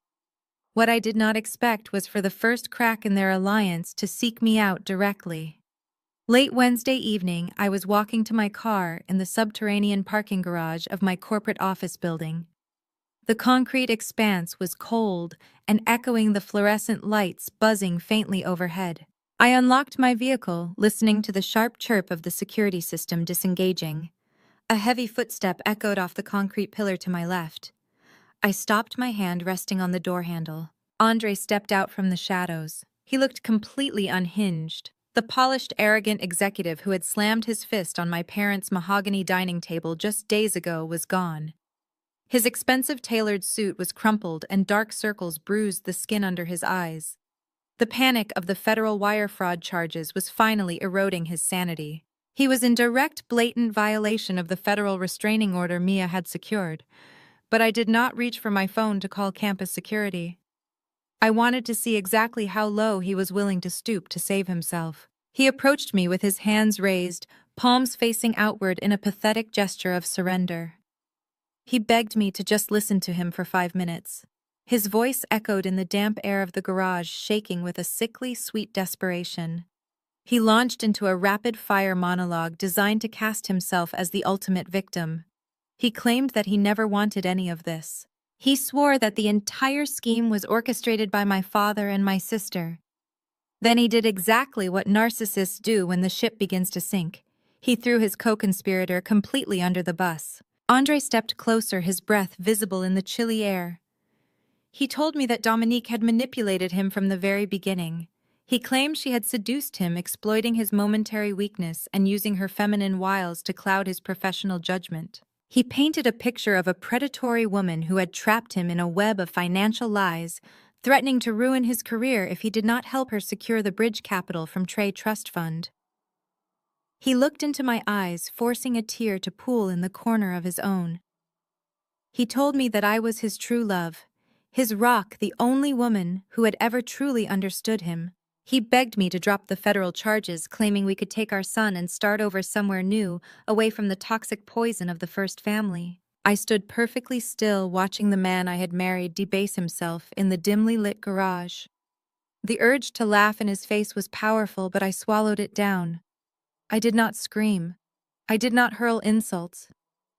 [SPEAKER 1] What I did not expect was for the first crack in their alliance to seek me out directly. Late Wednesday evening, I was walking to my car in the subterranean parking garage of my corporate office building. The concrete expanse was cold and echoing the fluorescent lights buzzing faintly overhead. I unlocked my vehicle, listening to the sharp chirp of the security system disengaging. A heavy footstep echoed off the concrete pillar to my left. I stopped, my hand resting on the door handle. Andre stepped out from the shadows. He looked completely unhinged. The polished, arrogant executive who had slammed his fist on my parents' mahogany dining table just days ago was gone. His expensive tailored suit was crumpled and dark circles bruised the skin under his eyes. The panic of the federal wire fraud charges was finally eroding his sanity. He was in direct, blatant violation of the federal restraining order Mia had secured, but I did not reach for my phone to call campus security. I wanted to see exactly how low he was willing to stoop to save himself. He approached me with his hands raised, palms facing outward in a pathetic gesture of surrender. He begged me to just listen to him for 5 minutes. His voice echoed in the damp air of the garage, shaking with a sickly, sweet desperation. He launched into a rapid-fire monologue designed to cast himself as the ultimate victim. He claimed that he never wanted any of this. He swore that the entire scheme was orchestrated by my father and my sister. Then he did exactly what narcissists do when the ship begins to sink. He threw his co-conspirator completely under the bus. Andre stepped closer, his breath visible in the chilly air. He told me that Dominique had manipulated him from the very beginning. He claimed she had seduced him, exploiting his momentary weakness and using her feminine wiles to cloud his professional judgment. He painted a picture of a predatory woman who had trapped him in a web of financial lies, threatening to ruin his career if he did not help her secure the bridge capital from Trey Trust Fund. He looked into my eyes, forcing a tear to pool in the corner of his own. He told me that I was his true love, his rock, the only woman who had ever truly understood him. He begged me to drop the federal charges, claiming we could take our son and start over somewhere new, away from the toxic poison of the first family. I stood perfectly still, watching the man I had married debase himself in the dimly lit garage. The urge to laugh in his face was powerful, but I swallowed it down. I did not scream. I did not hurl insults.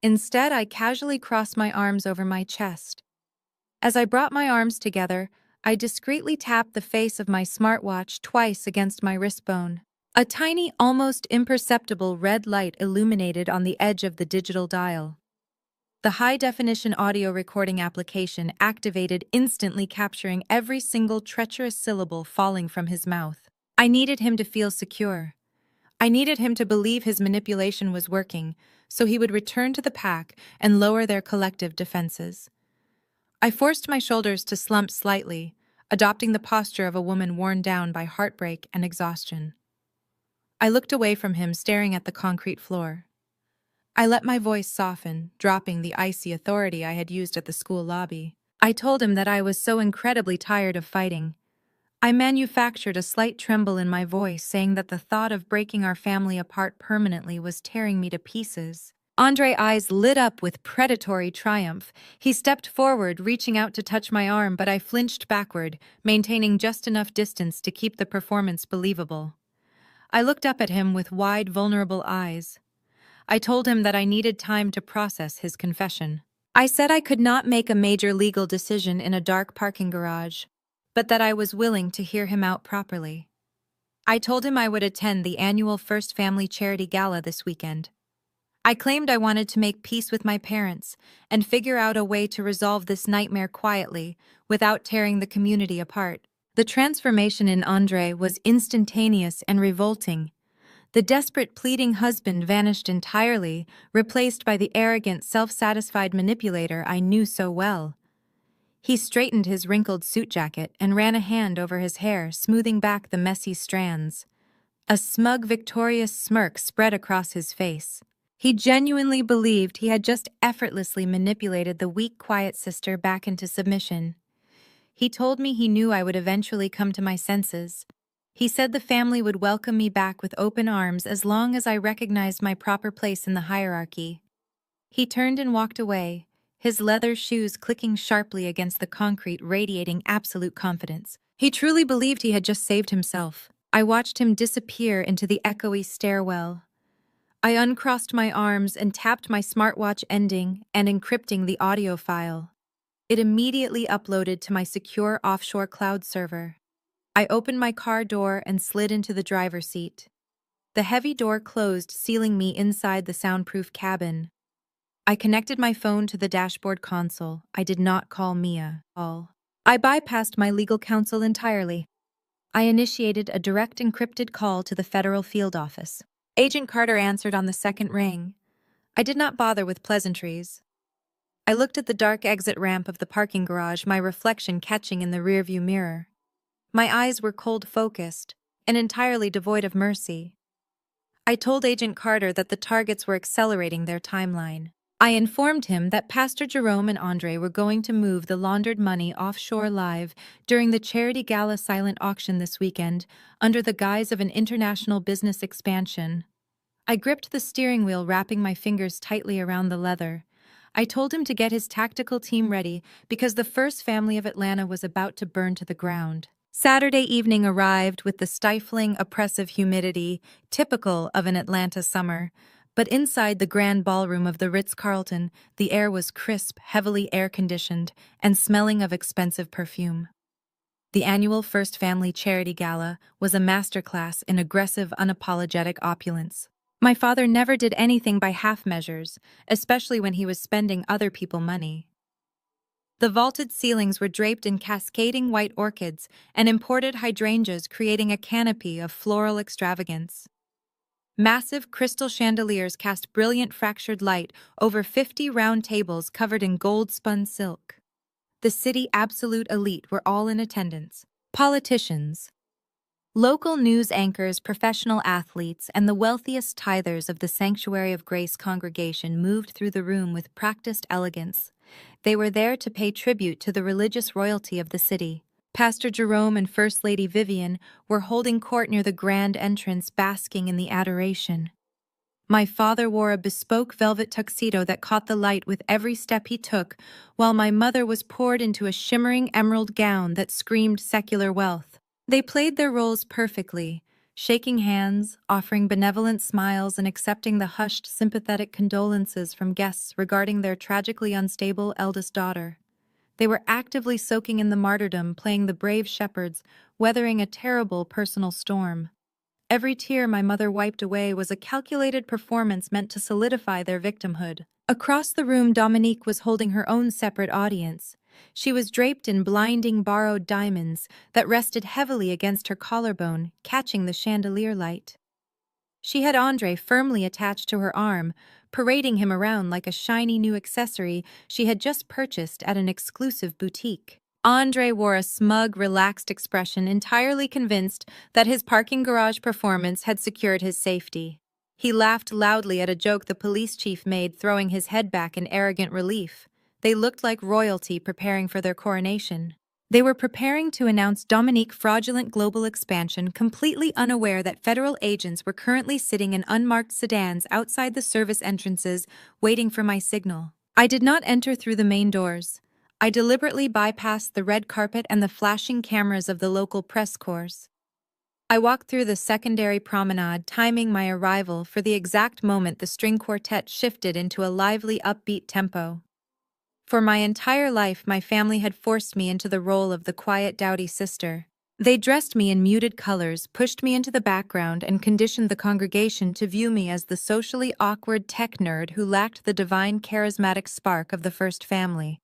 [SPEAKER 1] Instead, I casually crossed my arms over my chest. As I brought my arms together, I discreetly tapped the face of my smartwatch twice against my wrist bone. A tiny, almost imperceptible red light illuminated on the edge of the digital dial. The high-definition audio recording application activated, instantly capturing every single treacherous syllable falling from his mouth. I needed him to feel secure. I needed him to believe his manipulation was working, so he would return to the pack and lower their collective defenses. I forced my shoulders to slump slightly, adopting the posture of a woman worn down by heartbreak and exhaustion. I looked away from him, staring at the concrete floor. I let my voice soften, dropping the icy authority I had used at the school lobby. I told him that I was so incredibly tired of fighting. I manufactured a slight tremble in my voice, saying that the thought of breaking our family apart permanently was tearing me to pieces. Andre's eyes lit up with predatory triumph. He stepped forward, reaching out to touch my arm, but I flinched backward, maintaining just enough distance to keep the performance believable. I looked up at him with wide, vulnerable eyes. I told him that I needed time to process his confession. I said I could not make a major legal decision in a dark parking garage, but that I was willing to hear him out properly. I told him I would attend the annual First Family Charity Gala this weekend. I claimed I wanted to make peace with my parents and figure out a way to resolve this nightmare quietly without tearing the community apart. The transformation in Andre was instantaneous and revolting. The desperate, pleading husband vanished entirely, replaced by the arrogant, self-satisfied manipulator I knew so well. He straightened his wrinkled suit jacket and ran a hand over his hair, smoothing back the messy strands. A smug, victorious smirk spread across his face. He genuinely believed he had just effortlessly manipulated the weak, quiet sister back into submission. He told me he knew I would eventually come to my senses. He said the family would welcome me back with open arms as long as I recognized my proper place in the hierarchy. He turned and walked away, his leather shoes clicking sharply against the concrete, radiating absolute confidence. He truly believed he had just saved himself. I watched him disappear into the echoey stairwell. I uncrossed my arms and tapped my smartwatch, ending and encrypting the audio file. It immediately uploaded to my secure offshore cloud server. I opened my car door and slid into the driver's seat. The heavy door closed, sealing me inside the soundproof cabin. I connected my phone to the dashboard console. I did not call Mia. I bypassed my legal counsel entirely. I initiated a direct encrypted call to the federal field office. Agent Carter answered on the second ring. I did not bother with pleasantries. I looked at the dark exit ramp of the parking garage, my reflection catching in the rearview mirror. My eyes were cold-focused and entirely devoid of mercy. I told Agent Carter that the targets were accelerating their timeline. I informed him that Pastor Jerome and Andre were going to move the laundered money offshore live during the charity gala silent auction this weekend under the guise of an international business expansion. I gripped the steering wheel, wrapping my fingers tightly around the leather. I told him to get his tactical team ready because the first family of Atlanta was about to burn to the ground. Saturday evening arrived with the stifling, oppressive humidity typical of an Atlanta summer. But inside the grand ballroom of the Ritz-Carlton, the air was crisp, heavily air-conditioned, and smelling of expensive perfume. The annual First Family Charity Gala was a masterclass in aggressive, unapologetic opulence. My father never did anything by half measures, especially when he was spending other people's money. The vaulted ceilings were draped in cascading white orchids and imported hydrangeas, creating a canopy of floral extravagance. Massive crystal chandeliers cast brilliant fractured light over 50 round tables covered in gold-spun silk. The city absolute elite were all in attendance. Politicians, local news anchors, professional athletes, and the wealthiest tithers of the Sanctuary of Grace congregation moved through the room with practiced elegance. They were there to pay tribute to the religious royalty of the city. Pastor Jerome and First Lady Vivian were holding court near the grand entrance, basking in the adoration. My father wore a bespoke velvet tuxedo that caught the light with every step he took, while my mother was poured into a shimmering emerald gown that screamed secular wealth. They played their roles perfectly, shaking hands, offering benevolent smiles, and accepting the hushed, sympathetic condolences from guests regarding their tragically unstable eldest daughter. They were actively soaking in the martyrdom, playing the brave shepherds, weathering a terrible personal storm. Every tear my mother wiped away was a calculated performance meant to solidify their victimhood. Across the room, Dominique was holding her own separate audience. She was draped in blinding borrowed diamonds that rested heavily against her collarbone, catching the chandelier light. She had Andre firmly attached to her arm, parading him around like a shiny new accessory she had just purchased at an exclusive boutique. Andre wore a smug, relaxed expression, entirely convinced that his parking garage performance had secured his safety. He laughed loudly at a joke the police chief made, throwing his head back in arrogant relief. They looked like royalty preparing for their coronation. They were preparing to announce Dominique's fraudulent global expansion, completely unaware that federal agents were currently sitting in unmarked sedans outside the service entrances, waiting for my signal. I did not enter through the main doors. I deliberately bypassed the red carpet and the flashing cameras of the local press corps. I walked through the secondary promenade, timing my arrival for the exact moment the string quartet shifted into a lively, upbeat tempo. For my entire life, my family had forced me into the role of the quiet, dowdy sister. They dressed me in muted colors, pushed me into the background, and conditioned the congregation to view me as the socially awkward tech nerd who lacked the divine, charismatic spark of the first family.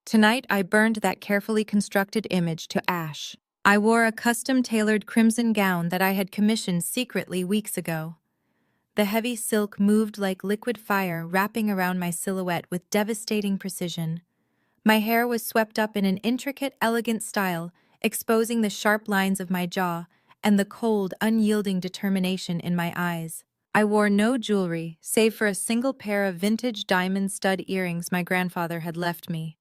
[SPEAKER 1] Tonight, I burned that carefully constructed image to ash. I wore a custom-tailored crimson gown that I had commissioned secretly weeks ago. The heavy silk moved like liquid fire, wrapping around my silhouette with devastating precision. My hair was swept up in an intricate, elegant style, exposing the sharp lines of my jaw and the cold, unyielding determination in my eyes. I wore no jewelry, save for a single pair of vintage diamond stud earrings my grandfather had left me.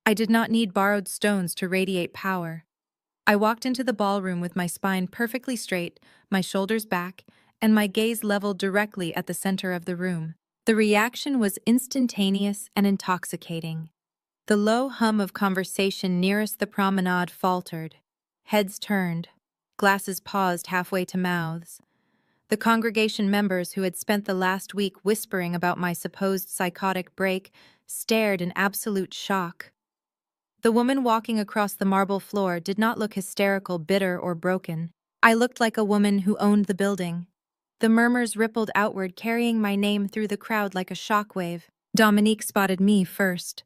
[SPEAKER 1] I did not need borrowed stones to radiate power. I walked into the ballroom with my spine perfectly straight, my shoulders back, and my gaze leveled directly at the center of the room. The reaction was instantaneous and intoxicating. The low hum of conversation nearest the promenade faltered. Heads turned. Glasses paused halfway to mouths. The congregation members who had spent the last week whispering about my supposed psychotic break stared in absolute shock. The woman walking across the marble floor did not look hysterical, bitter, or broken. I looked like a woman who owned the building. The murmurs rippled outward, carrying my name through the crowd like a shockwave. Dominique spotted me first.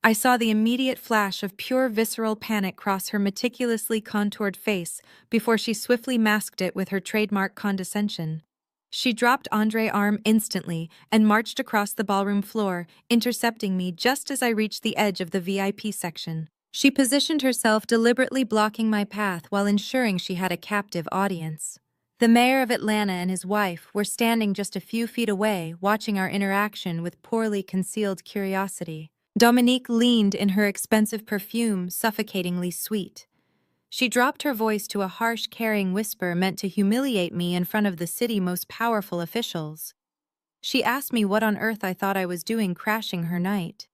[SPEAKER 1] I saw the immediate flash of pure visceral panic cross her meticulously contoured face before she swiftly masked it with her trademark condescension. She dropped Andre's arm instantly and marched across the ballroom floor, intercepting me just as I reached the edge of the VIP section. She positioned herself, deliberately blocking my path while ensuring she had a captive audience. The mayor of Atlanta and his wife were standing just a few feet away, watching our interaction with poorly concealed curiosity. Dominique leaned in her expensive perfume, suffocatingly sweet. She dropped her voice to a harsh, carrying whisper meant to humiliate me in front of the city's most powerful officials. She asked me what on earth I thought I was doing crashing her night.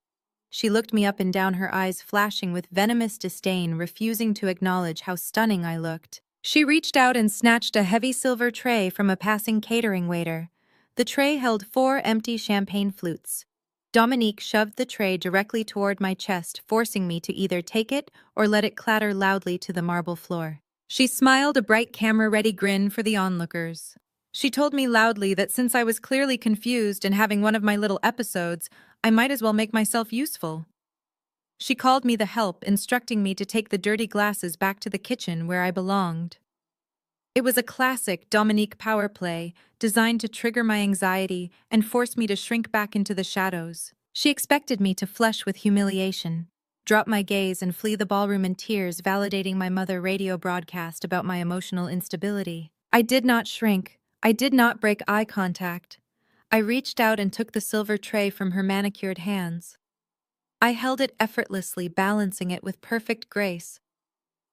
[SPEAKER 1] She looked me up and down, her eyes flashing with venomous disdain, refusing to acknowledge how stunning I looked. She reached out and snatched a heavy silver tray from a passing catering waiter. The tray held 4 empty champagne flutes. Dominique shoved the tray directly toward my chest, forcing me to either take it or let it clatter loudly to the marble floor. She smiled, a bright camera-ready grin for the onlookers. She told me loudly that since I was clearly confused and having one of my little episodes, I might as well make myself useful. She called me the help, instructing me to take the dirty glasses back to the kitchen where I belonged. It was a classic Dominique power play, designed to trigger my anxiety and force me to shrink back into the shadows. She expected me to flush with humiliation, drop my gaze and flee the ballroom in tears, validating my mother's radio broadcast about my emotional instability. I did not shrink. I did not break eye contact. I reached out and took the silver tray from her manicured hands. I held it effortlessly, balancing it with perfect grace.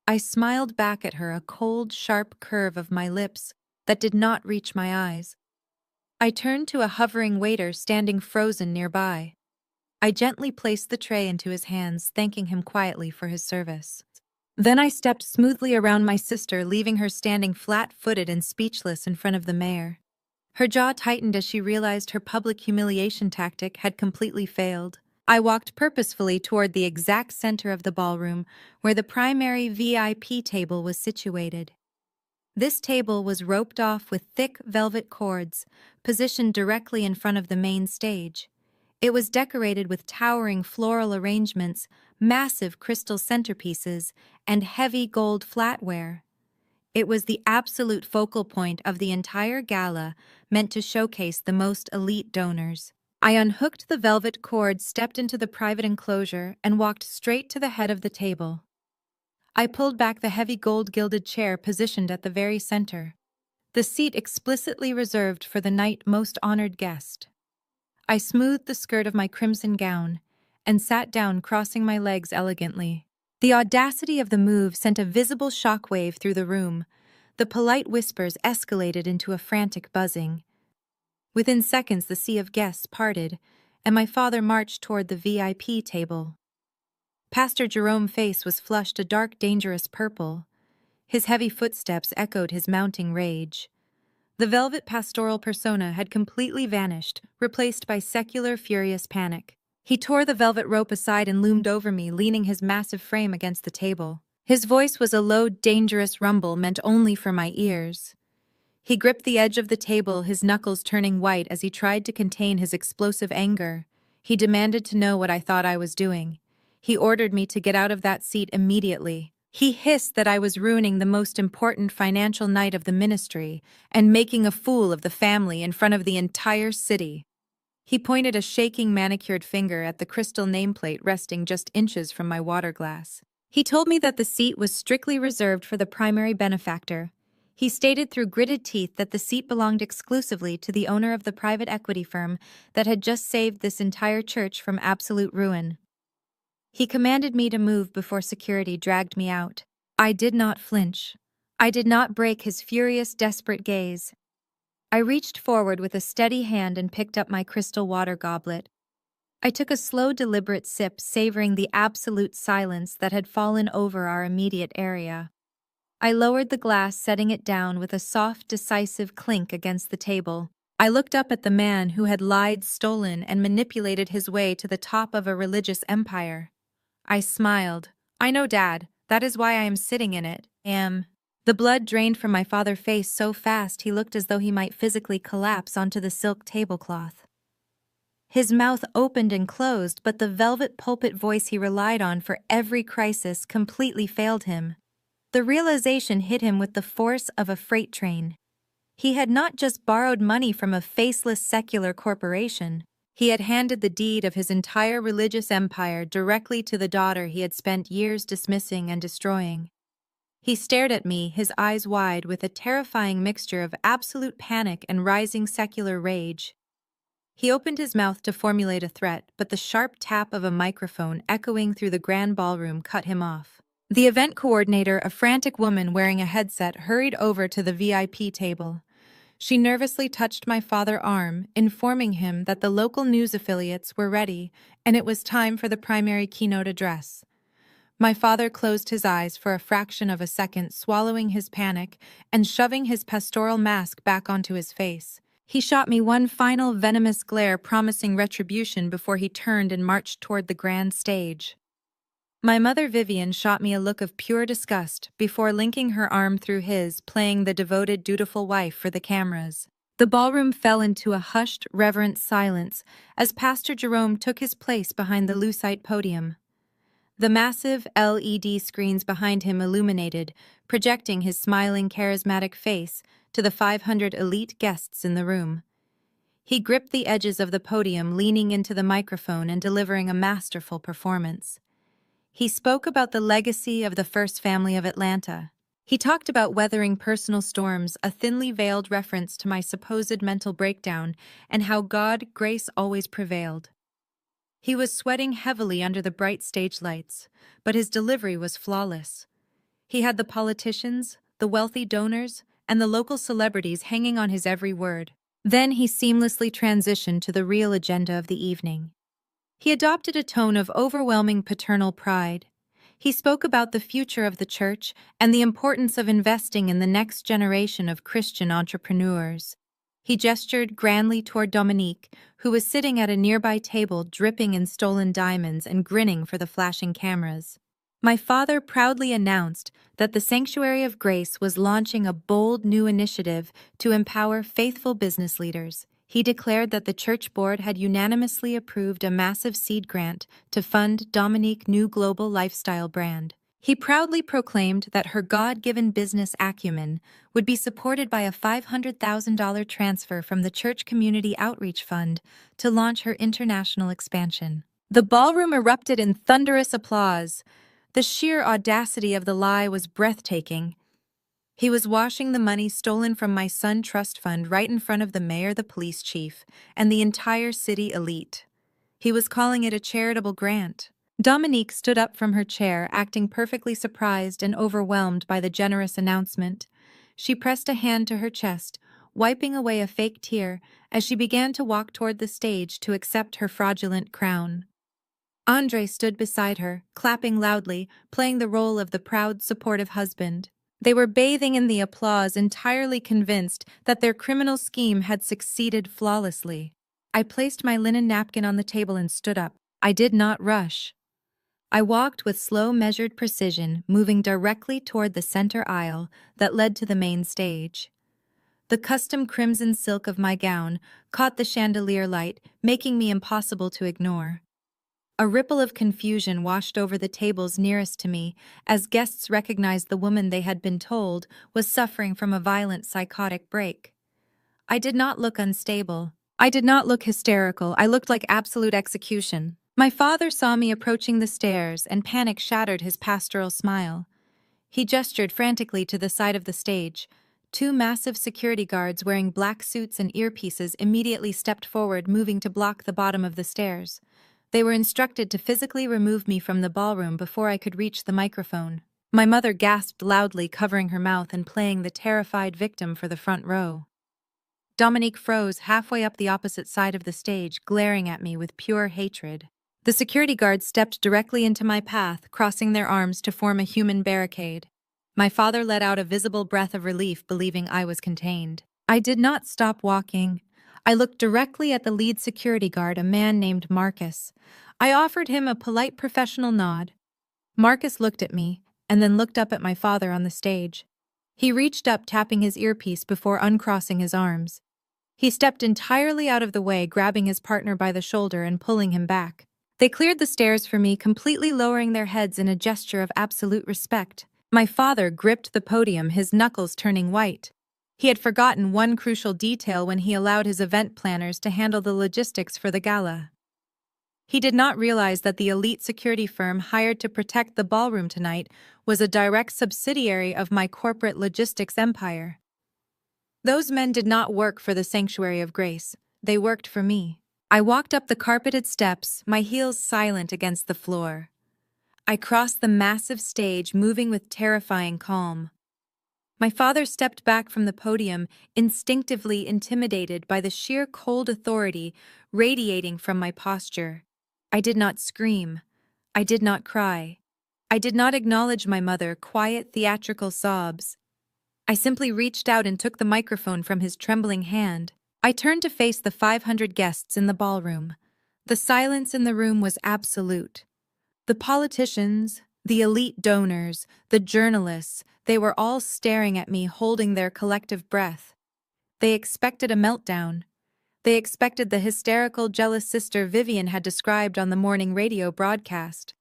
[SPEAKER 1] I smiled back at her, a cold, sharp curve of my lips that did not reach my eyes. I turned to a hovering waiter standing frozen nearby. I gently placed the tray into his hands, thanking him quietly for his service. Then I stepped smoothly around my sister, leaving her standing flat-footed and speechless in front of the mayor. Her jaw tightened as she realized her public humiliation tactic had completely failed. I walked purposefully toward the exact center of the ballroom, where the primary VIP table was situated. This table was roped off with thick velvet cords, positioned directly in front of the main stage. It was decorated with towering floral arrangements, massive crystal centerpieces, and heavy gold flatware. It was the absolute focal point of the entire gala, meant to showcase the most elite donors. I unhooked the velvet cord, stepped into the private enclosure, and walked straight to the head of the table. I pulled back the heavy gold-gilded chair positioned at the very center, the seat explicitly reserved for the night's most honored guest. I smoothed the skirt of my crimson gown and sat down, crossing my legs elegantly. The audacity of the move sent a visible shockwave through the room. The polite whispers escalated into a frantic buzzing. Within seconds, the sea of guests parted, and my father marched toward the VIP table. Pastor Jerome's face was flushed a dark, dangerous purple. His heavy footsteps echoed his mounting rage. The velvet pastoral persona had completely vanished, replaced by secular, furious panic. He tore the velvet rope aside and loomed over me, leaning his massive frame against the table. His voice was a low, dangerous rumble meant only for my ears. He gripped the edge of the table, his knuckles turning white as he tried to contain his explosive anger. He demanded to know what I thought I was doing. He ordered me to get out of that seat immediately. He hissed that I was ruining the most important financial night of the ministry and making a fool of the family in front of the entire city. He pointed a shaking manicured finger at the crystal nameplate resting just inches from my water glass. He told me that the seat was strictly reserved for the primary benefactor. He stated through gritted teeth that the seat belonged exclusively to the owner of the private equity firm that had just saved this entire church from absolute ruin. He commanded me to move before security dragged me out. I did not flinch. I did not break his furious, desperate gaze. I reached forward with a steady hand and picked up my crystal water goblet. I took a slow, deliberate sip, savoring the absolute silence that had fallen over our immediate area. I lowered the glass, setting it down with a soft, decisive clink against the table. I looked up at the man who had lied, stolen, and manipulated his way to the top of a religious empire. I smiled. I know, Dad. That is why I am sitting in it. The blood drained from my father's face so fast he looked as though he might physically collapse onto the silk tablecloth. His mouth opened and closed, but the velvet pulpit voice he relied on for every crisis completely failed him. The realization hit him with the force of a freight train. He had not just borrowed money from a faceless secular corporation. He had handed the deed of his entire religious empire directly to the daughter he had spent years dismissing and destroying. He stared at me, his eyes wide with a terrifying mixture of absolute panic and rising secular rage. He opened his mouth to formulate a threat, but the sharp tap of a microphone echoing through the grand ballroom cut him off. The event coordinator, a frantic woman wearing a headset, hurried over to the VIP table. She nervously touched my father's arm, informing him that the local news affiliates were ready and it was time for the primary keynote address. My father closed his eyes for a fraction of a second, swallowing his panic and shoving his pastoral mask back onto his face. He shot me one final venomous glare promising retribution before he turned and marched toward the grand stage. My mother Vivian shot me a look of pure disgust before linking her arm through his, playing the devoted, dutiful wife for the cameras. The ballroom fell into a hushed, reverent silence as Pastor Jerome took his place behind the lucite podium. The massive LED screens behind him illuminated, projecting his smiling, charismatic face to the 500 elite guests in the room. He gripped the edges of the podium, leaning into the microphone and delivering a masterful performance. He spoke about the legacy of the First Family of Atlanta. He talked about weathering personal storms, a thinly veiled reference to my supposed mental breakdown, and how God, grace always prevailed. He was sweating heavily under the bright stage lights, but his delivery was flawless. He had the politicians, the wealthy donors, and the local celebrities hanging on his every word. Then he seamlessly transitioned to the real agenda of the evening. He adopted a tone of overwhelming paternal pride. He spoke about the future of the church and the importance of investing in the next generation of Christian entrepreneurs. He gestured grandly toward Dominique, who was sitting at a nearby table dripping in stolen diamonds and grinning for the flashing cameras. My father proudly announced that the Sanctuary of Grace was launching a bold new initiative to empower faithful business leaders. He declared that the church board had unanimously approved a massive seed grant to fund Dominique's new global lifestyle brand. He proudly proclaimed that her God-given business acumen would be supported by a $500,000 transfer from the Church Community Outreach Fund to launch her international expansion. The ballroom erupted in thunderous applause. The sheer audacity of the lie was breathtaking. He was washing the money stolen from my son trust fund right in front of the mayor, the police chief, and the entire city elite. He was calling it a charitable grant. Dominique stood up from her chair, acting perfectly surprised and overwhelmed by the generous announcement. She pressed a hand to her chest, wiping away a fake tear as she began to walk toward the stage to accept her fraudulent crown. Andre stood beside her, clapping loudly, playing the role of the proud, supportive husband. They were bathing in the applause, entirely convinced that their criminal scheme had succeeded flawlessly. I placed my linen napkin on the table and stood up. I did not rush. I walked with slow, measured precision, moving directly toward the center aisle that led to the main stage. The custom crimson silk of my gown caught the chandelier light, making me impossible to ignore. A ripple of confusion washed over the tables nearest to me as guests recognized the woman they had been told was suffering from a violent psychotic break. I did not look unstable. I did not look hysterical. I looked like absolute execution. My father saw me approaching the stairs, and panic shattered his pastoral smile. He gestured frantically to the side of the stage. Two massive security guards wearing black suits and earpieces immediately stepped forward, moving to block the bottom of the stairs. They were instructed to physically remove me from the ballroom before I could reach the microphone. My mother gasped loudly, covering her mouth and playing the terrified victim for the front row. Dominique froze halfway up the opposite side of the stage, glaring at me with pure hatred. The security guards stepped directly into my path, crossing their arms to form a human barricade. My father let out a visible breath of relief, believing I was contained. I did not stop walking. I looked directly at the lead security guard, a man named Marcus. I offered him a polite professional nod. Marcus looked at me, and then looked up at my father on the stage. He reached up, tapping his earpiece before uncrossing his arms. He stepped entirely out of the way, grabbing his partner by the shoulder and pulling him back. They cleared the stairs for me, completely lowering their heads in a gesture of absolute respect. My father gripped the podium, his knuckles turning white. He had forgotten one crucial detail when he allowed his event planners to handle the logistics for the gala. He did not realize that the elite security firm hired to protect the ballroom tonight was a direct subsidiary of my corporate logistics empire. Those men did not work for the Sanctuary of Grace. They worked for me. I walked up the carpeted steps, my heels silent against the floor. I crossed the massive stage, moving with terrifying calm. My father stepped back from the podium, instinctively intimidated by the sheer cold authority radiating from my posture. I did not scream. I did not cry. I did not acknowledge my mother, quiet, theatrical sobs. I simply reached out and took the microphone from his trembling hand. I turned to face the 500 guests in the ballroom. The silence in the room was absolute. The politicians, the elite donors, the journalists, they were all staring at me, holding their collective breath. They expected a meltdown. They expected the hysterical, jealous sister Vivian had described on the morning radio broadcast.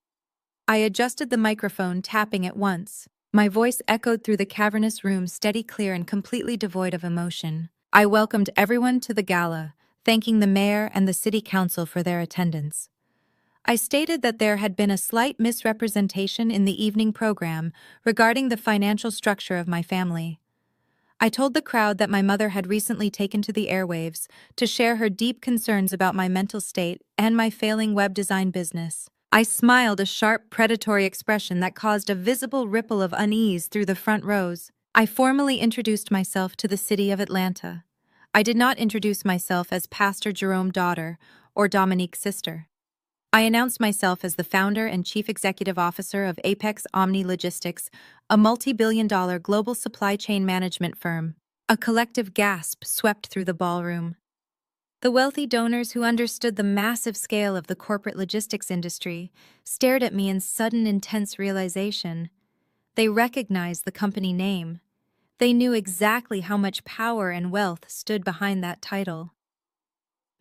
[SPEAKER 1] I adjusted the microphone, tapping it once. My voice echoed through the cavernous room, steady, clear, and completely devoid of emotion. I welcomed everyone to the gala, thanking the mayor and the city council for their attendance. I stated that there had been a slight misrepresentation in the evening program regarding the financial structure of my family. I told the crowd that my mother had recently taken to the airwaves to share her deep concerns about my mental state and my failing web design business. I smiled, a sharp, predatory expression that caused a visible ripple of unease through the front rows. I formally introduced myself to the city of Atlanta. I did not introduce myself as Pastor Jerome's daughter or Dominique's sister. I announced myself as the founder and chief executive officer of Apex Omni Logistics, a multi-billion-dollar global supply chain management firm. A collective gasp swept through the ballroom. The wealthy donors who understood the massive scale of the corporate logistics industry stared at me in sudden, intense realization. They recognized the company name. They knew exactly how much power and wealth stood behind that title.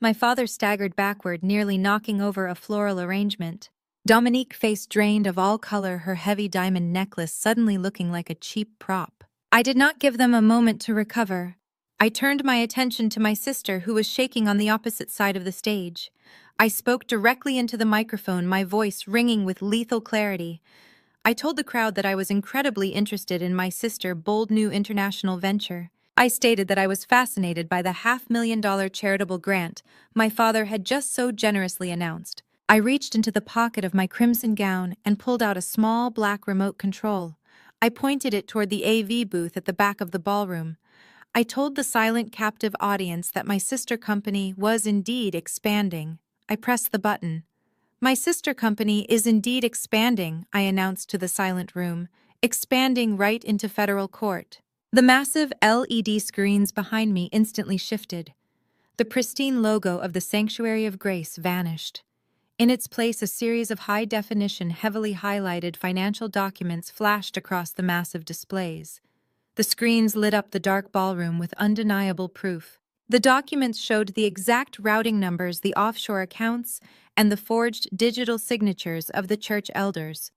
[SPEAKER 1] My father staggered backward, nearly knocking over a floral arrangement. Dominique faced drained of all color, her heavy diamond necklace suddenly looking like a cheap prop. I did not give them a moment to recover. I turned my attention to my sister, who was shaking on the opposite side of the stage. I spoke directly into the microphone, my voice ringing with lethal clarity. I told the crowd that I was incredibly interested in my sister's bold new international venture. I stated that I was fascinated by the $500,000 charitable grant my father had just so generously announced. I reached into the pocket of my crimson gown and pulled out a small black remote control. I pointed it toward the AV booth at the back of the ballroom. I told the silent, captive audience that my sister company was indeed expanding. I pressed the button. My sister company is indeed expanding, I announced to the silent room, expanding right into federal court. The massive LED screens behind me instantly shifted. The pristine logo of the Sanctuary of Grace vanished. In its place, a series of high-definition, heavily highlighted financial documents flashed across the massive displays. The screens lit up the dark ballroom with undeniable proof. The documents showed the exact routing numbers, the offshore accounts, and the forged digital signatures of the church elders.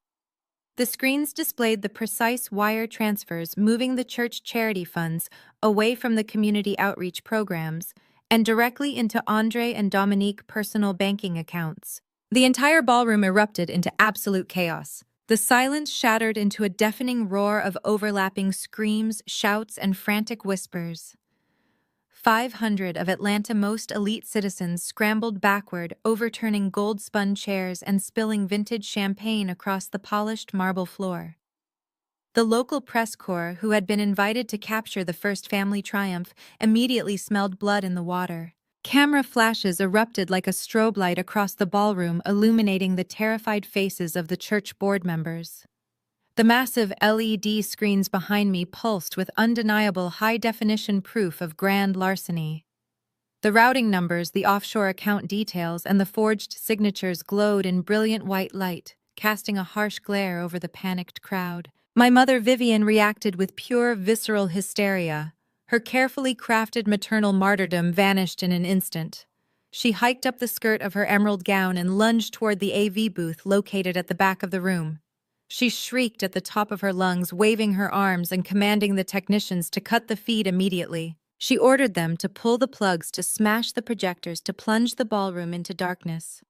[SPEAKER 1] The screens displayed the precise wire transfers moving the church charity funds away from the community outreach programs and directly into Andre and Dominique personal banking accounts. The entire ballroom erupted into absolute chaos. The silence shattered into a deafening roar of overlapping screams, shouts, and frantic whispers. 500 of Atlanta's most elite citizens scrambled backward, overturning gold-spun chairs and spilling vintage champagne across the polished marble floor. The local press corps, who had been invited to capture the first family triumph, immediately smelled blood in the water. Camera flashes erupted like a strobe light across the ballroom, illuminating the terrified faces of the church board members. The massive LED screens behind me pulsed with undeniable high-definition proof of grand larceny. The routing numbers, the offshore account details, and the forged signatures glowed in brilliant white light, casting a harsh glare over the panicked crowd. My mother Vivian reacted with pure, visceral hysteria. Her carefully crafted maternal martyrdom vanished in an instant. She hiked up the skirt of her emerald gown and lunged toward the AV booth located at the back of the room. She shrieked at the top of her lungs, waving her arms and commanding the technicians to cut the feed immediately. She ordered them to pull the plugs, to smash the projectors, to plunge the ballroom into darkness.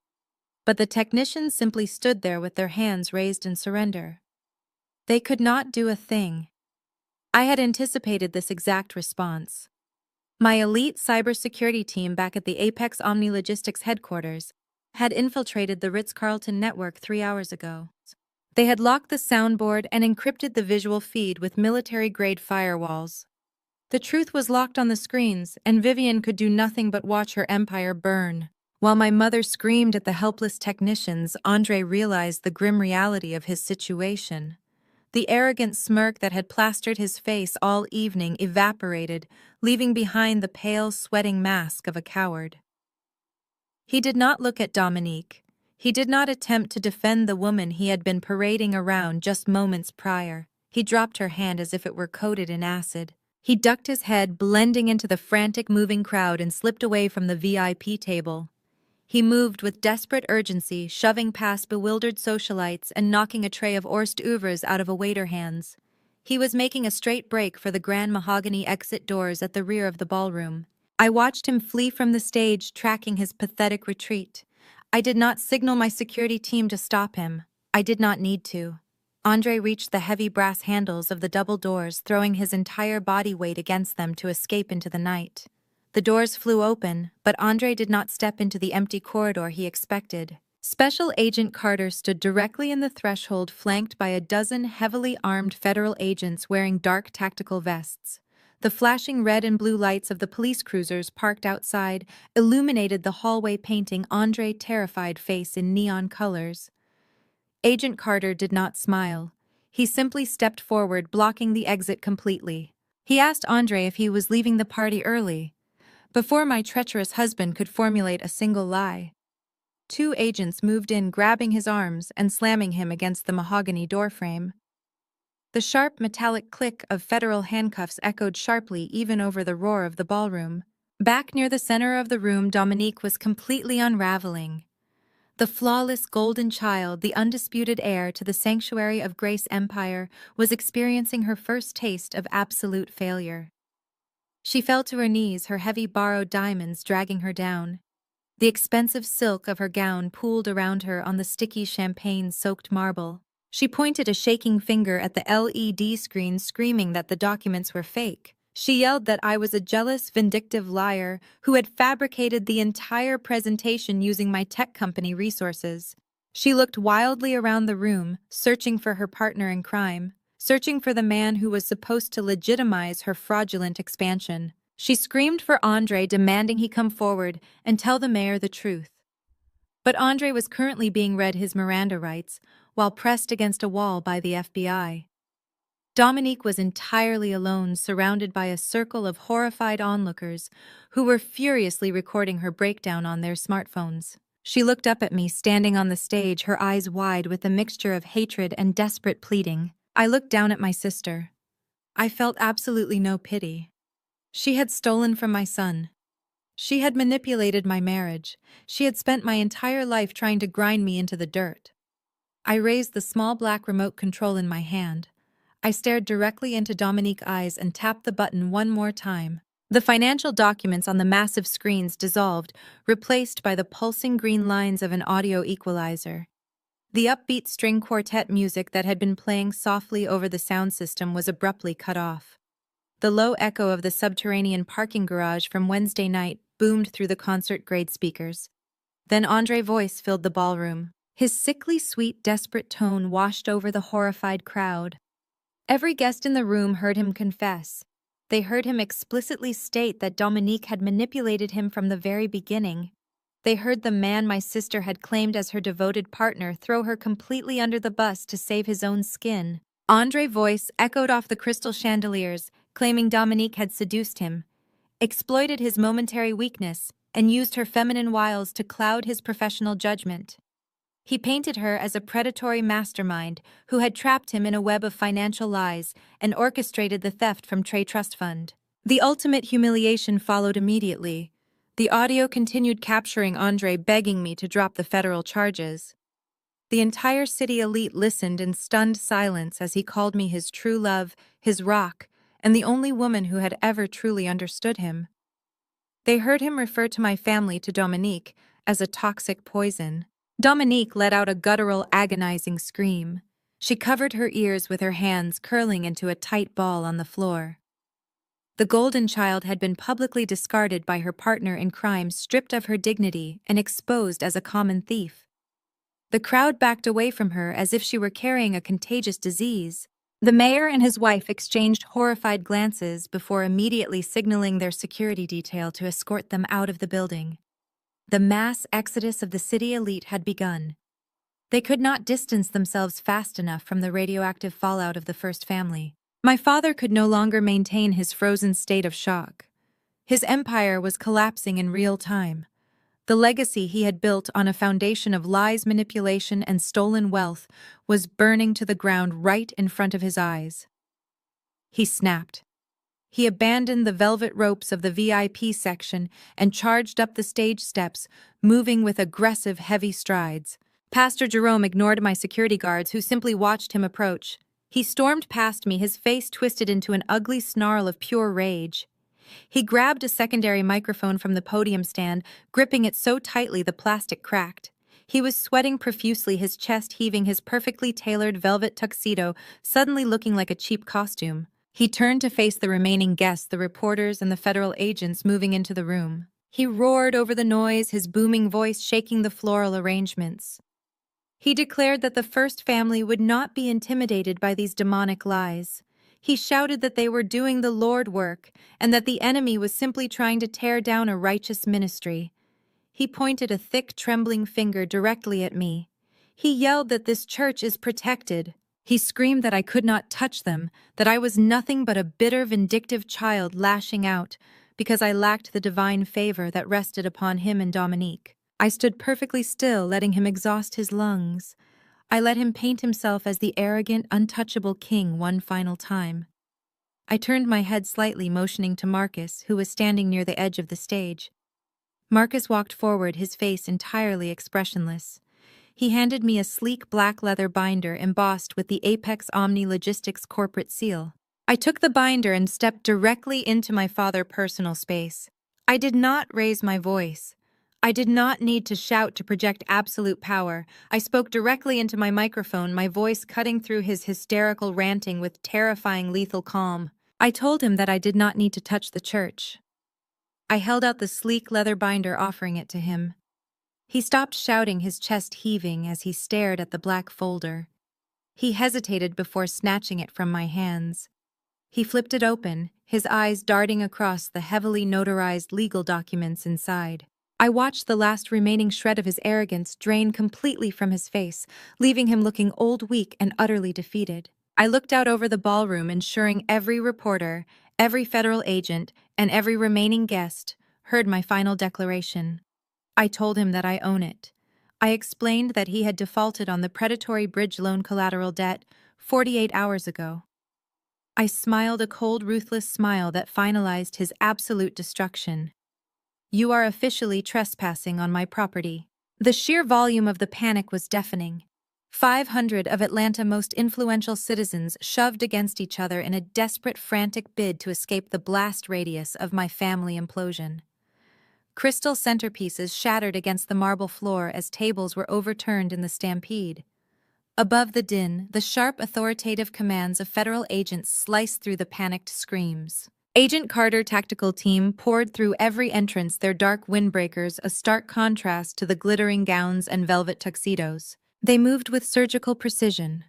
[SPEAKER 1] But the technicians simply stood there with their hands raised in surrender. They could not do a thing. I had anticipated this exact response. My elite cybersecurity team back at the Apex Omni Logistics headquarters had infiltrated the Ritz-Carlton network 3 hours ago. They had locked the soundboard and encrypted the visual feed with military-grade firewalls. The truth was locked on the screens, and Vivian could do nothing but watch her empire burn. While my mother screamed at the helpless technicians, Andre realized the grim reality of his situation. The arrogant smirk that had plastered his face all evening evaporated, leaving behind the pale, sweating mask of a coward. He did not look at Dominique. He did not attempt to defend the woman he had been parading around just moments prior. He dropped her hand as if it were coated in acid. He ducked his head, blending into the frantic moving crowd, and slipped away from the VIP table. He moved with desperate urgency, shoving past bewildered socialites and knocking a tray of hors d'oeuvres out of a waiter's hands. He was making a straight break for the grand mahogany exit doors at the rear of the ballroom. I watched him flee from the stage, tracking his pathetic retreat. I did not signal my security team to stop him. I did not need to. Andre reached the heavy brass handles of the double doors, throwing his entire body weight against them to escape into the night. The doors flew open, but Andre did not step into the empty corridor he expected. Special Agent Carter stood directly in the threshold, flanked by a dozen heavily armed federal agents wearing dark tactical vests. The flashing red and blue lights of the police cruisers parked outside illuminated the hallway, painting Andre's terrified face in neon colors. Agent Carter did not smile. He simply stepped forward, blocking the exit completely. He asked Andre if he was leaving the party early, before my treacherous husband could formulate a single lie. 2 agents moved in, grabbing his arms and slamming him against the mahogany doorframe. The sharp metallic click of federal handcuffs echoed sharply even over the roar of the ballroom. Back near the center of the room, Dominique was completely unraveling. The flawless golden child, the undisputed heir to the sanctuary of Grace Empire, was experiencing her first taste of absolute failure. She fell to her knees, her heavy borrowed diamonds dragging her down. The expensive silk of her gown pooled around her on the sticky champagne-soaked marble. She pointed a shaking finger at the LED screen, screaming that the documents were fake. She yelled that I was a jealous, vindictive liar who had fabricated the entire presentation using my tech company resources. She looked wildly around the room, searching for her partner in crime, searching for the man who was supposed to legitimize her fraudulent expansion. She screamed for Andre, demanding he come forward and tell the mayor the truth. But Andre was currently being read his Miranda rights while pressed against a wall by the FBI. Dominique was entirely alone, surrounded by a circle of horrified onlookers who were furiously recording her breakdown on their smartphones. She looked up at me, standing on the stage, her eyes wide with a mixture of hatred and desperate pleading. I looked down at my sister. I felt absolutely no pity. She had stolen from my son. She had manipulated my marriage. She had spent my entire life trying to grind me into the dirt. I raised the small black remote control in my hand. I stared directly into Dominique's eyes and tapped the button one more time. The financial documents on the massive screens dissolved, replaced by the pulsing green lines of an audio equalizer. The upbeat string quartet music that had been playing softly over the sound system was abruptly cut off. The low echo of the subterranean parking garage from Wednesday night boomed through the concert-grade speakers. Then Andre's voice filled the ballroom. His sickly sweet, desperate tone washed over the horrified crowd. Every guest in the room heard him confess. They heard him explicitly state that Dominique had manipulated him from the very beginning. They heard the man my sister had claimed as her devoted partner throw her completely under the bus to save his own skin. Andre's voice echoed off the crystal chandeliers, claiming Dominique had seduced him, exploited his momentary weakness, and used her feminine wiles to cloud his professional judgment. He painted her as a predatory mastermind who had trapped him in a web of financial lies and orchestrated the theft from Trey Trust Fund. The ultimate humiliation followed immediately. The audio continued capturing Andre begging me to drop the federal charges. The entire city elite listened in stunned silence as he called me his true love, his rock, and the only woman who had ever truly understood him. They heard him refer to my family to Dominique as a toxic poison. Dominique let out a guttural, agonizing scream. She covered her ears with her hands curling into a tight ball on the floor. The golden child had been publicly discarded by her partner in crime, stripped of her dignity and exposed as a common thief. The crowd backed away from her as if she were carrying a contagious disease. The mayor and his wife exchanged horrified glances before immediately signaling their security detail to escort them out of the building. The mass exodus of the city elite had begun. They could not distance themselves fast enough from the radioactive fallout of the first family. My father could no longer maintain his frozen state of shock. His empire was collapsing in real time. The legacy he had built on a foundation of lies, manipulation, and stolen wealth was burning to the ground right in front of his eyes. He snapped. He abandoned the velvet ropes of the VIP section and charged up the stage steps, moving with aggressive, heavy strides. Pastor Jerome ignored my security guards, who simply watched him approach. He stormed past me, his face twisted into an ugly snarl of pure rage. He grabbed a secondary microphone from the podium stand, gripping it so tightly the plastic cracked. He was sweating profusely, his chest heaving, his perfectly tailored velvet tuxedo suddenly looking like a cheap costume. He turned to face the remaining guests, the reporters and the federal agents moving into the room. He roared over the noise, his booming voice shaking the floral arrangements. He declared that the first family would not be intimidated by these demonic lies. He shouted that they were doing the Lord work and that the enemy was simply trying to tear down a righteous ministry. He pointed a thick, trembling finger directly at me. He yelled that this church is protected. He screamed that I could not touch them, that I was nothing but a bitter, vindictive child lashing out because I lacked the divine favor that rested upon him and Dominique. I stood perfectly still, letting him exhaust his lungs. I let him paint himself as the arrogant, untouchable king one final time. I turned my head slightly, motioning to Marcus, who was standing near the edge of the stage. Marcus walked forward, his face entirely expressionless. He handed me a sleek black leather binder embossed with the Apex Omni Logistics corporate seal. I took the binder and stepped directly into my father's personal space. I did not raise my voice. I did not need to shout to project absolute power. I spoke directly into my microphone, my voice cutting through his hysterical ranting with terrifying lethal calm. I told him that I did not need to touch the church. I held out the sleek leather binder, offering it to him. He stopped shouting, his chest heaving as he stared at the black folder. He hesitated before snatching it from my hands. He flipped it open, his eyes darting across the heavily notarized legal documents inside. I watched the last remaining shred of his arrogance drain completely from his face, leaving him looking old, weak, and utterly defeated. I looked out over the ballroom, ensuring every reporter, every federal agent, and every remaining guest heard my final declaration. I told him that I own it. I explained that he had defaulted on the predatory bridge loan collateral debt 48 hours ago. I smiled a cold, ruthless smile that finalized his absolute destruction. You are officially trespassing on my property." The sheer volume of the panic was deafening. 500 of Atlanta's most influential citizens shoved against each other in a desperate, frantic bid to escape the blast radius of my family implosion. Crystal centerpieces shattered against the marble floor as tables were overturned in the stampede. Above the din, the sharp, authoritative commands of federal agents sliced through the panicked screams. Agent Carter's tactical team poured through every entrance, their dark windbreakers a stark contrast to the glittering gowns and velvet tuxedos. They moved with surgical precision.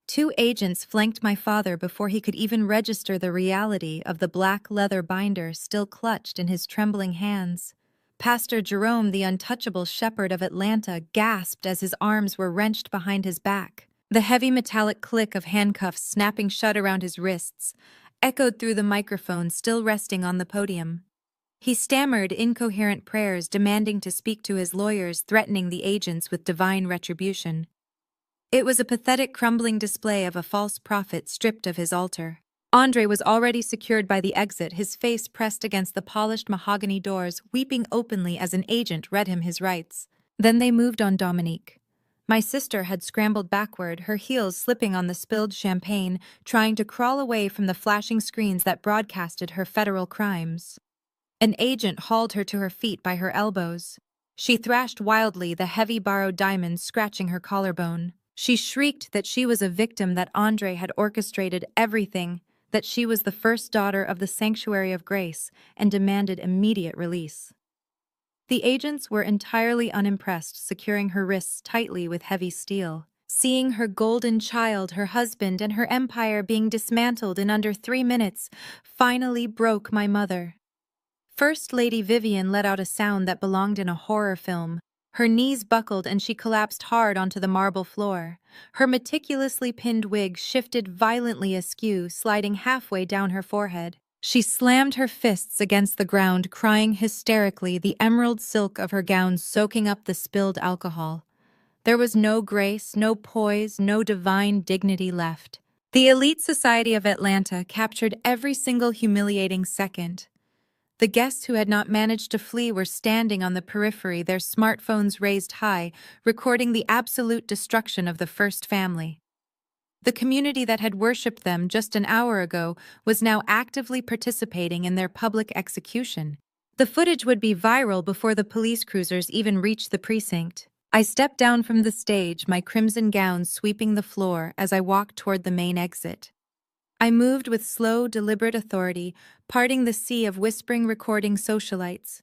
[SPEAKER 1] 2 agents flanked my father before he could even register the reality of the black leather binder still clutched in his trembling hands. Pastor Jerome, the untouchable shepherd of Atlanta, gasped as his arms were wrenched behind his back. The heavy metallic click of handcuffs snapping shut around his wrists echoed through the microphone still resting on the podium. He stammered incoherent prayers demanding to speak to his lawyers, threatening the agents with divine retribution. It was a pathetic, crumbling display of a false prophet stripped of his altar. Andre was already secured by the exit, his face pressed against the polished mahogany doors, weeping openly as an agent read him his rights. Then they moved on Dominique. My sister had scrambled backward, her heels slipping on the spilled champagne, trying to crawl away from the flashing screens that broadcasted her federal crimes. An agent hauled her to her feet by her elbows. She thrashed wildly, the heavy borrowed diamonds scratching her collarbone. She shrieked that she was a victim, that Andre had orchestrated everything, that she was the first daughter of the Sanctuary of Grace, and demanded immediate release. The agents were entirely unimpressed, securing her wrists tightly with heavy steel. Seeing her golden child, her husband, and her empire being dismantled in under 3 minutes finally broke my mother. First Lady Vivian let out a sound that belonged in a horror film. Her knees buckled and she collapsed hard onto the marble floor. Her meticulously pinned wig shifted violently askew, sliding halfway down her forehead. She slammed her fists against the ground, crying hysterically, the emerald silk of her gown soaking up the spilled alcohol. There was no grace, no poise, no divine dignity left. The elite society of Atlanta captured every single humiliating second. The guests who had not managed to flee were standing on the periphery, their smartphones raised high, recording the absolute destruction of the first family. The community that had worshipped them just an hour ago was now actively participating in their public execution. The footage would be viral before the police cruisers even reached the precinct. I stepped down from the stage, my crimson gown sweeping the floor as I walked toward the main exit. I moved with slow, deliberate authority, parting the sea of whispering, recording socialites.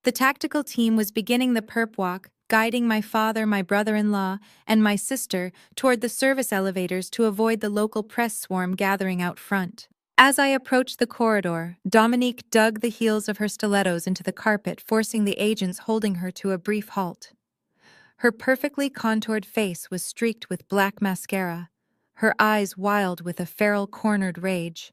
[SPEAKER 1] The tactical team was beginning the perp walk, guiding my father, my brother-in-law, and my sister toward the service elevators to avoid the local press swarm gathering out front. As I approached the corridor, Dominique dug the heels of her stilettos into the carpet, forcing the agents holding her to a brief halt. Her perfectly contoured face was streaked with black mascara, her eyes wild with a feral cornered rage.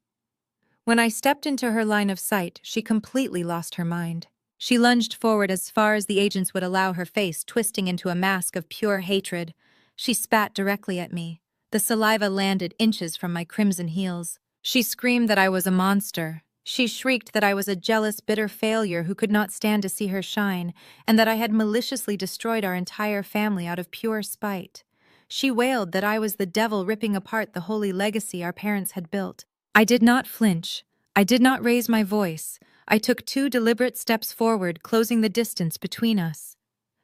[SPEAKER 1] When I stepped into her line of sight, she completely lost her mind. She lunged forward as far as the agents would allow, her face twisting into a mask of pure hatred. She spat directly at me. The saliva landed inches from my crimson heels. She screamed that I was a monster. She shrieked that I was a jealous, bitter failure who could not stand to see her shine, and that I had maliciously destroyed our entire family out of pure spite. She wailed that I was the devil ripping apart the holy legacy our parents had built. I did not flinch. I did not raise my voice. I took 2 deliberate steps forward, closing the distance between us.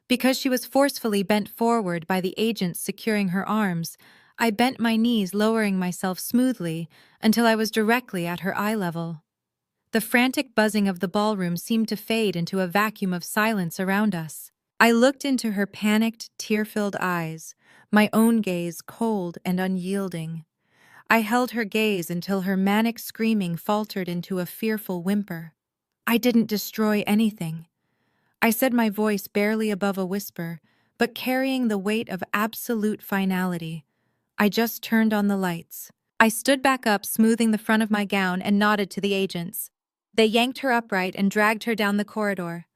[SPEAKER 1] Because she was forcefully bent forward by the agents securing her arms, I bent my knees, lowering myself smoothly until I was directly at her eye level. The frantic buzzing of the ballroom seemed to fade into a vacuum of silence around us. I looked into her panicked, tear-filled eyes, my own gaze cold and unyielding. I held her gaze until her manic screaming faltered into a fearful whimper. I didn't destroy anything. I said, my voice barely above a whisper, but carrying the weight of absolute finality. I just turned on the lights. I stood back up, smoothing the front of my gown, and nodded to the agents. They yanked her upright and dragged her down the corridor.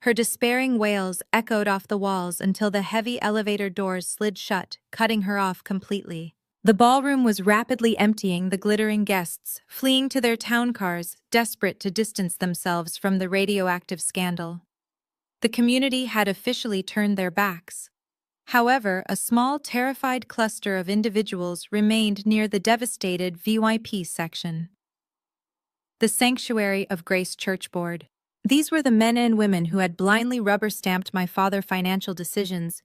[SPEAKER 1] Her despairing wails echoed off the walls until the heavy elevator doors slid shut, cutting her off completely. The ballroom was rapidly emptying, the glittering guests fleeing to their town cars, desperate to distance themselves from the radioactive scandal. The community had officially turned their backs. However, a small, terrified cluster of individuals remained near the devastated VIP section. The Sanctuary of Grace Church Board. These were the men and women who had blindly rubber-stamped my father's financial decisions,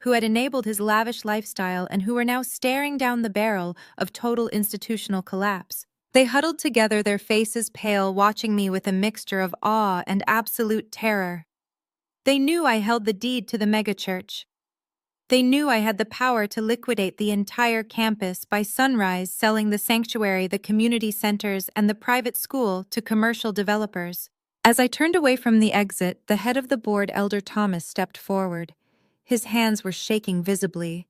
[SPEAKER 1] who had enabled his lavish lifestyle, and who were now staring down the barrel of total institutional collapse. They huddled together, their faces pale, watching me with a mixture of awe and absolute terror. They knew I held the deed to the megachurch. They knew I had the power to liquidate the entire campus by sunrise, selling the sanctuary, the community centers, and the private school to commercial developers. As I turned away from the exit, the head of the board, Elder Thomas, stepped forward. His hands were shaking visibly.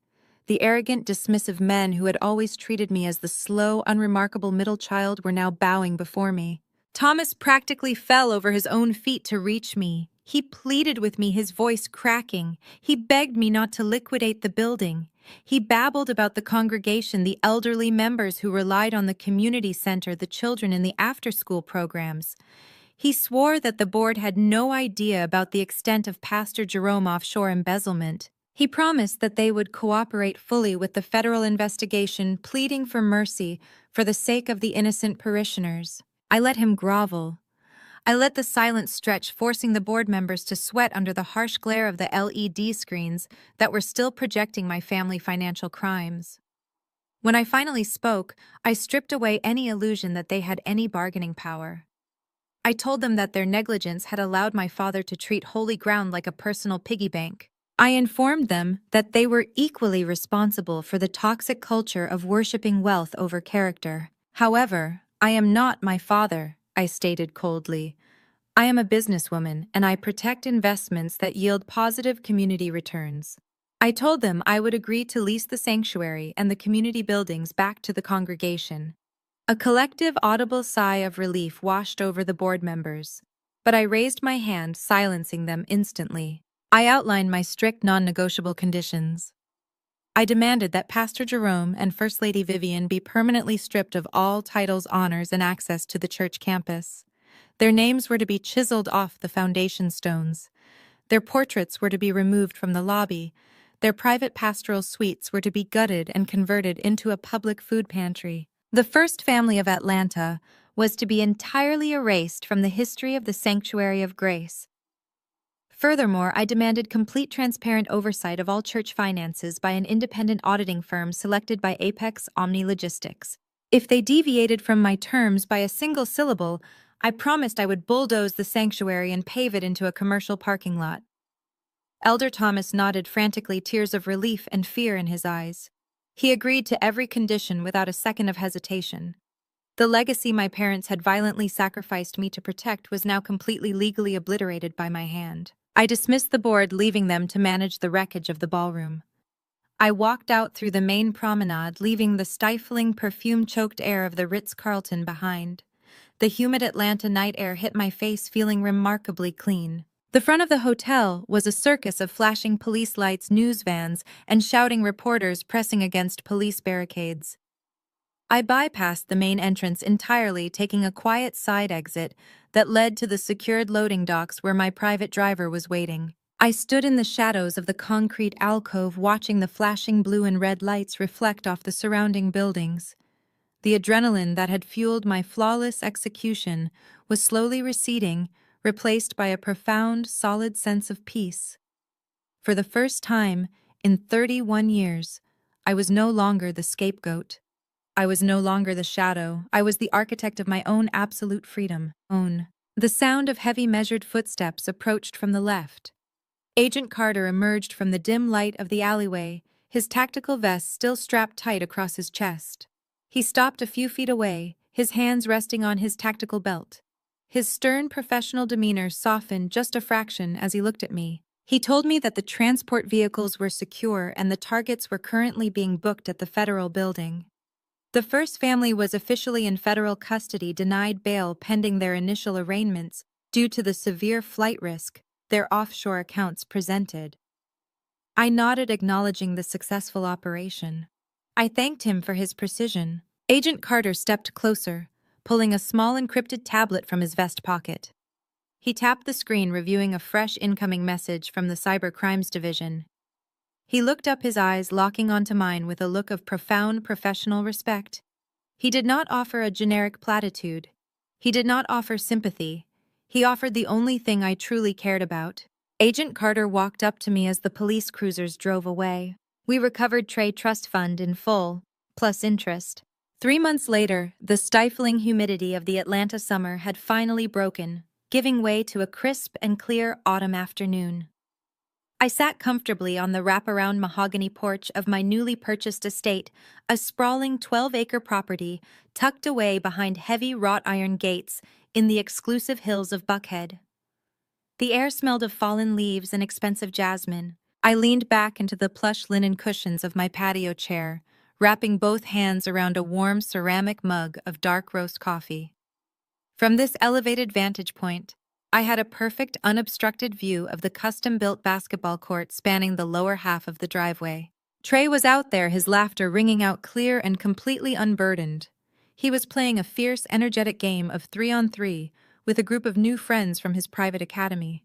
[SPEAKER 1] The arrogant, dismissive men who had always treated me as the slow, unremarkable middle child were now bowing before me. Thomas practically fell over his own feet to reach me. He pleaded with me, his voice cracking. He begged me not to liquidate the building. He babbled about the congregation, the elderly members who relied on the community center, the children in the after-school programs. He swore that the board had no idea about the extent of Pastor Jerome offshore embezzlement. He promised that they would cooperate fully with the federal investigation, pleading for mercy for the sake of the innocent parishioners. I let him grovel. I let the silence stretch, forcing the board members to sweat under the harsh glare of the LED screens that were still projecting my family financial crimes. When I finally spoke, I stripped away any illusion that they had any bargaining power. I told them that their negligence had allowed my father to treat holy ground like a personal piggy bank. I informed them that they were equally responsible for the toxic culture of worshiping wealth over character. However, I am not my father, I stated coldly. I am a businesswoman, and I protect investments that yield positive community returns. I told them I would agree to lease the sanctuary and the community buildings back to the congregation. A collective, audible sigh of relief washed over the board members, but I raised my hand, silencing them instantly. I outlined my strict, non-negotiable conditions. I demanded that Pastor Jerome and First Lady Vivian be permanently stripped of all titles, honors, and access to the church campus. Their names were to be chiseled off the foundation stones. Their portraits were to be removed from the lobby. Their private pastoral suites were to be gutted and converted into a public food pantry. The First Family of Atlanta was to be entirely erased from the history of the Sanctuary of Grace. Furthermore, I demanded complete transparent oversight of all church finances by an independent auditing firm selected by Apex Omni Logistics. If they deviated from my terms by a single syllable, I promised I would bulldoze the sanctuary and pave it into a commercial parking lot. Elder Thomas nodded frantically, tears of relief and fear in his eyes. He agreed to every condition without a second of hesitation. The legacy my parents had violently sacrificed me to protect was now completely legally obliterated by my hand. I dismissed the board, leaving them to manage the wreckage of the ballroom. I walked out through the main promenade, leaving the stifling, perfume-choked air of the Ritz-Carlton behind. The humid Atlanta night air hit my face, feeling remarkably clean. The front of the hotel was a circus of flashing police lights, news vans, and shouting reporters pressing against police barricades. I bypassed the main entrance entirely, taking a quiet side exit that led to the secured loading docks where my private driver was waiting. I stood in the shadows of the concrete alcove, watching the flashing blue and red lights reflect off the surrounding buildings. The adrenaline that had fueled my flawless execution was slowly receding, replaced by a profound, solid sense of peace. For the first time in 31 years, I was no longer the scapegoat. I was no longer the shadow. I was the architect of my own absolute freedom. The sound of heavy, measured footsteps approached from the left. Agent Carter emerged from the dim light of the alleyway, his tactical vest still strapped tight across his chest. He stopped a few feet away, his hands resting on his tactical belt. His stern, professional demeanor softened just a fraction as he looked at me. He told me that the transport vehicles were secure and the targets were currently being booked at the federal building. The First Family was officially in federal custody, denied bail pending their initial arraignments due to the severe flight risk their offshore accounts presented. I nodded, acknowledging the successful operation. I thanked him for his precision. Agent Carter stepped closer, pulling a small encrypted tablet from his vest pocket. He tapped the screen, reviewing a fresh incoming message from the Cyber Crimes Division. He looked up, his eyes locking onto mine with a look of profound professional respect. He did not offer a generic platitude. He did not offer sympathy. He offered the only thing I truly cared about. Agent Carter walked up to me as the police cruisers drove away. We recovered Trey Trust Fund in full, plus interest. 3 months later, the stifling humidity of the Atlanta summer had finally broken, giving way to a crisp and clear autumn afternoon. I sat comfortably on the wraparound mahogany porch of my newly purchased estate, a sprawling 12-acre property tucked away behind heavy wrought iron gates in the exclusive hills of Buckhead. The air smelled of fallen leaves and expensive jasmine. I leaned back into the plush linen cushions of my patio chair, wrapping both hands around a warm ceramic mug of dark roast coffee. From this elevated vantage point, I had a perfect unobstructed view of the custom-built basketball court spanning the lower half of the driveway. Trey was out there, his laughter ringing out clear and completely unburdened. He was playing a fierce, energetic game of 3-on-3 with a group of new friends from his private academy.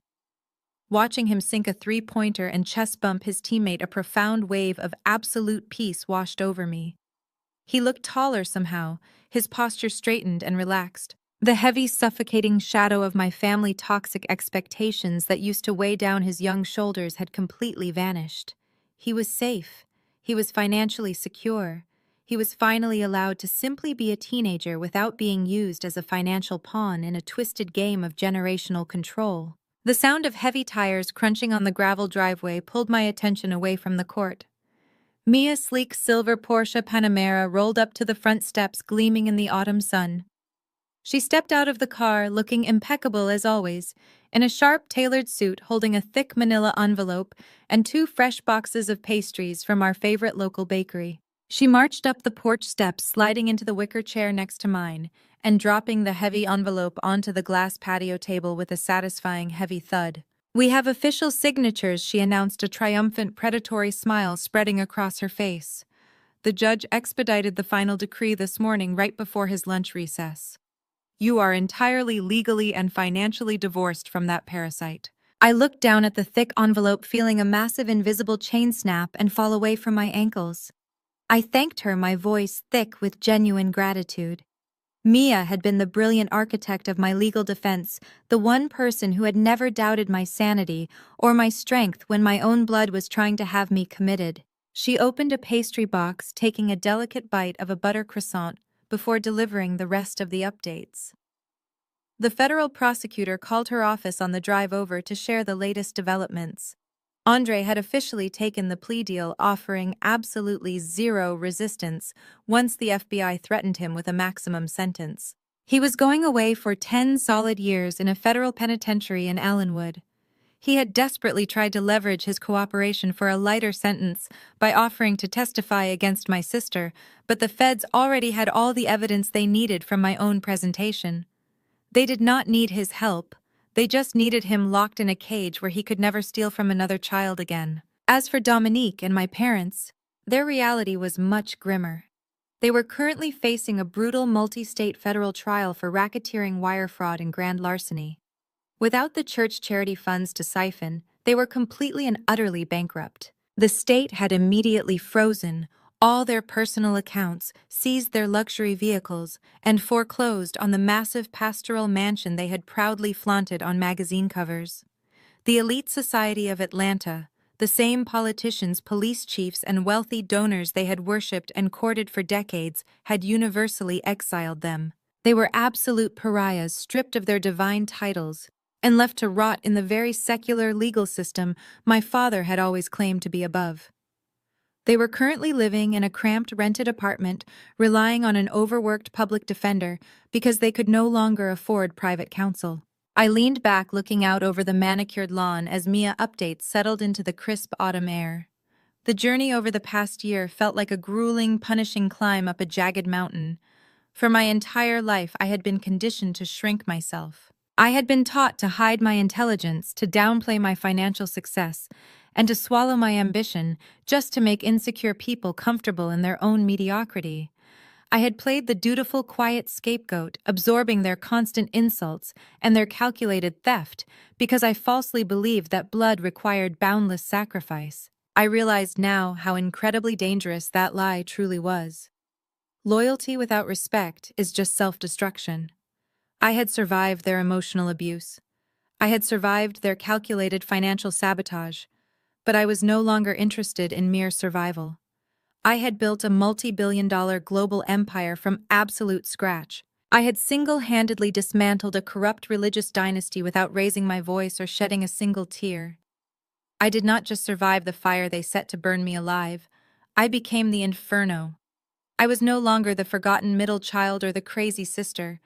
[SPEAKER 1] Watching him sink a three-pointer and chest bump his teammate, a profound wave of absolute peace washed over me. He looked taller somehow, his posture straightened and relaxed. The heavy, suffocating shadow of my family toxic expectations that used to weigh down his young shoulders had completely vanished. He was safe. He was financially secure. He was finally allowed to simply be a teenager without being used as a financial pawn in a twisted game of generational control. The sound of heavy tires crunching on the gravel driveway pulled my attention away from the court. Mia's sleek silver Porsche Panamera rolled up to the front steps, gleaming in the autumn sun. She stepped out of the car, looking impeccable as always, in a sharp, tailored suit, holding a thick manila envelope and 2 fresh boxes of pastries from our favorite local bakery. She marched up the porch steps, sliding into the wicker chair next to mine, and dropping the heavy envelope onto the glass patio table with a satisfying heavy thud. "We have official signatures," she announced, a triumphant, predatory smile spreading across her face. "The judge expedited the final decree this morning right before his lunch recess. You are entirely legally and financially divorced from that parasite." I looked down at the thick envelope, feeling a massive invisible chain snap and fall away from my ankles. I thanked her, my voice thick with genuine gratitude. Mia had been the brilliant architect of my legal defense, the one person who had never doubted my sanity or my strength when my own blood was trying to have me committed. She opened a pastry box, taking a delicate bite of a butter croissant before delivering the rest of the updates. The federal prosecutor called her office on the drive over to share the latest developments. Andre had officially taken the plea deal, offering absolutely zero resistance once the FBI threatened him with a maximum sentence. He was going away for 10 solid years in a federal penitentiary in Allenwood. He had desperately tried to leverage his cooperation for a lighter sentence by offering to testify against my sister, but the feds already had all the evidence they needed from my own presentation. They did not need his help. They just needed him locked in a cage where he could never steal from another child again. As for Dominique and my parents, their reality was much grimmer. They were currently facing a brutal multi-state federal trial for racketeering, wire fraud, and grand larceny. Without the church charity funds to siphon, they were completely and utterly bankrupt. The state had immediately frozen all their personal accounts, seized their luxury vehicles, and foreclosed on the massive pastoral mansion they had proudly flaunted on magazine covers. The elite society of Atlanta, the same politicians, police chiefs, and wealthy donors they had worshipped and courted for decades, had universally exiled them. They were absolute pariahs, stripped of their divine titles, and left to rot in the very secular legal system my father had always claimed to be above. They were currently living in a cramped rented apartment, relying on an overworked public defender because they could no longer afford private counsel. I leaned back, looking out over the manicured lawn as Mia updates settled into the crisp autumn air. The journey over the past year felt like a grueling, punishing climb up a jagged mountain. For my entire life, I had been conditioned to shrink myself. I had been taught to hide my intelligence, to downplay my financial success, and to swallow my ambition just to make insecure people comfortable in their own mediocrity. I had played the dutiful, quiet scapegoat, absorbing their constant insults and their calculated theft because I falsely believed that blood required boundless sacrifice. I realized now how incredibly dangerous that lie truly was. Loyalty without respect is just self-destruction. I had survived their emotional abuse. I had survived their calculated financial sabotage, but I was no longer interested in mere survival. I had built a multi-billion-dollar global empire from absolute scratch. I had single-handedly dismantled a corrupt religious dynasty without raising my voice or shedding a single tear. I did not just survive the fire they set to burn me alive. I became the inferno. I was no longer the forgotten middle child or the crazy sister.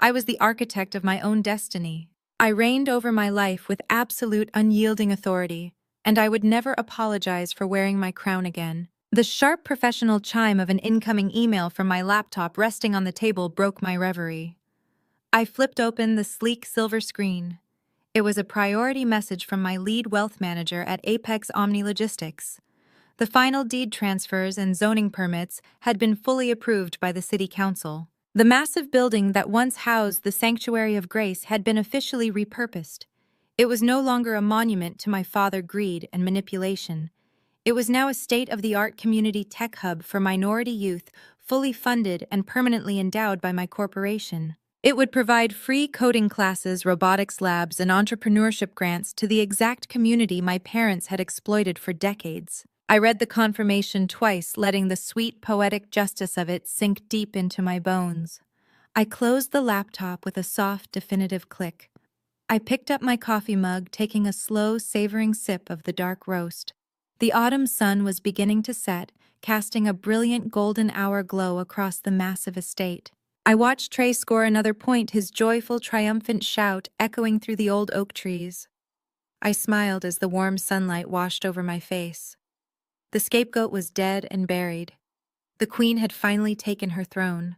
[SPEAKER 1] I was the architect of my own destiny. I reigned over my life with absolute unyielding authority, and I would never apologize for wearing my crown again. The sharp professional chime of an incoming email from my laptop resting on the table broke my reverie. I flipped open the sleek silver screen. It was a priority message from my lead wealth manager at Apex Omni Logistics. The final deed transfers and zoning permits had been fully approved by the city council. The massive building that once housed the Sanctuary of Grace had been officially repurposed. It was no longer a monument to my father's greed and manipulation. It was now a state-of-the-art community tech hub for minority youth, fully funded and permanently endowed by my corporation. It would provide free coding classes, robotics labs, and entrepreneurship grants to the exact community my parents had exploited for decades. I read the confirmation twice, letting the sweet, poetic justice of it sink deep into my bones. I closed the laptop with a soft, definitive click. I picked up my coffee mug, taking a slow, savoring sip of the dark roast. The autumn sun was beginning to set, casting a brilliant golden hour glow across the massive estate. I watched Trey score another point, his joyful, triumphant shout echoing through the old oak trees. I smiled as the warm sunlight washed over my face. The scapegoat was dead and buried. The queen had finally taken her throne.